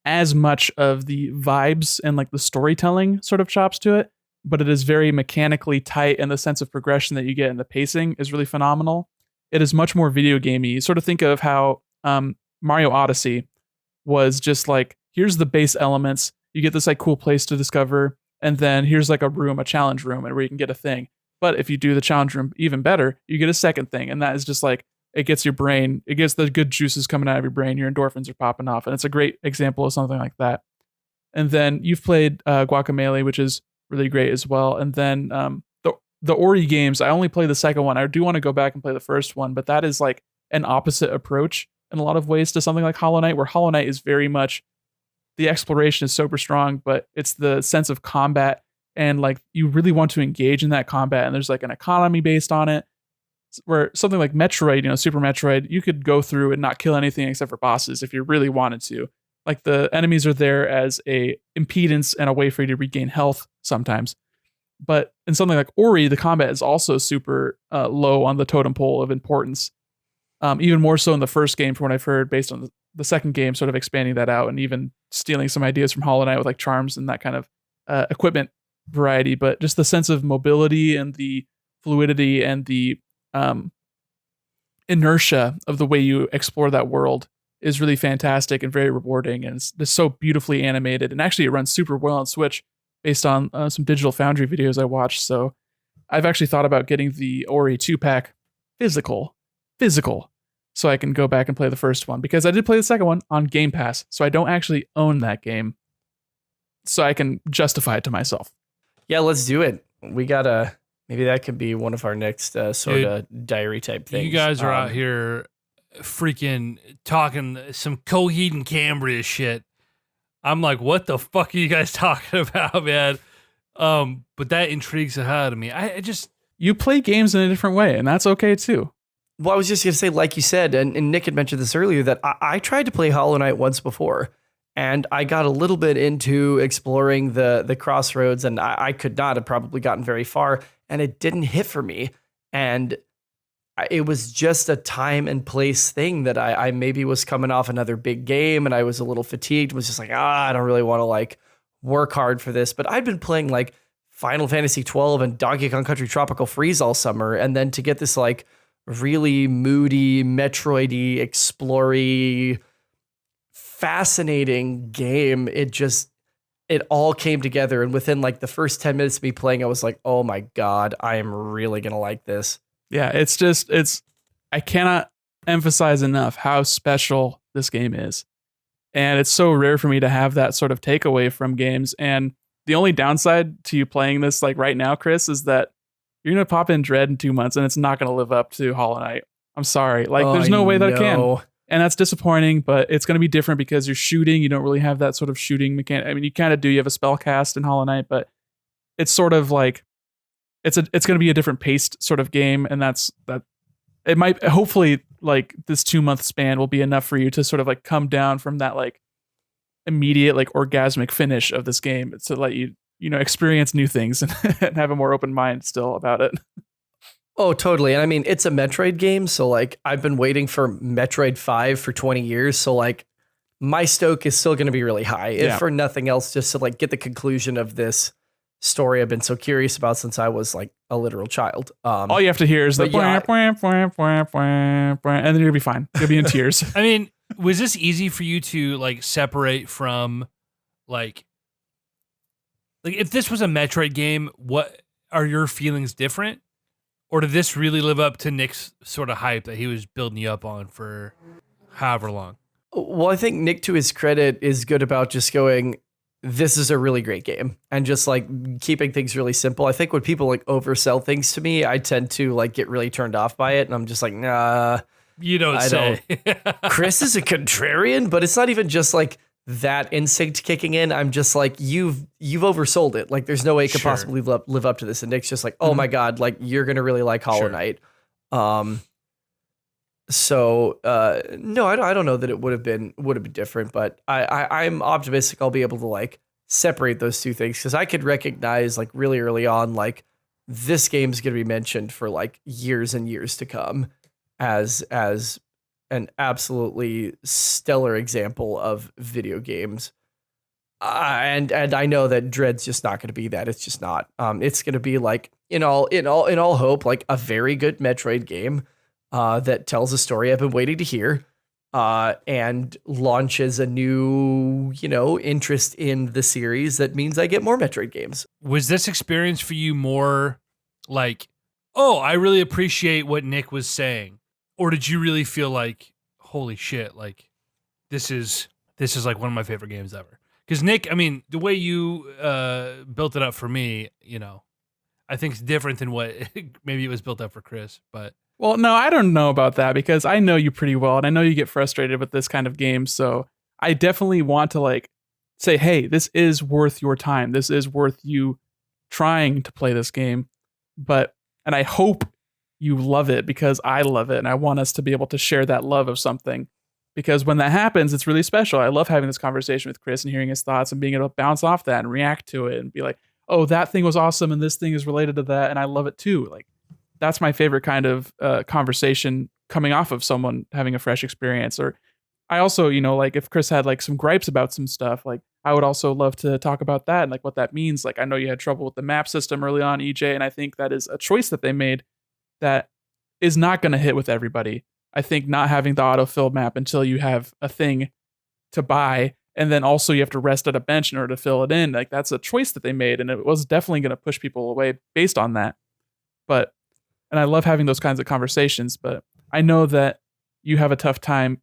as much of the vibes and like the storytelling sort of chops to it, but it is very mechanically tight, and the sense of progression that you get and the pacing is really phenomenal. It is much more video gamey. Sort of think of how Mario Odyssey was just like, here's the base elements. You get this like cool place to discover, and then here's like a challenge room, and where you can get a thing. But if you do the challenge room even better, you get a second thing, and that is just like, it gets the good juices coming out of your brain. Your endorphins are popping off, and it's a great example of something like that. And then you've played Guacamelee, which is really great as well. And then the Ori games, I only played the second one. I do want to go back and play the first one, but that is like an opposite approach in a lot of ways to something like Hollow Knight, where Hollow Knight is very much, the exploration is super strong, but it's the sense of combat, and like you really want to engage in that combat, and there's like an economy based on it. Where something like Metroid, Super Metroid, you could go through and not kill anything except for bosses if you really wanted to. Like the enemies are there as a impedance and a way for you to regain health sometimes. But in something like Ori, the combat is also super low on the totem pole of importance. Even more so in the first game, from what I've heard, based on the second game, sort of expanding that out and even stealing some ideas from Hollow Knight with like charms and that kind of equipment variety. But just the sense of mobility and the fluidity and the inertia of the way you explore that world is really fantastic and very rewarding. And it's just so beautifully animated. And actually, it runs super well on Switch based on some Digital Foundry videos I watched. So I've actually thought about getting the Ori 2-pack physical, so I can go back and play the first one, because I did play the second one on Game Pass. So I don't actually own that game, so I can justify it to myself. Yeah, let's do it. We gotta, maybe that could be one of our next sort of diary type things. You guys are out here freaking talking some Coheed and Cambria shit. I'm like, what the fuck are you guys talking about, man? But that intrigues the hell out of me. I just... You play games in a different way, and that's okay too. Well, I was just going to say, like you said, and Nick had mentioned this earlier, that I tried to play Hollow Knight once before, and I got a little bit into exploring the crossroads, and I could not have probably gotten very far, and it didn't hit for me. And it was just a time and place thing that I maybe was coming off another big game, and I was a little fatigued, was just like, I don't really want to like work hard for this. But I'd been playing like Final Fantasy 12 and Donkey Kong Country Tropical Freeze all summer, and then to get this like really moody, Metroidy, explory, fascinating game, it all came together. And within like the first 10 minutes of me playing, I was like, oh my God, I am really going to like this. Yeah, I cannot emphasize enough how special this game is. And it's so rare for me to have that sort of takeaway from games. And the only downside to you playing this like right now, Chris, is that you're going to pop in Dread in 2 months and it's not going to live up to Hollow Knight. I'm sorry. Like, there's no way that it can. And that's disappointing, but it's going to be different because you're shooting. You don't really have that sort of shooting mechanic. I mean, you kind of do. You have a spell cast in Hollow Knight, but it's sort of like, it's going to be a different paced sort of game. And that it might, hopefully, like this 2 month span will be enough for you to sort of like come down from that like immediate, like orgasmic finish of this game to let you, experience new things and have a more open mind still about it. Oh, totally. And I mean, it's a Metroid game. So like I've been waiting for Metroid 5 for 20 years. So like my stoke is still going to be really high. If for nothing else, just to like get the conclusion of this story I've been so curious about since I was like a literal child. All you have to hear is the and then you'll be fine. You'll be in tears. I mean, was this easy for you to like separate from like if this was a Metroid game, what are your feelings different? Or did this really live up to Nick's sort of hype that he was building you up on for however long? Well, I think Nick, to his credit, is good about just going, this is a really great game, and just like keeping things really simple. I think when people like oversell things to me, I tend to like get really turned off by it. And I'm just like, nah, you don't say. Chris is a contrarian, but it's not even just like that instinct kicking in. I'm just like, you've oversold it. Like there's no way it could possibly live up to this. And Nick's just like, oh my God, like you're going to really like Hollow Knight. So no, I don't know that it would have been different, but I'm optimistic I'll be able to like separate those two things, because I could recognize like really early on, like this game's going to be mentioned for like years and years to come as an absolutely stellar example of video games. And I know that Dread's just not going to be that. It's just not. It's going to be like in all hope, like a very good Metroid game that tells a story I've been waiting to hear, and launches a new, interest in the series that means I get more Metroid games. Was this experience for you more like, oh, I really appreciate what Nick was saying? Or did you really feel like, holy shit, like this is like one of my favorite games ever? Because Nick, I mean, the way you built it up for me, I think it's different than what maybe it was built up for Chris. But well, no, I don't know about that, because I know you pretty well, and I know you get frustrated with this kind of game. So I definitely want to like say, hey, this is worth your time. This is worth you trying to play this game. And I hope you love it, because I love it, and I want us to be able to share that love of something, because when that happens, it's really special. I love having this conversation with Chris and hearing his thoughts and being able to bounce off that and react to it and be like, oh, that thing was awesome and this thing is related to that and I love it too. Like, that's my favorite kind of conversation coming off of someone having a fresh experience. Or I also, like if Chris had like some gripes about some stuff, like I would also love to talk about that and like what that means. Like I know you had trouble with the map system early on, EJ, and I think that is a choice that they made that is not going to hit with everybody. I think not having the autofill map until you have a thing to buy, and then also you have to rest at a bench in order to fill it in. Like that's a choice that they made, and it was definitely going to push people away based on that. And I love having those kinds of conversations, but I know that you have a tough time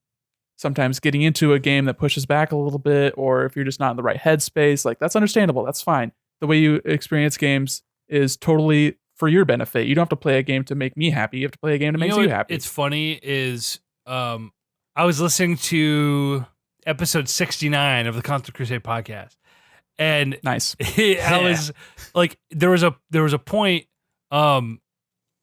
sometimes getting into a game that pushes back a little bit, or if you're just not in the right headspace, like that's understandable. That's fine. The way you experience games is totally for your benefit. You don't have to play a game to make me happy. You have to play a game to make you happy. It's funny is I was listening to episode 69 of the Constant Crusade podcast, and nice. I was like, there was a point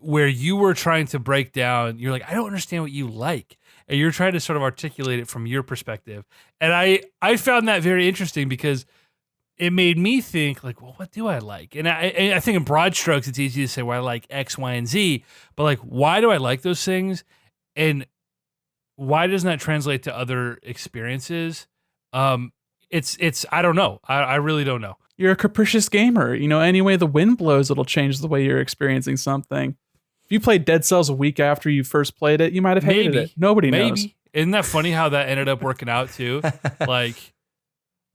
where you were trying to break down. You're like, I don't understand what you like, and you're trying to sort of articulate it from your perspective. And I found that very interesting because it made me think like, well, what do I like? And I think in broad strokes, it's easy to say, well, I like X, Y, and Z, but like, why do I like those things? And why doesn't that translate to other experiences? It's I don't know. I really don't know. You're a capricious gamer. Any way the wind blows, it'll change the way you're experiencing something. If you played Dead Cells a week after you first played it, you might have hated it. Nobody knows. Isn't that funny how that ended up working out too? Like,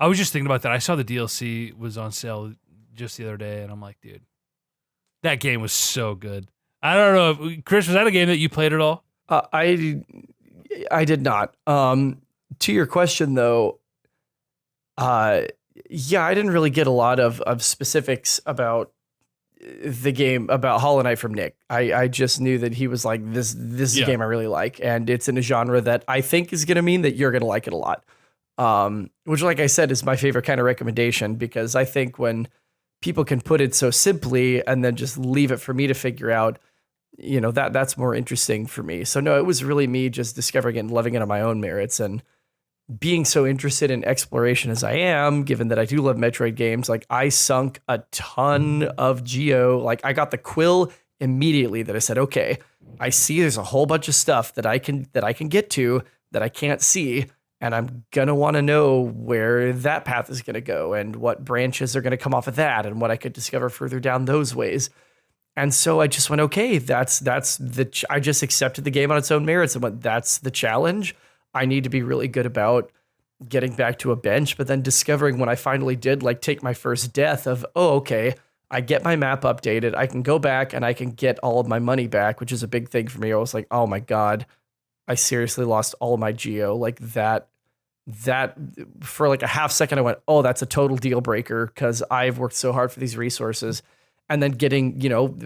I was just thinking about that. I saw the DLC was on sale just the other day, and I'm like, dude, that game was so good. I don't know, Chris, was that a game that you played at all? I did not. To your question though, yeah, I didn't really get a lot of specifics about the game, about Hollow Knight from Nick. I just knew that he was like, this is a game I really like, and it's in a genre that I think is going to mean that you're going to like it a lot. Which, like I said, is my favorite kind of recommendation, because I think when people can put it so simply and then just leave it for me to figure out, that's more interesting for me. So no, it was really me just discovering it and loving it on my own merits, and being so interested in exploration as I am, given that I do love Metroid games. Like I sunk a ton of Geo. Like I got the quill immediately that I said, okay, I see there's a whole bunch of stuff that I can get to that I can't see. And I'm going to want to know where that path is going to go and what branches are going to come off of that and what I could discover further down those ways. And so I just went, okay, I just accepted the game on its own merits and went, that's the challenge. I need to be really good about getting back to a bench, but then discovering when I finally did like take my first death of, oh, okay, I get my map updated. I can go back and I can get all of my money back, which is a big thing for me. I was like, oh my God, I seriously lost all of my Geo. Like that for like a half second, I went, oh, that's a total deal breaker because I've worked so hard for these resources. And then getting,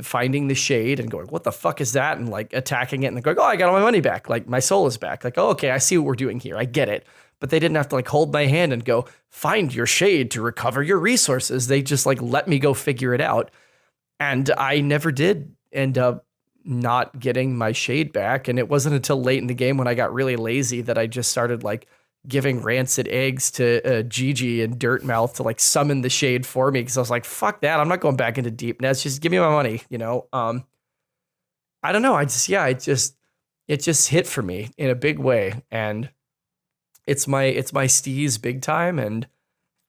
finding the shade and going, what the fuck is that? And like attacking it and going, oh, I got all my money back. Like my soul is back. Like, oh, okay, I see what we're doing here. I get it. But they didn't have to like hold my hand and go find your shade to recover your resources. They just like let me go figure it out. And I never did end up not getting my shade back. And it wasn't until late in the game when I got really lazy that I just started like giving rancid eggs to Gigi and Dirtmouth to like summon the shade for me, because I was like, fuck that, I'm not going back into deep nets, just give me my money, I don't know, it just hit for me in a big way, and it's my steez big time. And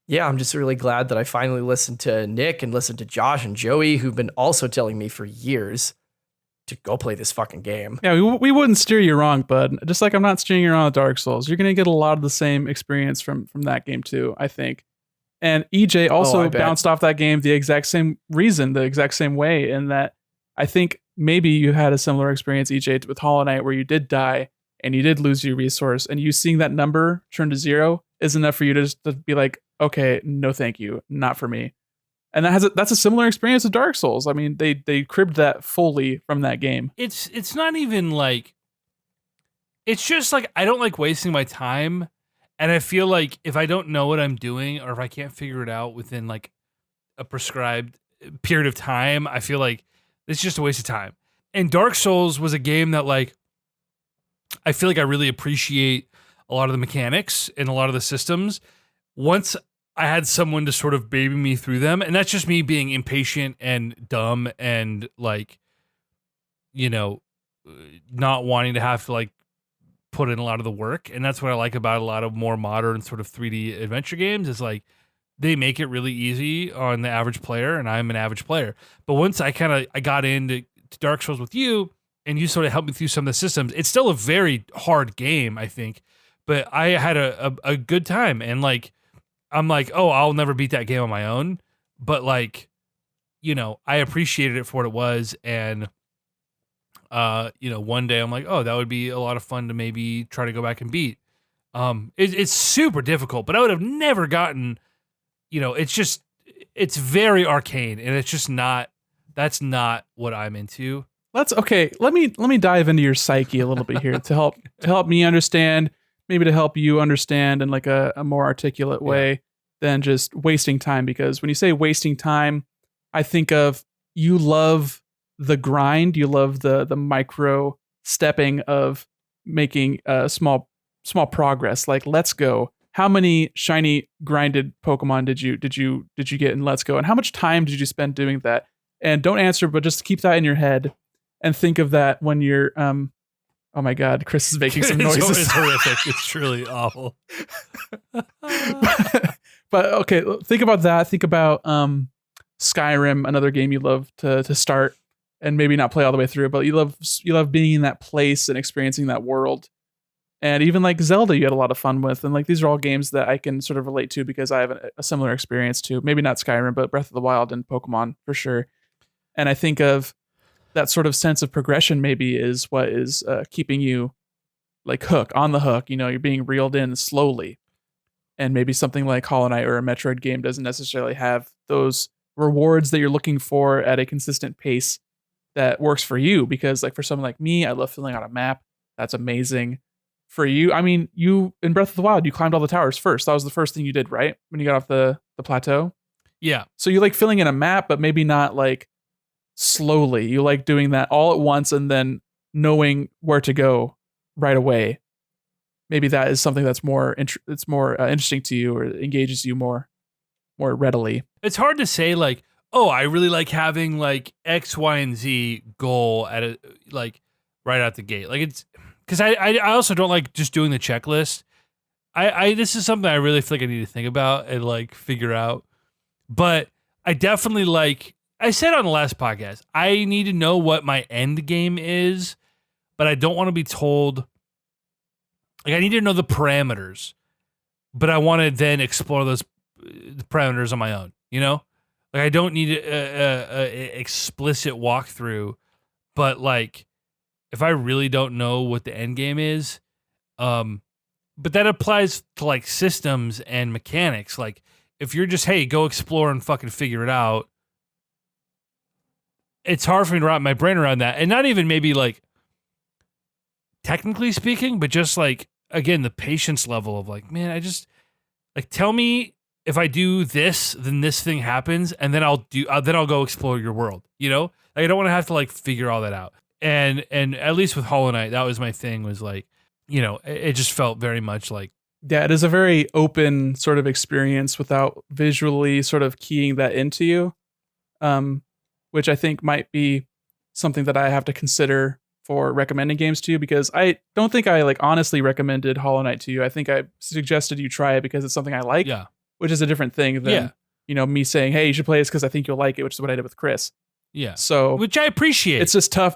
yeah, I'm just really glad that I finally listened to Nick and listened to Josh and Joey, who've been also telling me for years to go play this fucking game. Yeah, we wouldn't steer you wrong, bud. Just like I'm not steering you wrong with Dark Souls. You're going to get a lot of the same experience from that game too, I think. And EJ also bounced off that game the exact same reason, the exact same way, in that I think maybe you had a similar experience, EJ, with Hollow Knight, where you did die and you did lose your resource, and you seeing that number turn to 0 is enough for you to just to be like, okay, no thank you, not for me. And that's a similar experience with Dark Souls. I mean, they cribbed that fully from that game. It's not even like, it's just like, I don't like wasting my time. And I feel like if I don't know what I'm doing, or if I can't figure it out within like a prescribed period of time, I feel like it's just a waste of time. And Dark Souls was a game that like, I feel like I really appreciate a lot of the mechanics and a lot of the systems. Once I had someone to sort of baby me through them, and that's just me being impatient and dumb and like, not wanting to have to like put in a lot of the work. And that's what I like about a lot of more modern sort of 3D adventure games is like they make it really easy on the average player, and I'm an average player. But once I got into Dark Souls with you and you sort of helped me through some of the systems, it's still a very hard game, I think, but I had a good time. And like, I'm like, oh, I'll never beat that game on my own. But like, I appreciated it for what it was. And, one day I'm like, oh, that would be a lot of fun to maybe try to go back and beat. It's super difficult, but I would have never gotten, it's very arcane, and it's just that's not what I'm into. Okay. Let me dive into your psyche a little bit here to help me understand, maybe to help you understand in like a more articulate way than just wasting time. Because when you say wasting time, I think of you love the grind, you love the micro stepping of making small progress. Like Let's Go. How many shiny grinded Pokemon did you get in Let's Go? And how much time did you spend doing that? And don't answer, but just keep that in your head and think of that when you're oh my God, Chris is making some noises. It's horrific. It's truly awful. But okay, think about that. Think about Skyrim, another game you love to start and maybe not play all the way through, but you love being in that place and experiencing that world. And even like Zelda, you had a lot of fun with. And like these are all games that I can sort of relate to because I have a similar experience to. Maybe not Skyrim, but Breath of the Wild and Pokemon for sure. And I think of that sort of sense of progression maybe is what is keeping you like on the hook. You're being reeled in slowly. And maybe something like Hollow Knight or a Metroid game doesn't necessarily have those rewards that you're looking for at a consistent pace that works for you. Because like for someone like me, I love filling out a map. That's amazing. For you, I mean, you in Breath of the Wild, you climbed all the towers first. That was the first thing you did, right? When you got off the plateau? Yeah. So you like filling in a map, but maybe not like slowly. You like doing that all at once and then knowing where to go right away. Maybe that is something that's more interesting to you or engages you more readily. It's hard to say like, oh, I really like having like X, Y, and Z goal at a like right out the gate. Like it's because I also don't like just doing the checklist. I this is something I really feel like I need to think about and like figure out. But I definitely like I said on the last podcast, I need to know what my end game is, but I don't want to be told. Like I need to know the parameters, but I want to then explore those parameters on my own. Like I don't need a explicit walkthrough, but like if I really don't know what the end game is, but that applies to like systems and mechanics. Like if you're just, hey, go explore and fucking figure it out, it's hard for me to wrap my brain around that. And not even maybe like technically speaking, but just like, again, the patience level of like, man, I just like, tell me if I do this, then this thing happens. And then I'll go explore your world, Like, I don't want to have to like figure all that out. And at least with Hollow Knight, that was my thing was like, it just felt very much like. Yeah, it is a very open sort of experience without visually sort of keying that into you, which I think might be something that I have to consider for recommending games to you, because I don't think I like honestly recommended Hollow Knight to you. I think I suggested you try it because it's something I like, which is a different thing than, me saying, hey, you should play this because I think you'll like it, which is what I did with Chris. Yeah. So, which I appreciate. It's just tough.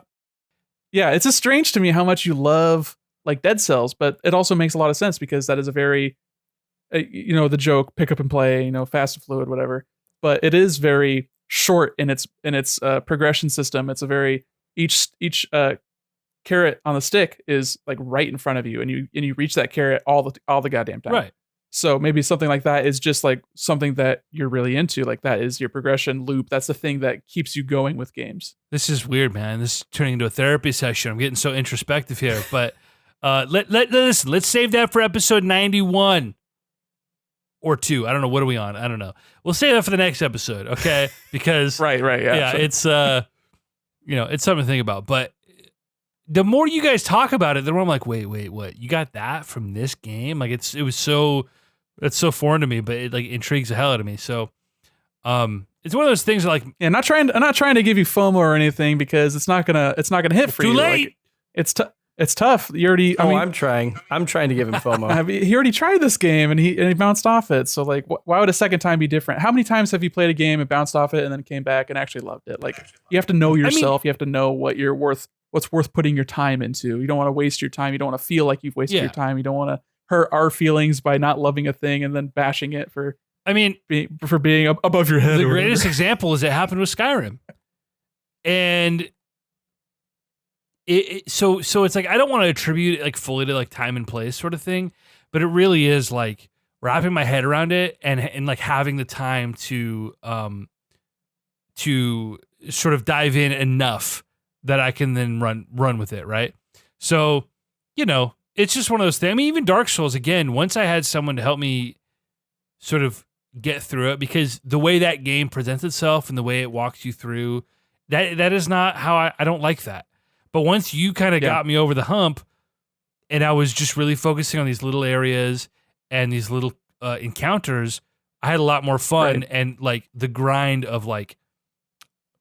Yeah, it's just strange to me how much you love like Dead Cells, but it also makes a lot of sense because that is a very, the joke, pick up and play, fast and fluid, whatever. But it is very short in its progression system. It's a very each carrot on the stick is like right in front of you, and you reach that carrot all the goddamn time. Right. So maybe something like that is just like something that you're really into. Like that is your progression loop. That's the thing that keeps you going with games. This is weird, man. This is turning into a therapy session. I'm getting so introspective here, but listen, let's save that for episode 91 or 2. I don't know. What are we on? I don't know. We'll save that for the next episode. Okay. Because right. Yeah. Yeah. Sure. It's, it's something to think about, but the more you guys talk about it, the more I'm like, wait, what? You got that from this game? Like it's so foreign to me, but it like intrigues the hell out of me. So, it's one of those things that, like, I'm not trying to give you FOMO or anything because it's not gonna hit for too you. late. Like, it's tough. You already. I mean, I'm trying to give him FOMO. he already tried this game and he bounced off it. So like, why would a second time be different? How many times have you played a game and bounced off it and then came back and actually loved it? Like, you have to know yourself. You have to know what's worth putting your time into. You don't want to waste your time. You don't want to feel like you've wasted your time. You don't want to hurt our feelings by not loving a thing and then bashing it for. I mean, being above your head. The greatest example is it happened with Skyrim, and so it's like I don't want to attribute it like fully to like time and place sort of thing, but it really is like wrapping my head around it and like having the time to sort of dive in enough that I can then run with it, right? So, it's just one of those things. I mean, even Dark Souls, again, once I had someone to help me sort of get through it, because the way that game presents itself and the way it walks you through, that is not how I don't like that. But once you kind of got me over the hump and I was just really focusing on these little areas and these little encounters, I had a lot more fun. Right. And like the grind of like,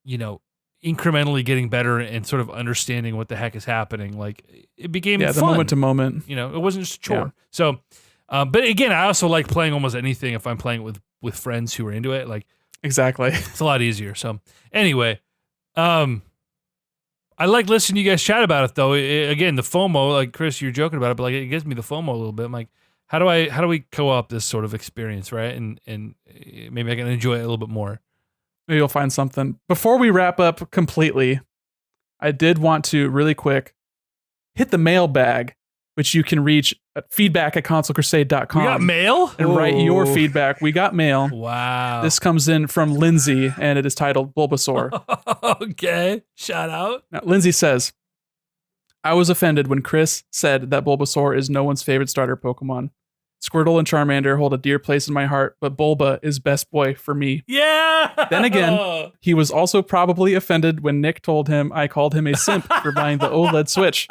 incrementally getting better and sort of understanding what the heck is happening. Like it became fun. The moment to moment. It wasn't just a chore. Yeah. So, but again, I also like playing almost anything if I'm playing it with friends who are into it. Like, exactly, it's a lot easier. So, anyway, I like listening to you guys chat about it though. Again, the FOMO, like Chris, you're joking about it, but like it gives me the FOMO a little bit. I'm like, how do we co-op this sort of experience, right? And maybe I can enjoy it a little bit more. Maybe you'll find something. Before we wrap up completely, I did want to really quick hit the mailbag, which you can reach at feedback@consolecrusade.com. We got mail? And write your feedback. We got mail. Wow. This comes in from Lindsay, and it is titled Bulbasaur. Okay. Shout out. Now, Lindsay says, I was offended when Chris said that Bulbasaur is no one's favorite starter Pokemon. Squirtle and Charmander hold a dear place in my heart, but Bulba is best boy for me. Yeah! Then again, he was also probably offended when Nick told him I called him a simp for buying the OLED Switch.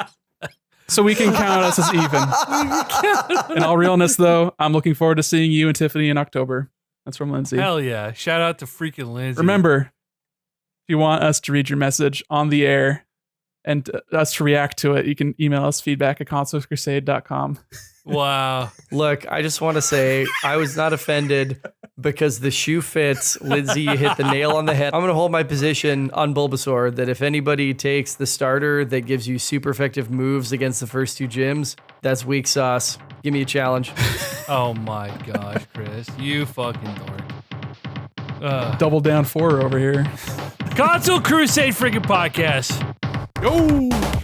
So we can count us as even. In all realness, though, I'm looking forward to seeing you and Tiffany in October. That's from Lindsay. Hell yeah. Shout out to freaking Lindsay. Remember, if you want us to read your message on the air and us to react to it, you can email us feedback@consolecrusade.com. Wow. Look, I just want to say I was not offended because the shoe fits. Lindsay, you hit the nail on the head. I'm going to hold my position on Bulbasaur that if anybody takes the starter that gives you super effective moves against the first two gyms, that's weak sauce. Give me a challenge. Oh my gosh, Chris. You fucking dork. Double down 4 over here. Console Crusade freaking podcast. Go!